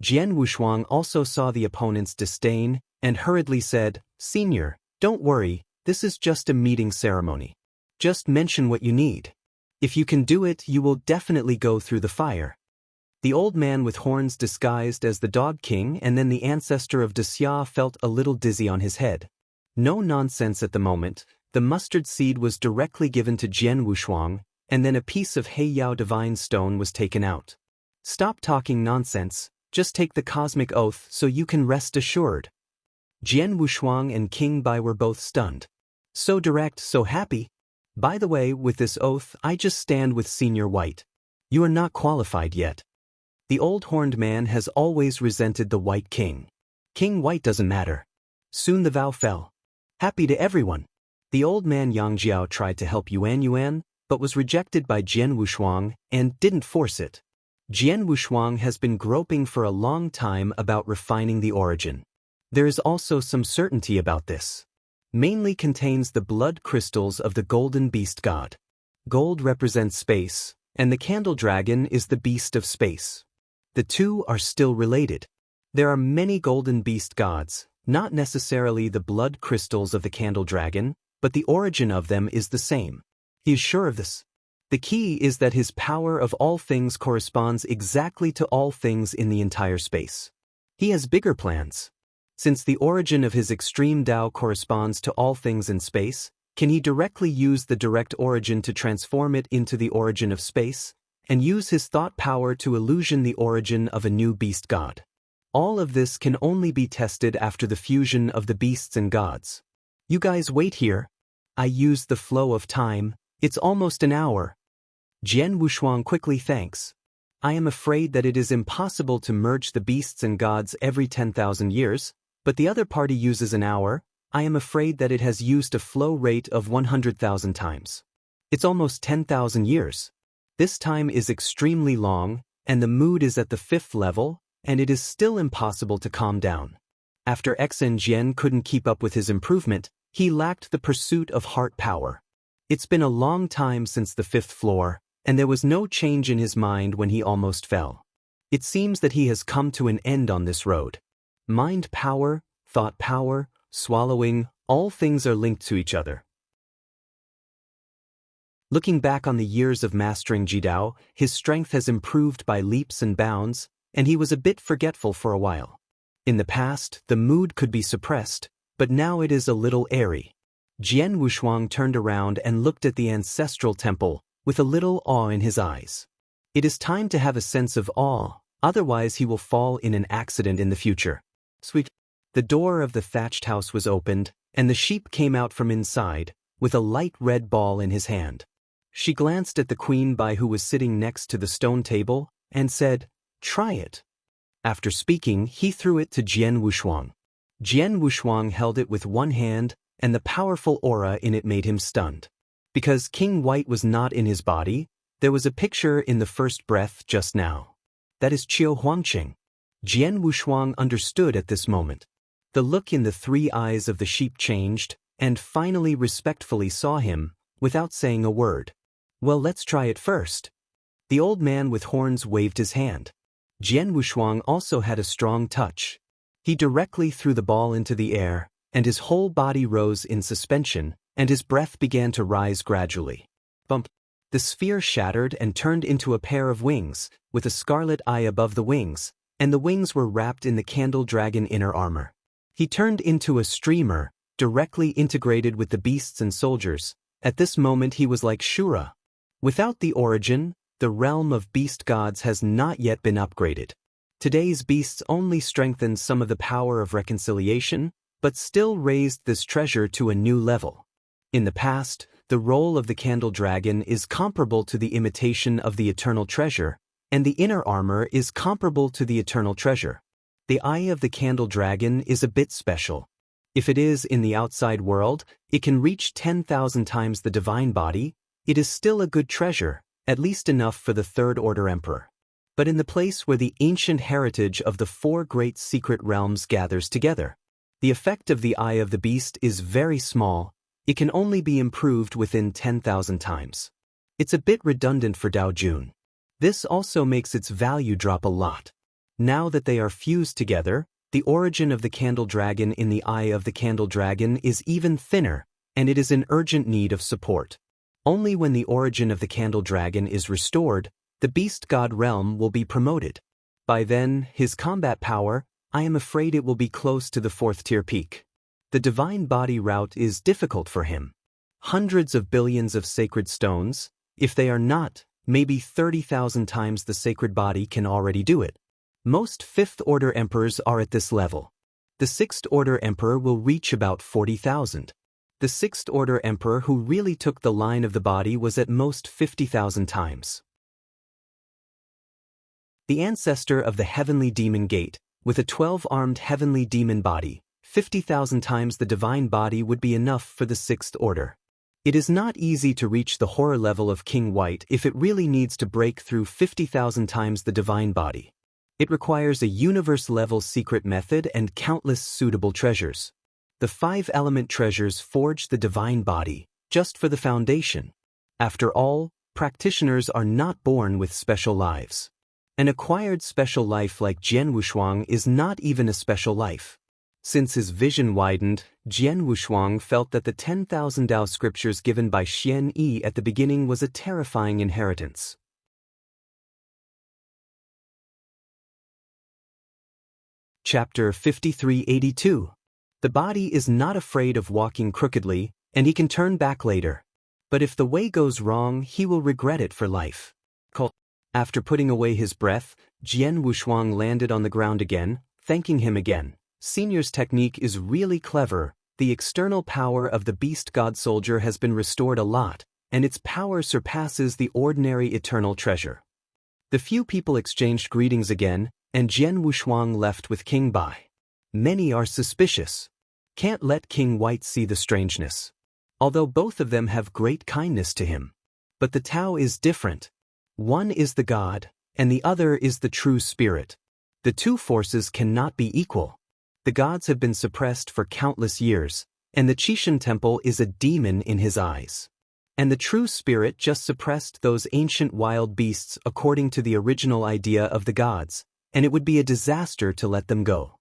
Jian Wushuang also saw the opponent's disdain and hurriedly said, "Senior, don't worry, this is just a meeting ceremony. Just mention what you need. If you can do it, you will definitely go through the fire." The old man with horns disguised as the Dog King and then the ancestor of Daxia felt a little dizzy on his head. No nonsense at the moment, the mustard seed was directly given to Jian Wushuang, and then a piece of Heiyao divine stone was taken out. "Stop talking nonsense, just take the cosmic oath so you can rest assured." Jian Wushuang and King Bai were both stunned. So direct, so happy. "By the way, with this oath, I just stand with Senior White. You are not qualified yet." The old horned man has always resented the White King. King White doesn't matter. Soon the vow fell. Happy to everyone. The old man Yang Jiao tried to help Yuan, but was rejected by Jian Wushuang and didn't force it. Jian Wushuang has been groping for a long time about refining the origin. There is also some certainty about this. Mainly contains the blood crystals of the golden beast god. Gold represents space, and the candle dragon is the beast of space. The two are still related. There are many golden beast gods, not necessarily the blood crystals of the candle dragon, but the origin of them is the same. He is sure of this. The key is that his power of all things corresponds exactly to all things in the entire space. He has bigger plans. Since the origin of his extreme Tao corresponds to all things in space, can he directly use the direct origin to transform it into the origin of space, and use his thought power to illusion the origin of a new beast god? All of this can only be tested after the fusion of the beasts and gods. You guys wait here. I used the flow of time, it's almost an hour. Jian Wushuang quickly thanks. I am afraid that it is impossible to merge the beasts and gods every 10,000 years, but the other party uses an hour. I am afraid that it has used a flow rate of 100,000 times. It's almost 10,000 years. This time is extremely long, and the mood is at the 5th level, and it is still impossible to calm down. After Xen Jian couldn't keep up with his improvement, he lacked the pursuit of heart power. It's been a long time since the 5th floor, and there was no change in his mind when he almost fell. It seems that he has come to an end on this road. Mind power, thought power, swallowing, all things are linked to each other. Looking back on the years of mastering Jidao, his strength has improved by leaps and bounds, and he was a bit forgetful for a while. In the past, the mood could be suppressed, but now it is a little airy. Jian Wushuang turned around and looked at the ancestral temple, with a little awe in his eyes. It is time to have a sense of awe, otherwise he will fall in an accident in the future. Sweet. The door of the thatched house was opened, and the sheep came out from inside, with a light red ball in his hand. She glanced at the Queen Bai who was sitting next to the stone table, and said, "Try it." After speaking, he threw it to Jian Wushuang. Jian Wushuang held it with one hand, and the powerful aura in it made him stunned. Because King White was not in his body, there was a picture in the first breath just now. That is Qiu Huangqing. Jian Wushuang understood at this moment. The look in the 3 eyes of the sheep changed, and finally respectfully saw him, without saying a word. Well, let's try it first. The old man with horns waved his hand. Jian Wushuang also had a strong touch. He directly threw the ball into the air, and his whole body rose in suspension, and his breath began to rise gradually. Bump! The sphere shattered and turned into a pair of wings, with a scarlet eye above the wings, and the wings were wrapped in the candle dragon inner armor. He turned into a streamer, directly integrated with the beasts and soldiers. At this moment he was like Shura. Without the origin, the realm of beast gods has not yet been upgraded. Today's beasts only strengthened some of the power of reconciliation, but still raised this treasure to a new level. In the past, the role of the candle dragon is comparable to the imitation of the eternal treasure, and the inner armor is comparable to the eternal treasure. The eye of the candle dragon is a bit special. If it is in the outside world, it can reach 10,000 times the divine body. It is still a good treasure, at least enough for the Third Order Emperor. But in the place where the ancient heritage of the four great secret realms gathers together, the effect of the eye of the beast is very small. It can only be improved within 10,000 times. It's a bit redundant for Dao Jun. This also makes its value drop a lot. Now that they are fused together, the origin of the candle dragon in the eye of the candle dragon is even thinner, and it is in urgent need of support. Only when the origin of the candle dragon is restored, the beast god realm will be promoted. By then, his combat power, I am afraid it will be close to the 4th tier peak. The divine body route is difficult for him. Hundreds of billions of sacred stones, if they are not, maybe 30,000 times the sacred body can already do it. Most 5th Order emperors are at this level. The 6th Order emperor will reach about 40,000. The 6th Order emperor who really took the line of the body was at most 50,000 times. The ancestor of the heavenly demon gate, with a 12-armed heavenly demon body, 50,000 times the divine body would be enough for the 6th Order. It is not easy to reach the horror level of King White if it really needs to break through 50,000 times the divine body. It requires a universe-level secret method and countless suitable treasures. The 5-element treasures forge the divine body, just for the foundation. After all, practitioners are not born with special lives. An acquired special life like Jian Wushuang is not even a special life. Since his vision widened, Jian Wushuang felt that the 10,000 Dao scriptures given by Xian Yi at the beginning was a terrifying inheritance. Chapter 5382. The body is not afraid of walking crookedly, and he can turn back later. But if the way goes wrong, he will regret it for life. After putting away his breath, Jian Wushuang landed on the ground again, thanking him again. Senior's technique is really clever. The external power of the beast god soldier has been restored a lot, and its power surpasses the ordinary eternal treasure. The few people exchanged greetings again, and Jian Wushuang left with King Bai. Many are suspicious. Can't let King White see the strangeness. Although both of them have great kindness to him. But the Tao is different. One is the God, and the other is the true spirit. The two forces cannot be equal. The gods have been suppressed for countless years, and the Qishan temple is a demon in his eyes. And the true spirit just suppressed those ancient wild beasts according to the original idea of the gods, and it would be a disaster to let them go.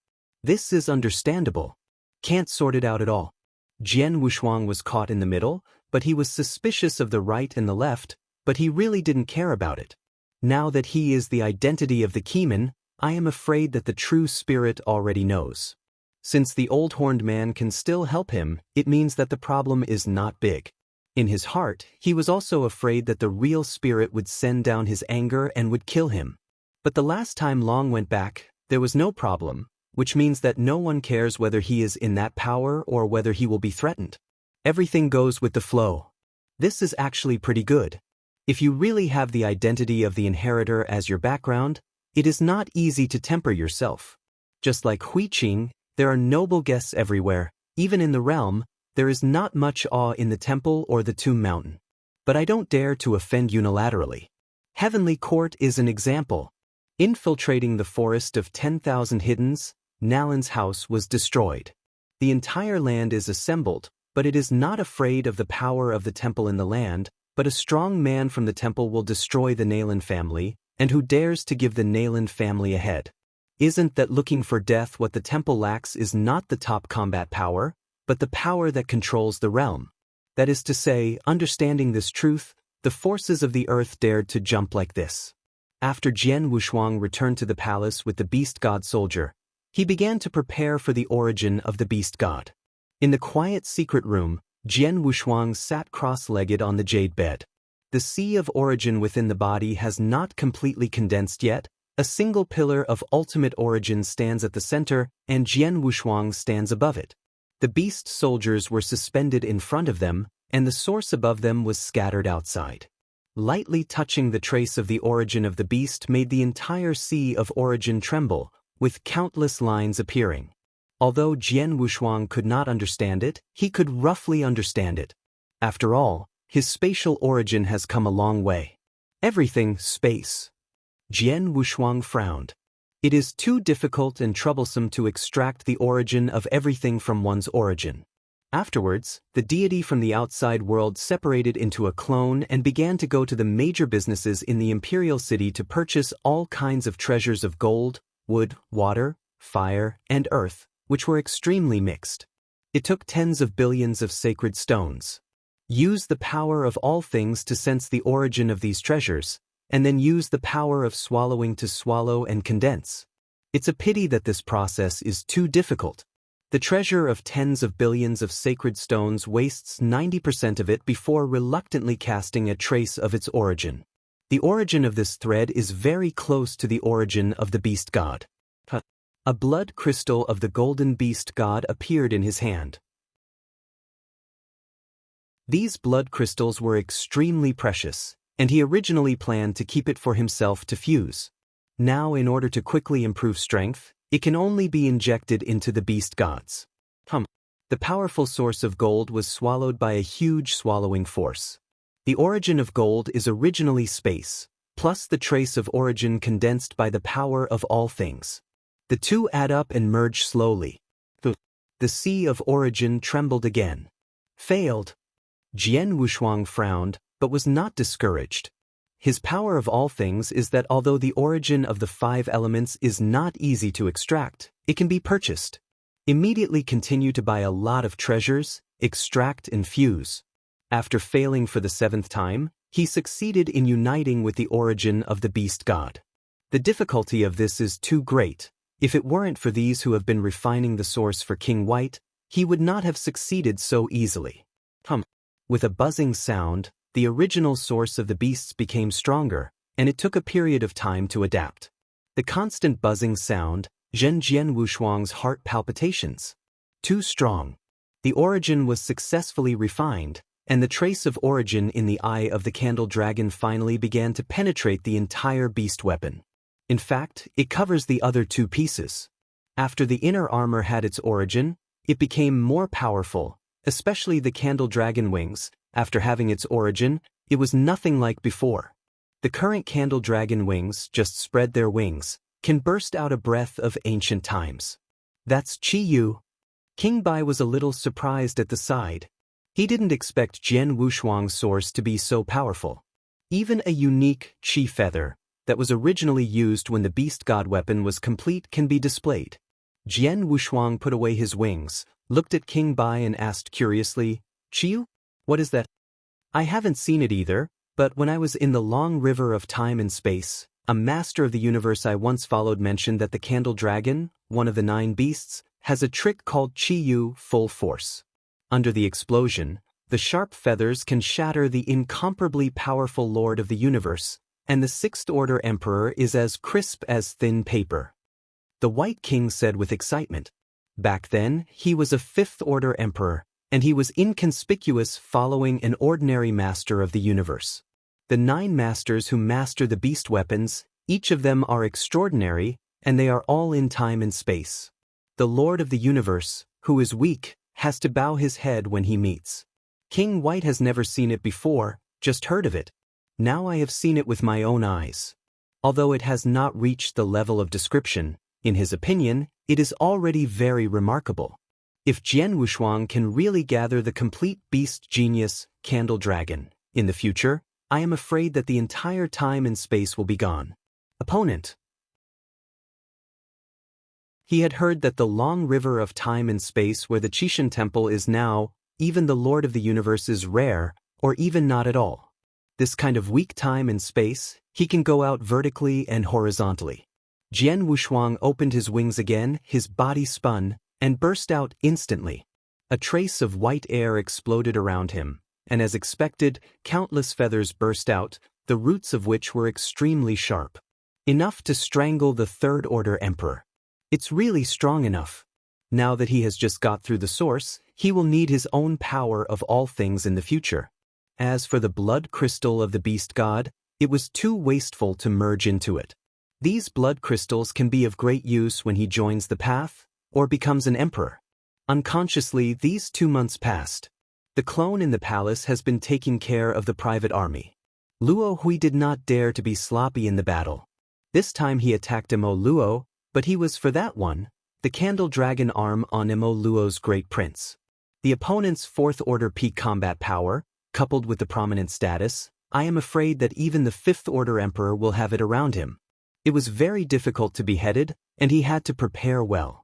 This is understandable. Can't sort it out at all. Jian Wushuang was caught in the middle, but he was suspicious of the right and the left, but he really didn't care about it. Now that he is the identity of the Keeman, I am afraid that the true spirit already knows. Since the old horned man can still help him, it means that the problem is not big. In his heart, he was also afraid that the real spirit would send down his anger and would kill him. But the last time Long went back, there was no problem, which means that no one cares whether he is in that power or whether he will be threatened. Everything goes with the flow. This is actually pretty good. If you really have the identity of the inheritor as your background, it is not easy to temper yourself. Just like Huiqing, there are noble guests everywhere. Even in the realm, there is not much awe in the temple or the tomb mountain. But I don't dare to offend unilaterally. Heavenly Court is an example. Infiltrating the forest of 10,000 hiddens, Nalan's house was destroyed. The entire land is assembled, but it is not afraid of the power of the temple in the land, but a strong man from the temple will destroy the Nalan family, and who dares to give the Nalan family a head? Isn't that looking for death what the temple lacks is not the top combat power, but the power that controls the realm? That is to say, understanding this truth, the forces of the earth dared to jump like this. After Jian Wushuang returned to the palace with the beast god soldier, he began to prepare for the origin of the beast god. In the quiet secret room, Jian Wushuang sat cross-legged on the jade bed. The sea of origin within the body has not completely condensed yet. A single pillar of ultimate origin stands at the center, and Jian Wushuang stands above it. The beast soldiers were suspended in front of them, and the source above them was scattered outside. Lightly touching the trace of the origin of the beast made the entire sea of origin tremble, with countless lines appearing. Although Jian Wushuang could not understand it, he could roughly understand it. After all, his spatial origin has come a long way. Everything space. Jian Wushuang frowned. It is too difficult and troublesome to extract the origin of everything from one's origin. Afterwards, the deity from the outside world separated into a clone and began to go to the major businesses in the imperial city to purchase all kinds of treasures of gold, wood, water, fire, and earth, which were extremely mixed. It took tens of billions of sacred stones. Use the power of all things to sense the origin of these treasures, and then use the power of swallowing to swallow and condense. It's a pity that this process is too difficult. The treasure of tens of billions of sacred stones wastes 90% of it before reluctantly casting a trace of its origin. The origin of this thread is very close to the origin of the beast god. A blood crystal of the golden beast god appeared in his hand. These blood crystals were extremely precious, and he originally planned to keep it for himself to fuse. Now, in order to quickly improve strength, it can only be injected into the beast gods. The powerful source of gold was swallowed by a huge swallowing force. The origin of gold is originally space, plus the trace of origin condensed by the power of all things. The two add up and merge slowly. The sea of origin trembled again. Failed. Jian Wushuang frowned, but was not discouraged. His power of all things is that although the origin of the 5 elements is not easy to extract, it can be purchased. Immediately continue to buy a lot of treasures, extract and fuse. After failing for the 7th time, he succeeded in uniting with the origin of the beast god. The difficulty of this is too great. If it weren't for these who have been refining the source for King White, he would not have succeeded so easily. With a buzzing sound, the original source of the beasts became stronger, and it took a period of time to adapt. The constant buzzing sound, Jian Wushuang's heart palpitations. Too strong. The origin was successfully refined, and the trace of origin in the eye of the candle dragon finally began to penetrate the entire beast weapon. In fact, it covers the other 2 pieces. After the inner armor had its origin, it became more powerful, especially the candle dragon wings. After having its origin, it was nothing like before. The current candle dragon wings just spread their wings, can burst out a breath of ancient times. That's Qi Yu. King Bai was a little surprised at the side. He didn't expect Jian Wushuang's source to be so powerful. Even a unique Qi feather, that was originally used when the beast god weapon was complete, can be displayed. Jian Wushuang put away his wings, looked at King Bai and asked curiously, "Qiyu? What is that?" "I haven't seen it either, but when I was in the long river of time and space, a master of the universe I once followed mentioned that the candle dragon, one of the 9 beasts, has a trick called Qiyu full force. Under the explosion, the sharp feathers can shatter the incomparably powerful lord of the universe, and the 6th order emperor is as crisp as thin paper." The White King said with excitement. Back then, he was a 5th order emperor, and he was inconspicuous following an ordinary master of the universe. The 9 masters who master the beast weapons, each of them are extraordinary, and they are all in time and space. The Lord of the universe, who is weak, has to bow his head when he meets. King White has never seen it before, just heard of it. Now I have seen it with my own eyes. Although it has not reached the level of description, in his opinion, it is already very remarkable. If Jian Wushuang can really gather the complete beast genius, candle dragon, In the future, I am afraid that the entire time and space will be gone. Opponent. He had heard that the long river of time and space where the Chishan temple is now, even the Lord of the Universe, is rare, or even not at all. This kind of weak time and space, he can go out vertically and horizontally. Jian Wushuang opened his wings again, his body spun, and burst out instantly. A trace of white air exploded around him, and as expected, countless feathers burst out, the roots of which were extremely sharp. Enough to strangle the Third Order Emperor. It's really strong enough. Now that he has just got through the source, he will need his own power of all things in the future. As for the blood crystal of the beast god, it was too wasteful to merge into it. These blood crystals can be of great use when he joins the path, or becomes an emperor. Unconsciously, these 2 months passed. The clone in the palace has been taking care of the private army. Luo Hui did not dare to be sloppy in the battle. This time he attacked Emo Luo, but he was, for that one, the candle dragon arm on Emo Luo's great prince. The opponent's Fourth Order peak combat power, coupled with the prominent status, I am afraid that even the Fifth Order Emperor will have it around him. It was very difficult to be headed, and he had to prepare well.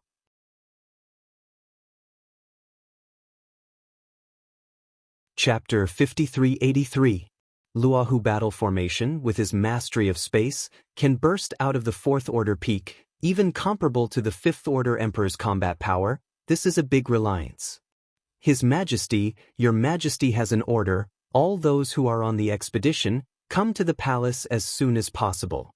Chapter 5383. Luohu battle formation, with his mastery of space, can burst out of the Fourth Order peak, even comparable to the Fifth Order Emperor's combat power. This is a big reliance. His Majesty, your Majesty has an order, all those who are on the expedition, come to the palace as soon as possible.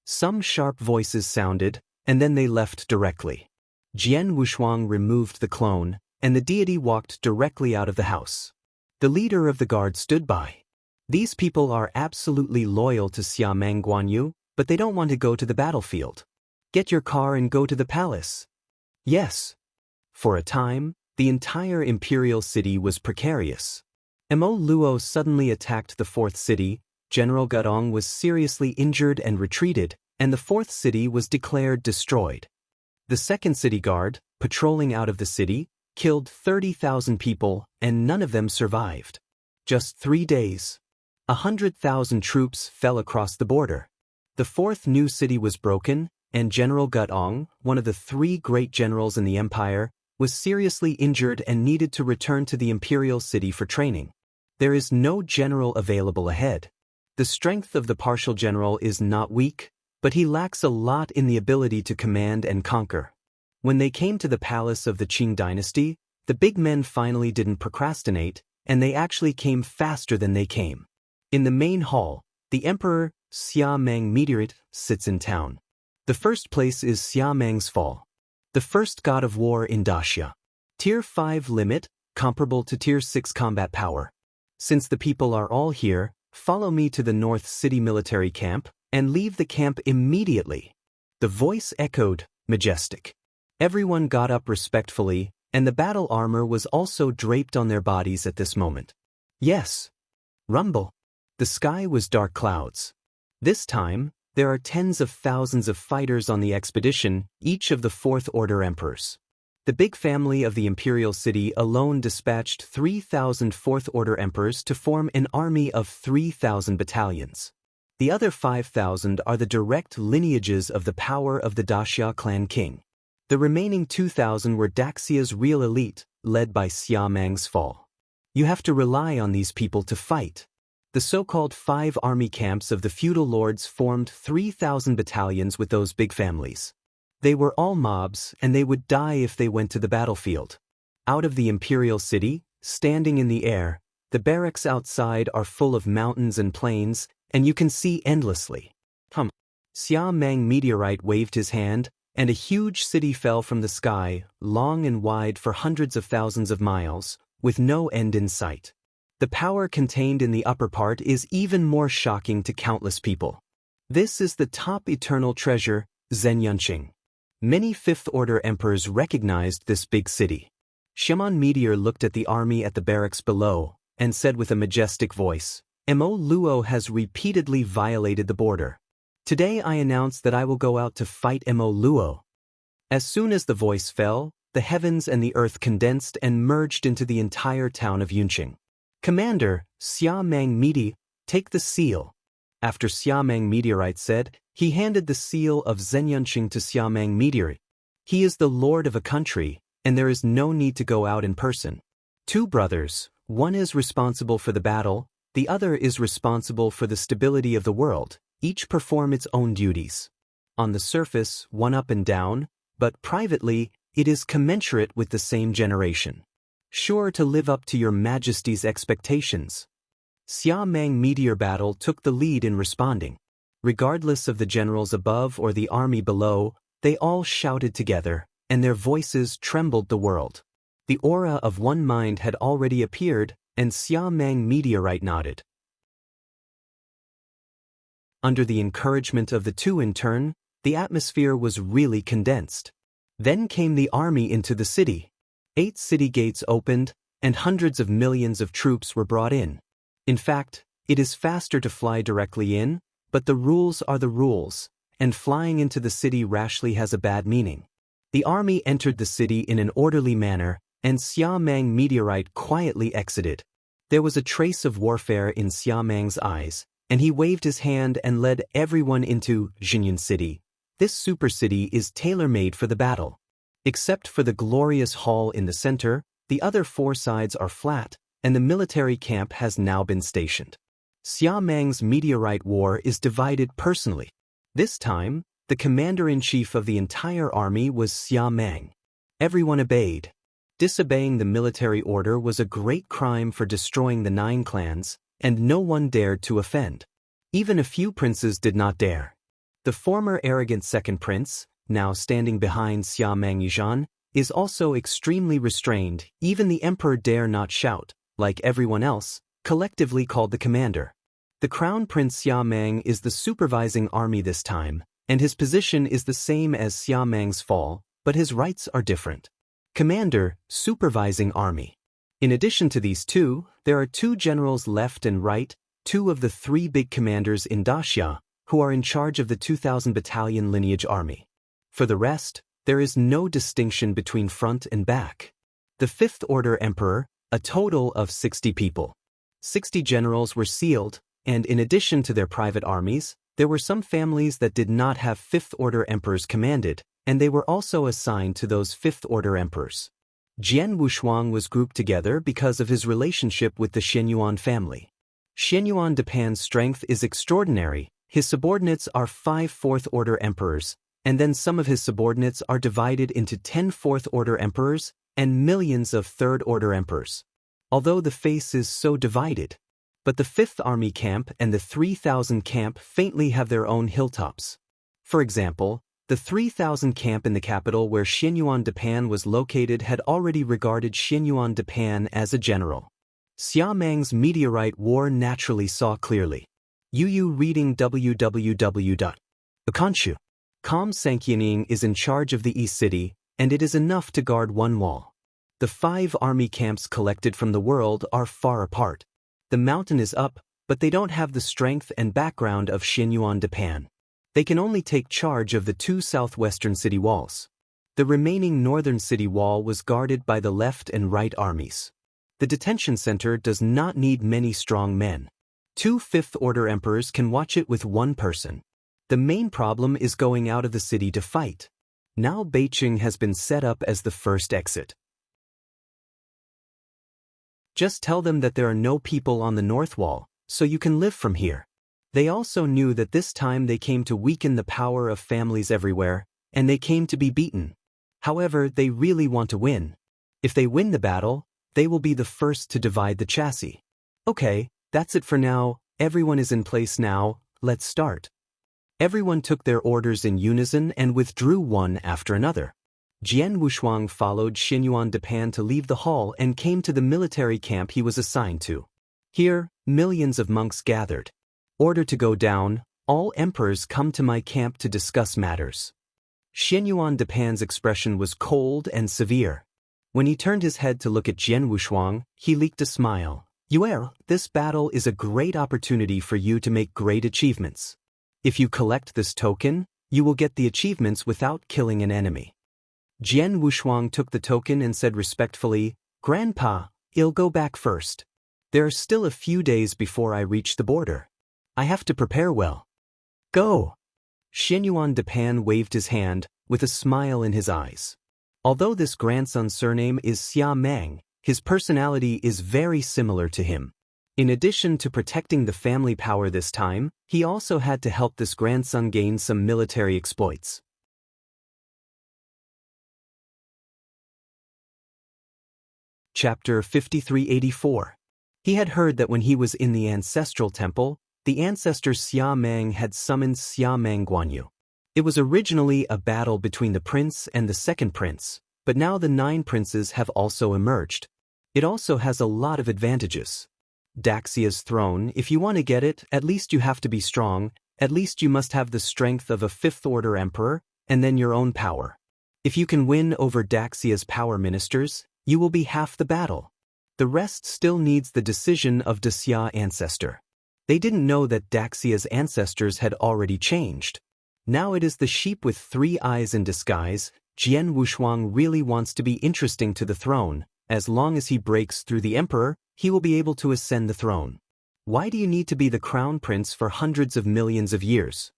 Some sharp voices sounded, and then they left directly. Jian Wushuang removed the clone, and the deity walked directly out of the house. The leader of the guard stood by. These people are absolutely loyal to Xia Meng Guanyu, but they don't want to go to the battlefield. Get your car and go to the palace. Yes. For a time, the entire imperial city was precarious. Emo Luo suddenly attacked the fourth city, General Gudong was seriously injured and retreated, and the fourth city was declared destroyed. The second city guard, patrolling out of the city, killed 30,000 people, and none of them survived. Just 3 days. 100,000 troops fell across the border. The fourth new city was broken, and General Gudong, one of the 3 great generals in the empire, was seriously injured and needed to return to the imperial city for training. There is no general available ahead. The strength of the partial general is not weak, but he lacks a lot in the ability to command and conquer. When they came to the palace of the Qing dynasty, the big men finally didn't procrastinate, and they actually came faster than they came. In the main hall, the Emperor, Xia Meng Meteorite, sits in town. The first place is Xia Meng's fall. The first god of war in Daxia. Tier 5 limit, comparable to Tier 6 combat power. Since the people are all here, follow me to the North City military camp, and leave the camp immediately. The voice echoed, majestic. Everyone got up respectfully, and the battle armor was also draped on their bodies at this moment. Yes. Rumble. The sky was dark clouds. This time, there are tens of thousands of fighters on the expedition, each of the Fourth Order Emperors. The big family of the Imperial City alone dispatched 3,000 Fourth Order Emperors to form an army of 3,000 battalions. The other 5,000 are the direct lineages of the power of the Daxia clan king. The remaining 2,000 were Daxia's real elite, led by Xia Meng's fall. You have to rely on these people to fight. The so-called 5 army camps of the feudal lords formed 3,000 battalions with those big families. They were all mobs, and they would die if they went to the battlefield. Out of the imperial city, standing in the air, the barracks outside are full of mountains and plains, and you can see endlessly. Xia Meng Meteorite waved his hand, and a huge city fell from the sky, long and wide for hundreds of thousands of miles, with no end in sight. The power contained in the upper part is even more shocking to countless people. This is the top eternal treasure, Zhen Yunqing. Many Fifth Order emperors recognized this big city. Shaman Meteor looked at the army at the barracks below, and said with a majestic voice, Mo Luo has repeatedly violated the border. Today I announce that I will go out to fight Mo Luo. As soon as the voice fell, the heavens and the earth condensed and merged into the entire town of Yunqing. "Commander, Xiamang Medi, take the seal." After Xiamang Meteorite said, he handed the seal of Zenyunqing to Xiamang Meteorite. He is the lord of a country, and there is no need to go out in person. Two brothers, one is responsible for the battle, the other is responsible for the stability of the world, each perform its own duties. On the surface, one up and down, but privately, it is commensurate with the same generation. Sure to live up to your majesty's expectations. Xiamang Meteor Battle took the lead in responding. Regardless of the generals above or the army below, they all shouted together, and their voices trembled the world. The aura of one mind had already appeared, and Xiamang Meteorite nodded. Under the encouragement of the two in turn, the atmosphere was really condensed. Then came the army into the city. 8 city gates opened, and hundreds of millions of troops were brought in. In fact, it is faster to fly directly in, but the rules are the rules, and flying into the city rashly has a bad meaning. The army entered the city in an orderly manner, and Xiamang Meteorite quietly exited. There was a trace of warfare in Xiamang's eyes, and he waved his hand and led everyone into Xinyan City. This super city is tailor-made for the battle. Except for the glorious hall in the center, the other 4 sides are flat, and the military camp has now been stationed. Xiamang's meteorite war is divided personally. This time, the commander-in-chief of the entire army was Xiamang. Everyone obeyed. Disobeying the military order was a great crime for destroying the 9 clans, and no one dared to offend. Even a few princes did not dare. The former arrogant second prince, now standing behind Xiamang Yizhan, is also extremely restrained. Even the emperor dare not shout, like everyone else, collectively called the commander. The crown prince Xiamang is the supervising army this time, and his position is the same as Xiamang's fall, but his rights are different. Commander, supervising army. In addition to these two, there are 2 generals left and right, 2 of the 3 big commanders in Daxia, who are in charge of the 2,000 battalion lineage army. For the rest, there is no distinction between front and back. The 5th Order Emperor, a total of 60 people. 60 generals were sealed, and in addition to their private armies, there were some families that did not have 5th Order Emperors commanded, and they were also assigned to those 5th Order Emperors. Jian Wushuang was grouped together because of his relationship with the Shenyuan family. Shenyuan Depan's strength is extraordinary. His subordinates are 5 4th Order Emperors, and then some of his subordinates are divided into 10 4th Order Emperors and millions of 3rd Order Emperors. Although the face is so divided, but the 5th Army Camp and the 3,000 Camp faintly have their own hilltops. For example, the 3,000 Camp in the capital where Shenyuan Depan was located had already regarded Shenyuan Depan as a general. Xiamang's meteorite war naturally saw clearly. Yu reading www.Akanshu. Com Sanqianing is in charge of the East City, and it is enough to guard 1 wall. The 5 army camps collected from the world are far apart. The mountain is up, but they don't have the strength and background of Shenyuan Depan. They can only take charge of the 2 southwestern city walls. The remaining northern city wall was guarded by the left and right armies. The detention center does not need many strong men. 2 5th Order Emperors can watch it with 1 person. The main problem is going out of the city to fight. Now Beiqing has been set up as the first exit. Just tell them that there are no people on the north wall, so you can live from here. They also knew that this time they came to weaken the power of families everywhere, and they came to be beaten. However, they really want to win. If they win the battle, they will be the first to divide the chassis. Okay, that's it for now. Everyone is in place now, let's start. Everyone took their orders in unison and withdrew one after another. Jian Wushuang followed Shenyuan Depan to leave the hall and came to the military camp he was assigned to. Here, millions of monks gathered. Order to go down, all emperors come to my camp to discuss matters. Shenyuan Depan's expression was cold and severe. When he turned his head to look at Jian Wushuang, he leaked a smile. Yuer, this battle is a great opportunity for you to make great achievements. If you collect this token, you will get the achievements without killing an enemy. Jian Wushuang took the token and said respectfully, Grandpa, I'll go back first. There are still a few days before I reach the border. I have to prepare well. Go! Xianyuan Depan waved his hand, with a smile in his eyes. Although this grandson's surname is Xia Mang, his personality is very similar to him. In addition to protecting the family power this time, he also had to help this grandson gain some military exploits. Chapter 5384. He had heard that when he was in the ancestral temple, the ancestor Xia Mang had summoned Xia Mang Guanyu. It was originally a battle between the prince and the second prince, but now the 9 princes have also emerged. It also has a lot of advantages. Daxia's throne, if you want to get it, at least you have to be strong, at least you must have the strength of a 5th-order emperor, and then your own power. If you can win over Daxia's power ministers, you will be half the battle. The rest still needs the decision of the Xia ancestor. They didn't know that Daxia's ancestors had already changed. Now it is the sheep with 3 eyes in disguise. Jian Wushuang really wants to be interesting to the throne. As long as he breaks through the emperor, he will be able to ascend the throne. Why do you need to be the crown prince for hundreds of millions of years?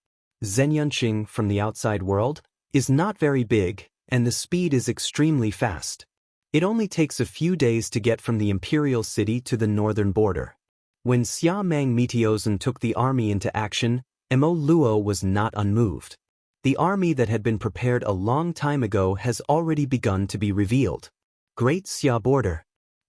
Zhenyunqing from the outside world is not very big, and the speed is extremely fast. It only takes a few days to get from the imperial city to the northern border. When Xia Mang Meteosen took the army into action, Mo Luo was not unmoved. The army that had been prepared a long time ago has already begun to be revealed. Great Xia border.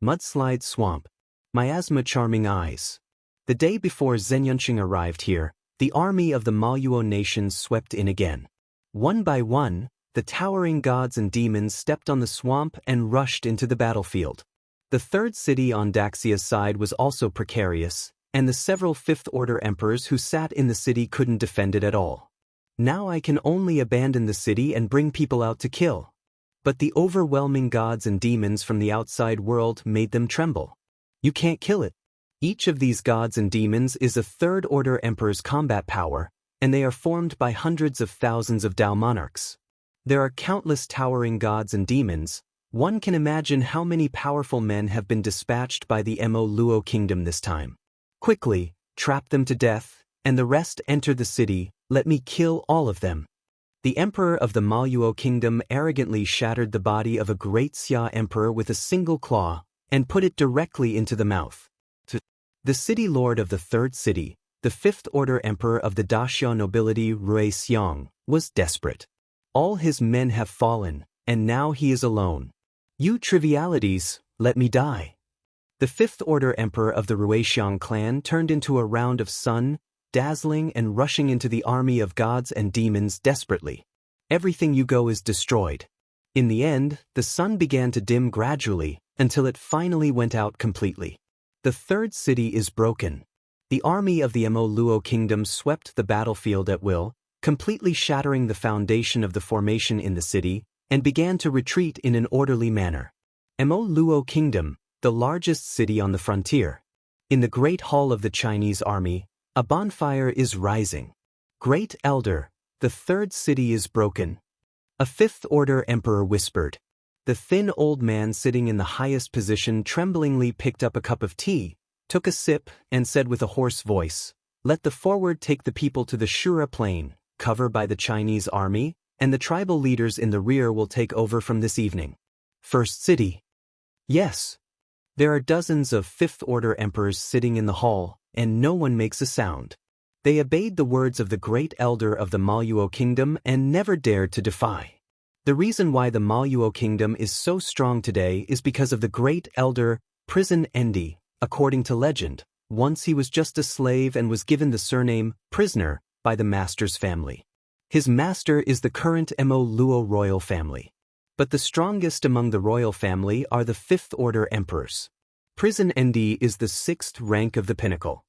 Mudslide swamp. Miasma charming eyes. The day before Zhenyunqing arrived here, the army of the Maluo nations swept in again. One by one, the towering gods and demons stepped on the swamp and rushed into the battlefield. The 3rd city on Daxia's side was also precarious, and the several 5th-order emperors who sat in the city couldn't defend it at all. Now I can only abandon the city and bring people out to kill. But the overwhelming gods and demons from the outside world made them tremble. You can't kill it. Each of these gods and demons is a 3rd-order emperor's combat power, and they are formed by hundreds of thousands of Dao monarchs. There are countless towering gods and demons. One can imagine how many powerful men have been dispatched by the Mo Luo kingdom this time. Quickly, trap them to death, and the rest enter the city. Let me kill all of them. The emperor of the Maluo kingdom arrogantly shattered the body of a great Xia emperor with a single claw, and put it directly into the mouth. The city lord of the 3rd city, the 5th-order emperor of the Daxia nobility Rui Xiong, was desperate. All his men have fallen, and now he is alone. You trivialities, let me die. The 5th-order emperor of the Ruixiang clan turned into a round of sun, dazzling and rushing into the army of gods and demons desperately. Everything you go is destroyed. In the end, the sun began to dim gradually, until it finally went out completely. The 3rd city is broken. The army of the Mo Luo kingdom swept the battlefield at will, completely shattering the foundation of the formation in the city, and began to retreat in an orderly manner. Mo Luo kingdom, the largest city on the frontier. In the great hall of the Chinese army, a bonfire is rising. Great Elder, the 3rd city is broken. A 5th-order emperor whispered. The thin old man sitting in the highest position tremblingly picked up a cup of tea, took a sip, and said with a hoarse voice, "Let the forward take the people to the Shura plain, cover by the Chinese army, and the tribal leaders in the rear will take over from this evening." 1st city. Yes. There are dozens of 5th-order emperors sitting in the hall, and no one makes a sound. They obeyed the words of the great elder of the Maluo kingdom and never dared to defy. The reason why the Maluo kingdom is so strong today is because of the great elder, Prison Endi. According to legend, once he was just a slave and was given the surname, prisoner, by the master's family. His master is the current Mo Luo royal family. But the strongest among the royal family are the 5th-order emperors. Prison Endi is the 6th rank of the pinnacle.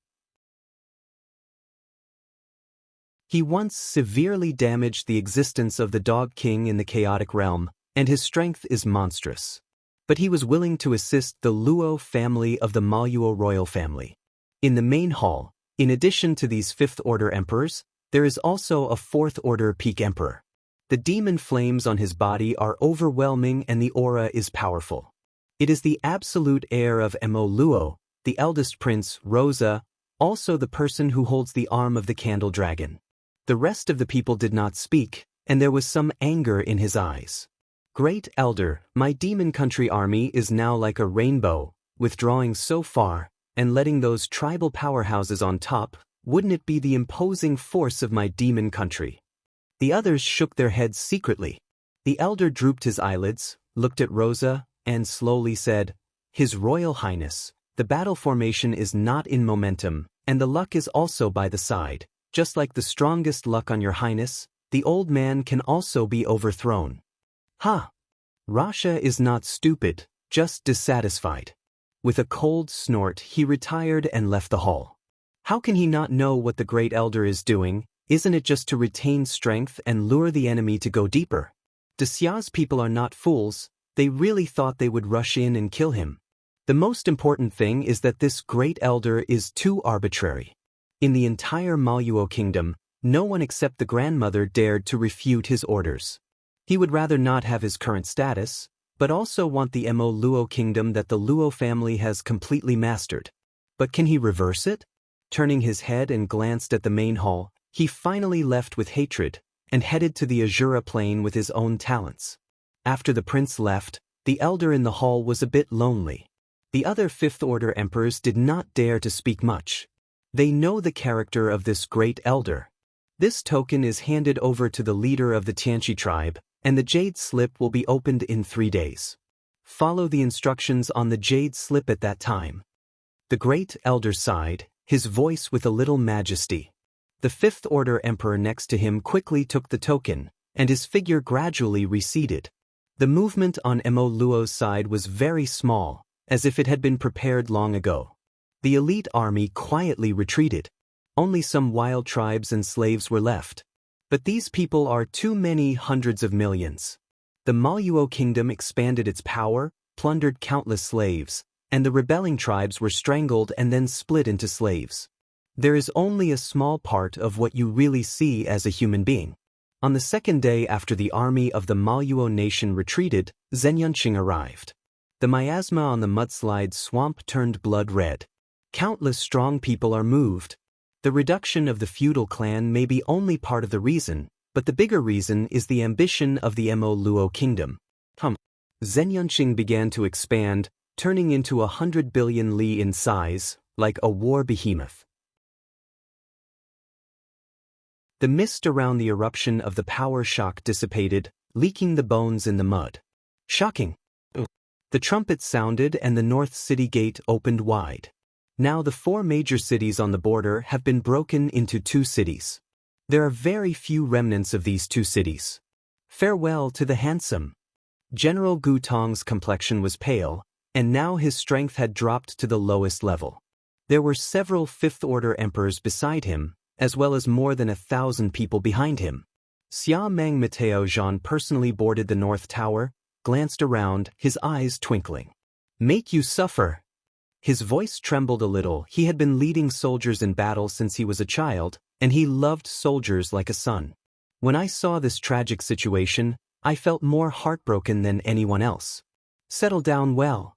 He once severely damaged the existence of the Dog King in the chaotic realm, and his strength is monstrous. But he was willing to assist the Luo family of the Maluo royal family. In the main hall, in addition to these 5th-order emperors, there is also a 4th-order peak emperor. The demon flames on his body are overwhelming and the aura is powerful. It is the absolute heir of Mo Luo, the eldest prince, Rosa, also the person who holds the arm of the candle dragon. The rest of the people did not speak, and there was some anger in his eyes. Great Elder, my demon country army is now like a rainbow, withdrawing so far, and letting those tribal powerhouses on top. Wouldn't it be the imposing force of my demon country? The others shook their heads secretly. The elder drooped his eyelids, looked at Rosa, and slowly said, His Royal Highness, the battle formation is not in momentum, and the luck is also by the side. Just like the strongest luck on your highness, the old man can also be overthrown. Ha! Rasha is not stupid, just dissatisfied. With a cold snort he retired and left the hall. How can he not know what the great elder is doing? Isn't it just to retain strength and lure the enemy to go deeper? Xia's people are not fools, they really thought they would rush in and kill him. The most important thing is that this great elder is too arbitrary. In the entire Maluo kingdom, no one except the grandmother dared to refute his orders. He would rather not have his current status, but also want the Mo Luo kingdom that the Luo family has completely mastered. But can he reverse it? Turning his head and glanced at the main hall, he finally left with hatred, and headed to the Azura plain with his own talents. After the prince left, the elder in the hall was a bit lonely. The other Fifth Order emperors did not dare to speak much. They know the character of this great elder. This token is handed over to the leader of the Tianqi tribe, and the jade slip will be opened in 3 days. Follow the instructions on the jade slip at that time. The great elder sighed, his voice with a little majesty. The Fifth Order emperor next to him quickly took the token, and his figure gradually receded. The movement on Mo Luo's side was very small, as if it had been prepared long ago. The elite army quietly retreated. Only some wild tribes and slaves were left. But these people are too many hundreds of millions. The Maluo kingdom expanded its power, plundered countless slaves, and the rebelling tribes were strangled and then split into slaves. There is only a small part of what you really see as a human being. On the second day after the army of the Maluo nation retreated, Zenyunqing arrived. The miasma on the mudslide swamp turned blood red. Countless strong people are moved. The reduction of the feudal clan may be only part of the reason, but the bigger reason is the ambition of the Mo Luo kingdom. Zenyunqing began to expand, turning into 100 billion li in size, like a war behemoth. The mist around the eruption of the power shock dissipated, leaking the bones in the mud. Shocking! The trumpet sounded and the North City Gate opened wide. Now the 4 major cities on the border have been broken into 2 cities. There are very few remnants of these 2 cities. Farewell to the handsome. General Gu Tong's complexion was pale, and now his strength had dropped to the lowest level. There were several Fifth Order emperors beside him, as well as more than 1,000 people behind him. Xia Meng Mateo Jean personally boarded the North Tower, glanced around, his eyes twinkling. Make you suffer. His voice trembled a little. He had been leading soldiers in battle since he was a child, and he loved soldiers like a son. When I saw this tragic situation, I felt more heartbroken than anyone else. Settle down well.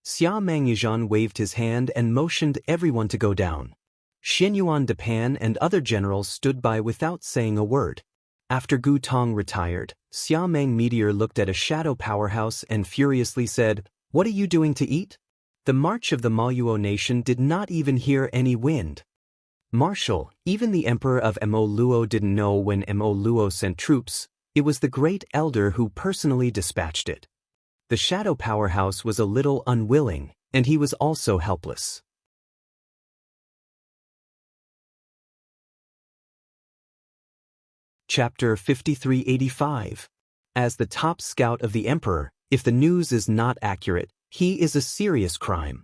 Xia Mangyuan waved his hand and motioned everyone to go down. Xinyuan Depan and other generals stood by without saying a word. After Gu Tong retired, Xia Meng Meteor looked at a shadow powerhouse and furiously said, "What are you doing to eat?" The march of the Maluo nation did not even hear any wind. Marshal, even the emperor of Mo Luo didn't know when Mo Luo sent troops. It was the great elder who personally dispatched it. The shadow powerhouse was a little unwilling, and he was also helpless. Chapter 5385. As the top scout of the emperor, if the news is not accurate, he is a serious crime.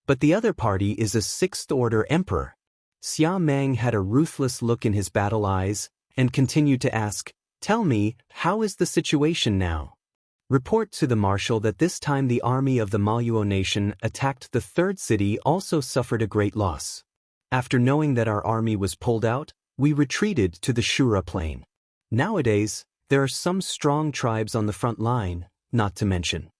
But the other party is a Sixth Order emperor. Xia Meng had a ruthless look in his battle eyes, and continued to ask, "Tell me, how is the situation now?" Report to the marshal that this time the army of the Maluo nation attacked the 3rd city also suffered a great loss. After knowing that our army was pulled out, we retreated to the Shura plain. Nowadays, there are some strong tribes on the front line, not to mention.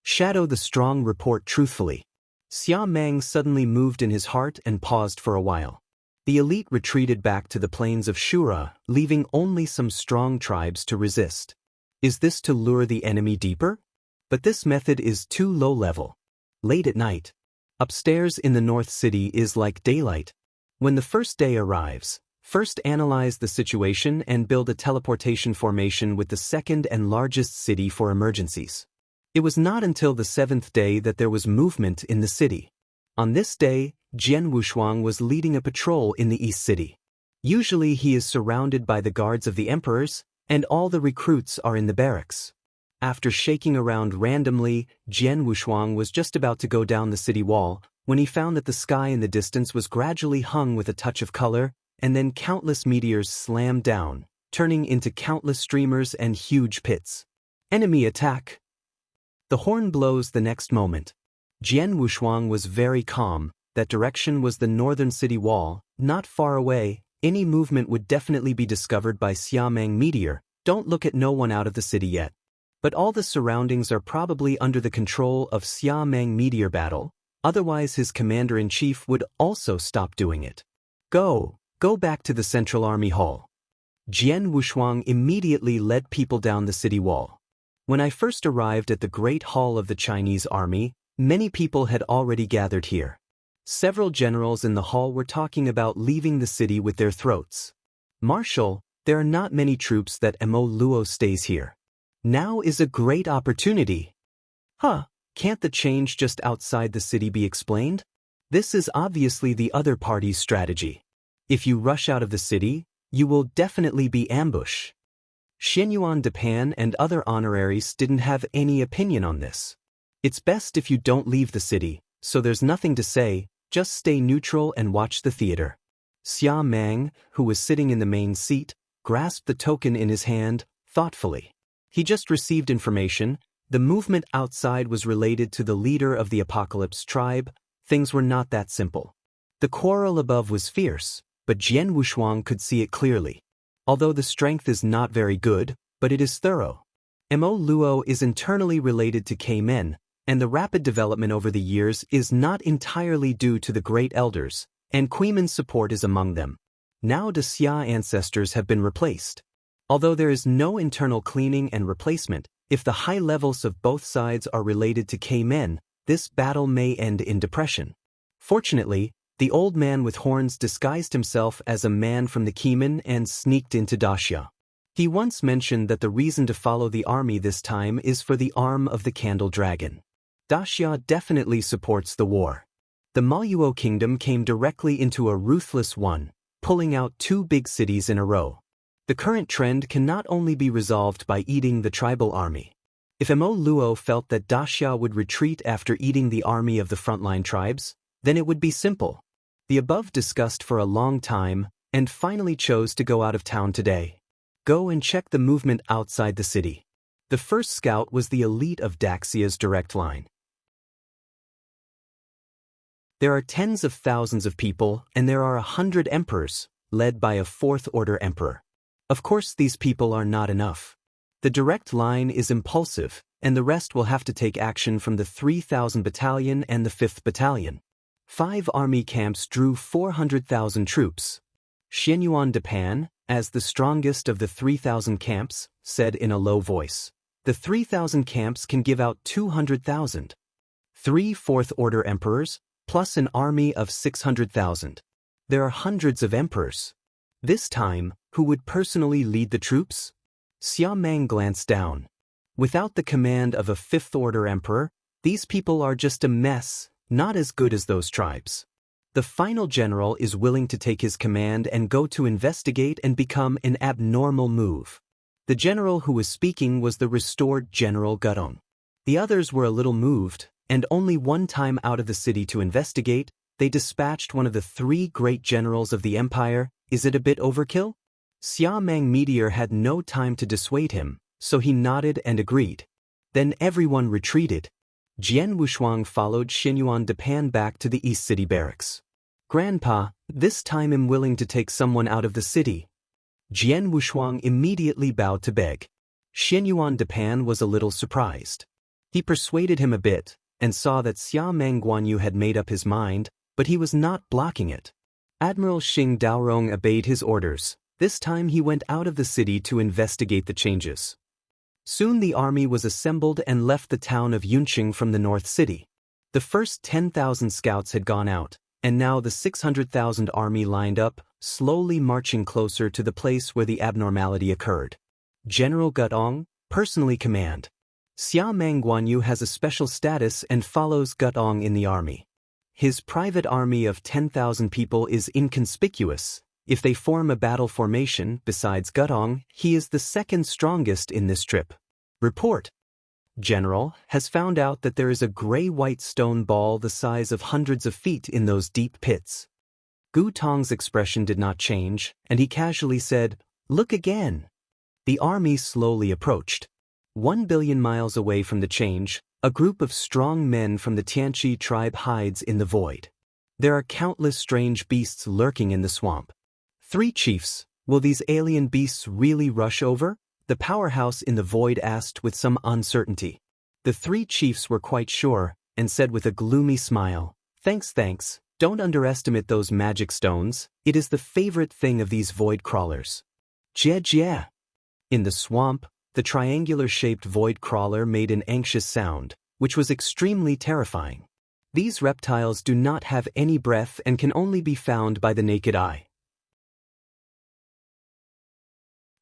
Shadow the Strong report truthfully. Xia Meng suddenly moved in his heart and paused for a while. The elite retreated back to the plains of Shura, leaving only some strong tribes to resist. Is this to lure the enemy deeper? But this method is too low level. Late at night. Upstairs in the North City is like daylight. When the first day arrives, first analyze the situation and build a teleportation formation with the second and largest city for emergencies. It was not until the 7th day that there was movement in the city. On this day, Jian Wushuang was leading a patrol in the East City. Usually he is surrounded by the guards of the emperors, and all the recruits are in the barracks. After shaking around randomly, Jian Wushuang was just about to go down the city wall when he found that the sky in the distance was gradually hung with a touch of color, and then countless meteors slammed down, turning into countless streamers and huge pits. Enemy attack! The horn blows the next moment. Jian Wushuang was very calm. That direction was the northern city wall, not far away. Any movement would definitely be discovered by Xiameng meteor. Don't look at no one out of the city yet. But all the surroundings are probably under the control of Xiameng meteor battle, otherwise his commander-in-chief would also stop doing it. Go back to the Central Army Hall. Jian Wushuang immediately led people down the city wall. When I first arrived at the Great Hall of the Chinese Army, many people had already gathered here. Several generals in the hall were talking about leaving the city with their throats. Marshal, there are not many troops that Mo Luo stays here. Now is a great opportunity. Can't the change just outside the city be explained? This is obviously the other party's strategy. If you rush out of the city, you will definitely be ambushed. Xianyuan Depan and other honoraries didn't have any opinion on this. It's best if you don't leave the city, so there's nothing to say, just stay neutral and watch the theater. Xia Meng, who was sitting in the main seat, grasped the token in his hand, thoughtfully. He just received information. The movement outside was related to the leader of the Apocalypse tribe. Things were not that simple. The quarrel above was fierce, but Jian Wushuang could see it clearly. Although the strength is not very good, but it is thorough. Mo Luo is internally related to K-Men, and the rapid development over the years is not entirely due to the great elders, and Kuiman's support is among them. Now the Xia ancestors have been replaced. Although there is no internal cleaning and replacement, if the high levels of both sides are related to K-Men, this battle may end in depression. Fortunately, the old man with horns disguised himself as a man from the Kuiman and sneaked into Daxia. He once mentioned that the reason to follow the army this time is for the arm of the candle dragon. Daxia definitely supports the war. The Maluo kingdom came directly into a ruthless one, pulling out 2 big cities in a row. The current trend can not only be resolved by eating the tribal army. If Mo Luo felt that Daxia would retreat after eating the army of the frontline tribes, then it would be simple. The above discussed for a long time, and finally chose to go out of town today. Go and check the movement outside the city. The first scout was the elite of Daxia's direct line. There are tens of thousands of people, and there are 100 emperors, led by a 4th-order emperor. Of course, these people are not enough. The direct line is impulsive, and the rest will have to take action from the 3,000 Battalion and the 5th Battalion. 5 army camps drew 400,000 troops. Xianyuan Depan, as the strongest of the 3,000 camps, said in a low voice, "The 3,000 camps can give out 200,000. 3 4th-order emperors, plus an army of 600,000. There are hundreds of emperors. This time, who would personally lead the troops?" Xia Meng glanced down. Without the command of a 5th-order emperor, these people are just a mess, not as good as those tribes. The final general is willing to take his command and go to investigate and become an abnormal move. The general who was speaking was the restored General Gudong. The others were a little moved, and only one time out of the city to investigate, they dispatched one of the 3 great generals of the empire. Is it a bit overkill? Xia Meng Meteor had no time to dissuade him, so he nodded and agreed. Then everyone retreated. Jian Wushuang followed Xianyuan Depan back to the East City barracks. "Grandpa, this time I'm willing to take someone out of the city." Jian Wushuang immediately bowed to beg. Xianyuan Depan was a little surprised. He persuaded him a bit, and saw that Xia Mengguanyu had made up his mind, but he was not blocking it. Admiral Xing Daorong obeyed his orders. This time he went out of the city to investigate the changes. Soon the army was assembled and left the town of Yunqing from the North City. The first 10,000 scouts had gone out, and now the 600,000 army lined up, slowly marching closer to the place where the abnormality occurred. General Gutong, personally command. Xia Mengguanyu has a special status and follows Gutong in the army. His private army of 10,000 people is inconspicuous. If they form a battle formation, besides Gutong, he is the second strongest in this trip. Report. General has found out that there is a gray-white stone ball the size of hundreds of feet in those deep pits. Gu Tong's expression did not change, and he casually said, "Look again." The army slowly approached. 1 billion miles away from the change, a group of strong men from the Tianqi tribe hides in the void. There are countless strange beasts lurking in the swamp. 3 chiefs, will these alien beasts really rush over? The powerhouse in the void asked with some uncertainty. The 3 chiefs were quite sure, and said with a gloomy smile, Thanks, don't underestimate those magic stones, it is the favorite thing of these void crawlers. Jie. In the swamp, the triangular-shaped void crawler made an anxious sound, which was extremely terrifying. These reptiles do not have any breath and can only be found by the naked eye.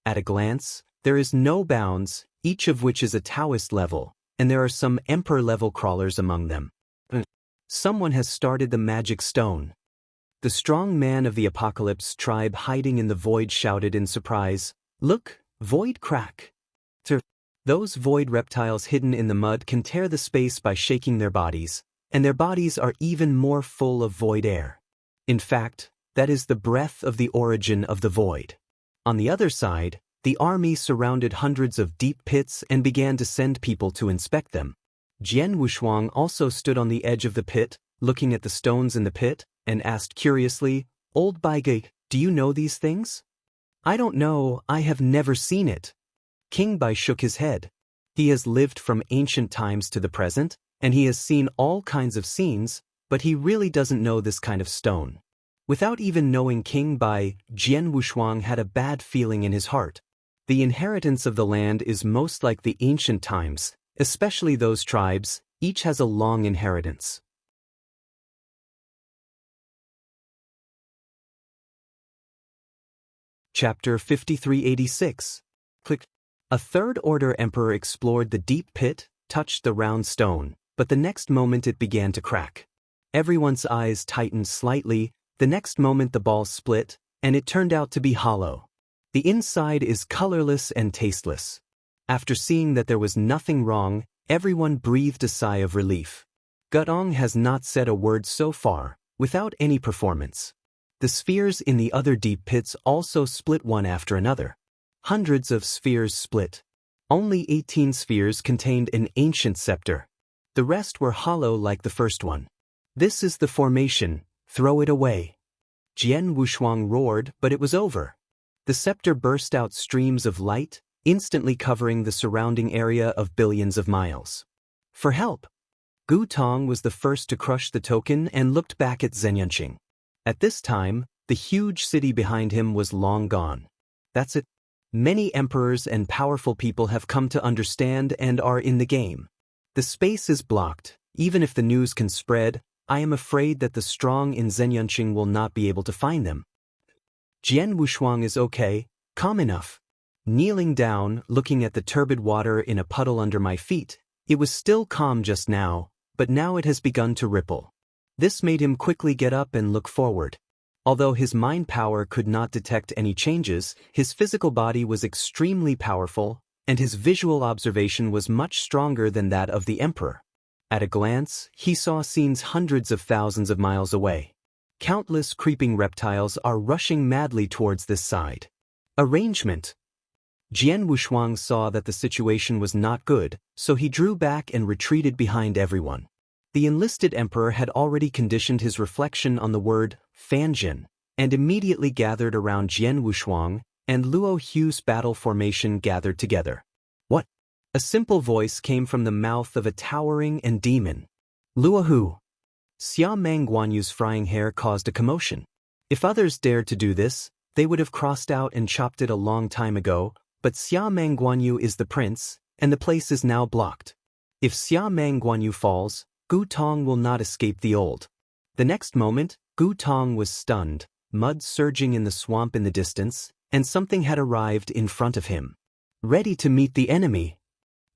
At a glance, there is no bounds, each of which is a Taoist level, and there are some emperor-level crawlers among them. Someone has started the magic stone. The strong man of the Apocalypse tribe hiding in the void shouted in surprise, Look, void crack. Those void reptiles hidden in the mud can tear the space by shaking their bodies, and their bodies are even more full of void air. In fact, that is the breath of the origin of the void. On the other side, the army surrounded hundreds of deep pits and began to send people to inspect them. Jian Wushuang also stood on the edge of the pit, looking at the stones in the pit, and asked curiously, Old Baigai, do you know these things? I don't know, I have never seen it. King Bai shook his head. He has lived from ancient times to the present, and he has seen all kinds of scenes, but he really doesn't know this kind of stone. Without even knowing King Bai, Jian Wushuang had a bad feeling in his heart. The inheritance of the land is most like the ancient times, especially those tribes, each has a long inheritance. Chapter 5386. Click. A third-order emperor explored the deep pit, touched the round stone, but the next moment it began to crack. Everyone's eyes tightened slightly, the next moment the ball split, and it turned out to be hollow. The inside is colorless and tasteless. After seeing that there was nothing wrong, everyone breathed a sigh of relief. Gutong has not said a word so far, without any performance. The spheres in the other deep pits also split one after another. Hundreds of spheres split. Only 18 spheres contained an ancient scepter. The rest were hollow like the first one. This is the formation, throw it away. Jian Wushuang roared, but it was over. The scepter burst out streams of light, instantly covering the surrounding area of billions of miles. For help! Gu Tong was the first to crush the token and looked back at Zhenyanqing. At this time, the huge city behind him was long gone. That's it. Many emperors and powerful people have come to understand and are in the game. The space is blocked. Even if the news can spread, I am afraid that the strong in Zhenyanqing will not be able to find them. Jian Wushuang is okay, calm enough. Kneeling down, looking at the turbid water in a puddle under my feet, it was still calm just now, but now it has begun to ripple. This made him quickly get up and look forward. Although his mind power could not detect any changes, his physical body was extremely powerful, and his visual observation was much stronger than that of the emperor. At a glance, he saw scenes hundreds of thousands of miles away. Countless creeping reptiles are rushing madly towards this side. Arrangement. Jian Wushuang saw that the situation was not good, so he drew back and retreated behind everyone. The enlisted emperor had already conditioned his reflection on the word Fanjin, and immediately gathered around Jian Wushuang, and Luo Hu's battle formation gathered together. What? A simple voice came from the mouth of a towering and demon. Luahu. Xia Meng Guanyu's frying hair caused a commotion. If others dared to do this, they would have crossed out and chopped it a long time ago, but Xia Meng Guanyu is the prince, and the place is now blocked. If Xia Meng Guanyu falls, Gu Tong will not escape the old. The next moment, Gu Tong was stunned, mud surging in the swamp in the distance, and something had arrived in front of him. Ready to meet the enemy.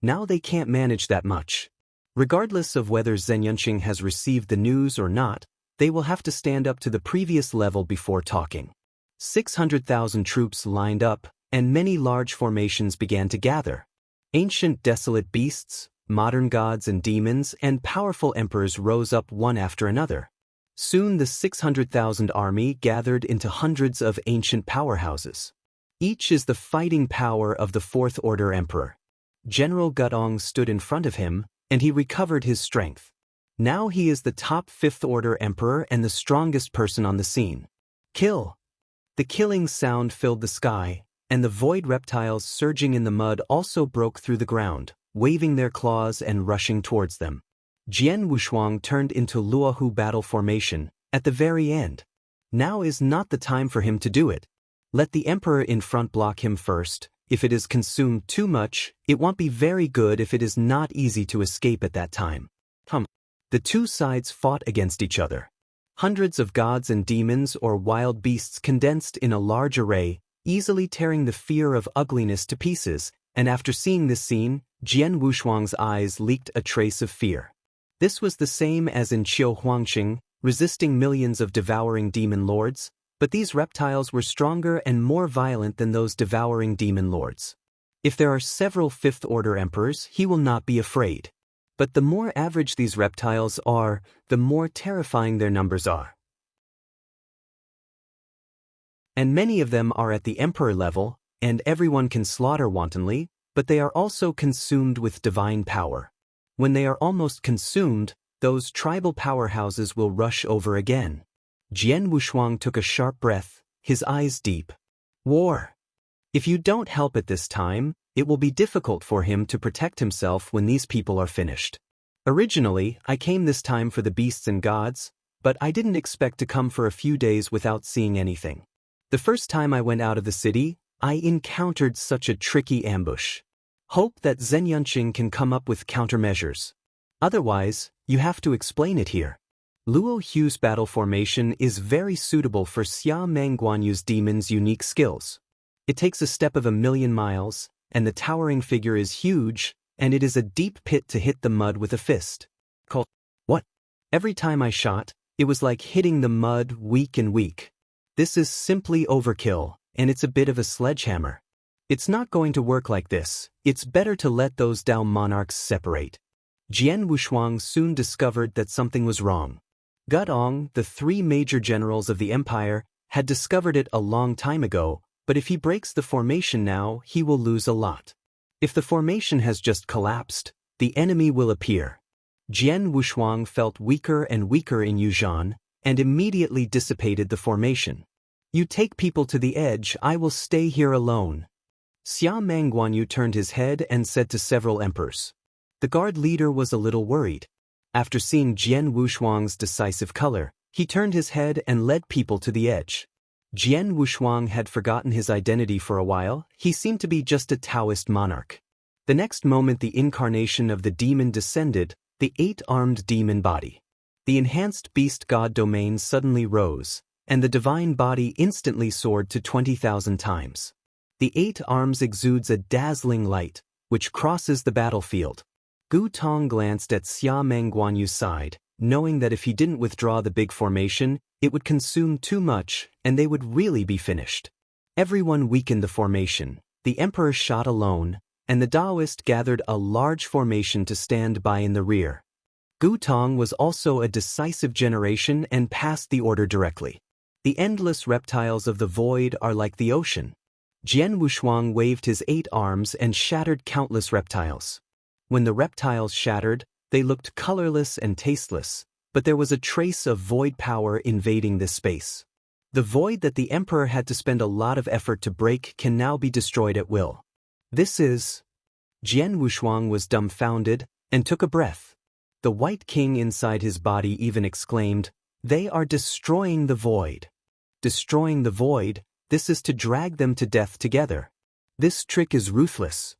Now they can't manage that much. Regardless of whether Zhen Yunqing has received the news or not, they will have to stand up to the previous level before talking. 600,000 troops lined up, and many large formations began to gather. Ancient desolate beasts, modern gods and demons, and powerful emperors rose up one after another. Soon the 600,000 army gathered into hundreds of ancient powerhouses. Each is the fighting power of the Fourth Order Emperor. General Gutong stood in front of him, and he recovered his strength. Now he is the top Fifth Order Emperor and the strongest person on the scene. Kill! The killing sound filled the sky, and the void reptiles surging in the mud also broke through the ground, waving their claws and rushing towards them. Jian Wushuang turned into Luahu battle formation, at the very end. Now is not the time for him to do it. Let the Emperor in front block him first. If it is consumed too much, it won't be very good if it is not easy to escape at that time. The two sides fought against each other. Hundreds of gods and demons or wild beasts condensed in a large array, easily tearing the fear of ugliness to pieces, and after seeing this scene, Jian Wushuang's eyes leaked a trace of fear. This was the same as in Qiu Huangqing, resisting millions of devouring demon lords, but these reptiles were stronger and more violent than those devouring demon lords. If there are several Fifth Order emperors, he will not be afraid. But the more average these reptiles are, the more terrifying their numbers are. And many of them are at the emperor level, and everyone can slaughter wantonly, but they are also consumed with divine power. When they are almost consumed, those tribal powerhouses will rush over again. Jian Wushuang took a sharp breath, his eyes deep. War! If you don't help at this time, it will be difficult for him to protect himself when these people are finished. Originally, I came this time for the beasts and gods, but I didn't expect to come for a few days without seeing anything. The first time I went out of the city, I encountered such a tricky ambush. Hope that Zhen Yunqing can come up with countermeasures. Otherwise, you have to explain it here. Luo Hu's battle formation is very suitable for Xia Meng Guanyu's demon's unique skills. It takes a step of 1,000,000 miles, and the towering figure is huge, and it is a deep pit to hit the mud with a fist. What? Every time I shot, it was like hitting the mud weak and weak. This is simply overkill, and it's a bit of a sledgehammer. It's not going to work like this. It's better to let those Dao monarchs separate. Jian Wushuang soon discovered that something was wrong. Gutong, the three major generals of the empire, had discovered it a long time ago, but if he breaks the formation now, he will lose a lot. If the formation has just collapsed, the enemy will appear. Jian Wushuang felt weaker and weaker in Yuzhan, and immediately dissipated the formation. You take people to the edge, I will stay here alone. Xia Meng Guanyu turned his head and said to several emperors. The guard leader was a little worried. After seeing Jian Wushuang's decisive color, he turned his head and led people to the edge. Jian Wushuang had forgotten his identity for a while. He seemed to be just a Taoist monarch. The next moment the incarnation of the demon descended, the 8-armed demon body. The enhanced beast god domain suddenly rose, and the divine body instantly soared to 20,000 times. The 8 arms exudes a dazzling light, which crosses the battlefield. Gu Tong glanced at Xia Meng Guanyu's side, knowing that if he didn't withdraw the big formation, it would consume too much, and they would really be finished. Everyone weakened the formation. The emperor shot alone, and the Taoist gathered a large formation to stand by in the rear. Gu Tong was also a decisive generation and passed the order directly. The endless reptiles of the void are like the ocean. Jian Wushuang waved his 8 arms and shattered countless reptiles. When the reptiles shattered, they looked colorless and tasteless, but there was a trace of void power invading this space. The void that the emperor had to spend a lot of effort to break can now be destroyed at will. This is... Jian Wushuang was dumbfounded and took a breath. The White King inside his body even exclaimed, "They are destroying the void." Destroying the void, this is to drag them to death together. This trick is ruthless.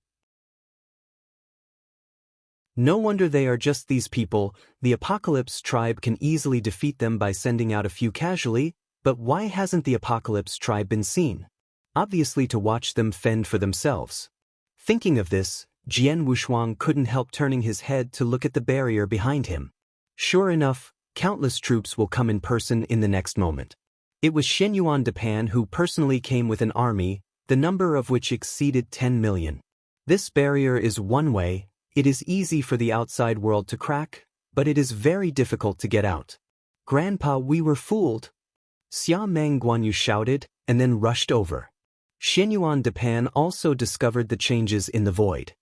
No wonder they are just these people. The Apocalypse tribe can easily defeat them by sending out a few casually, but why hasn't the Apocalypse tribe been seen? Obviously to watch them fend for themselves. Thinking of this, Jian Wushuang couldn't help turning his head to look at the barrier behind him. Sure enough, countless troops will come in person in the next moment. It was Shen Yuan Depan who personally came with an army, the number of which exceeded 10 million. This barrier is one way. It is easy for the outside world to crack, but it is very difficult to get out. "Grandpa, we were fooled!" Xia Meng Guanyu shouted, and then rushed over. Shen Yuan Depan also discovered the changes in the void.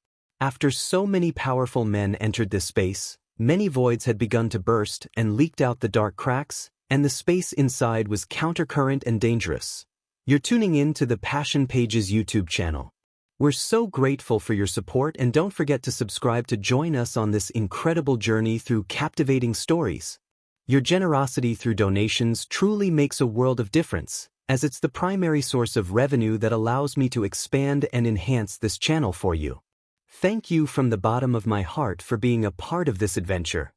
After so many powerful men entered this space, many voids had begun to burst and leaked out the dark cracks, and the space inside was countercurrent and dangerous. You're tuning in to the Passion Pages YouTube channel. We're so grateful for your support, and don't forget to subscribe to join us on this incredible journey through captivating stories. Your generosity through donations truly makes a world of difference, as it's the primary source of revenue that allows me to expand and enhance this channel for you. Thank you from the bottom of my heart for being a part of this adventure.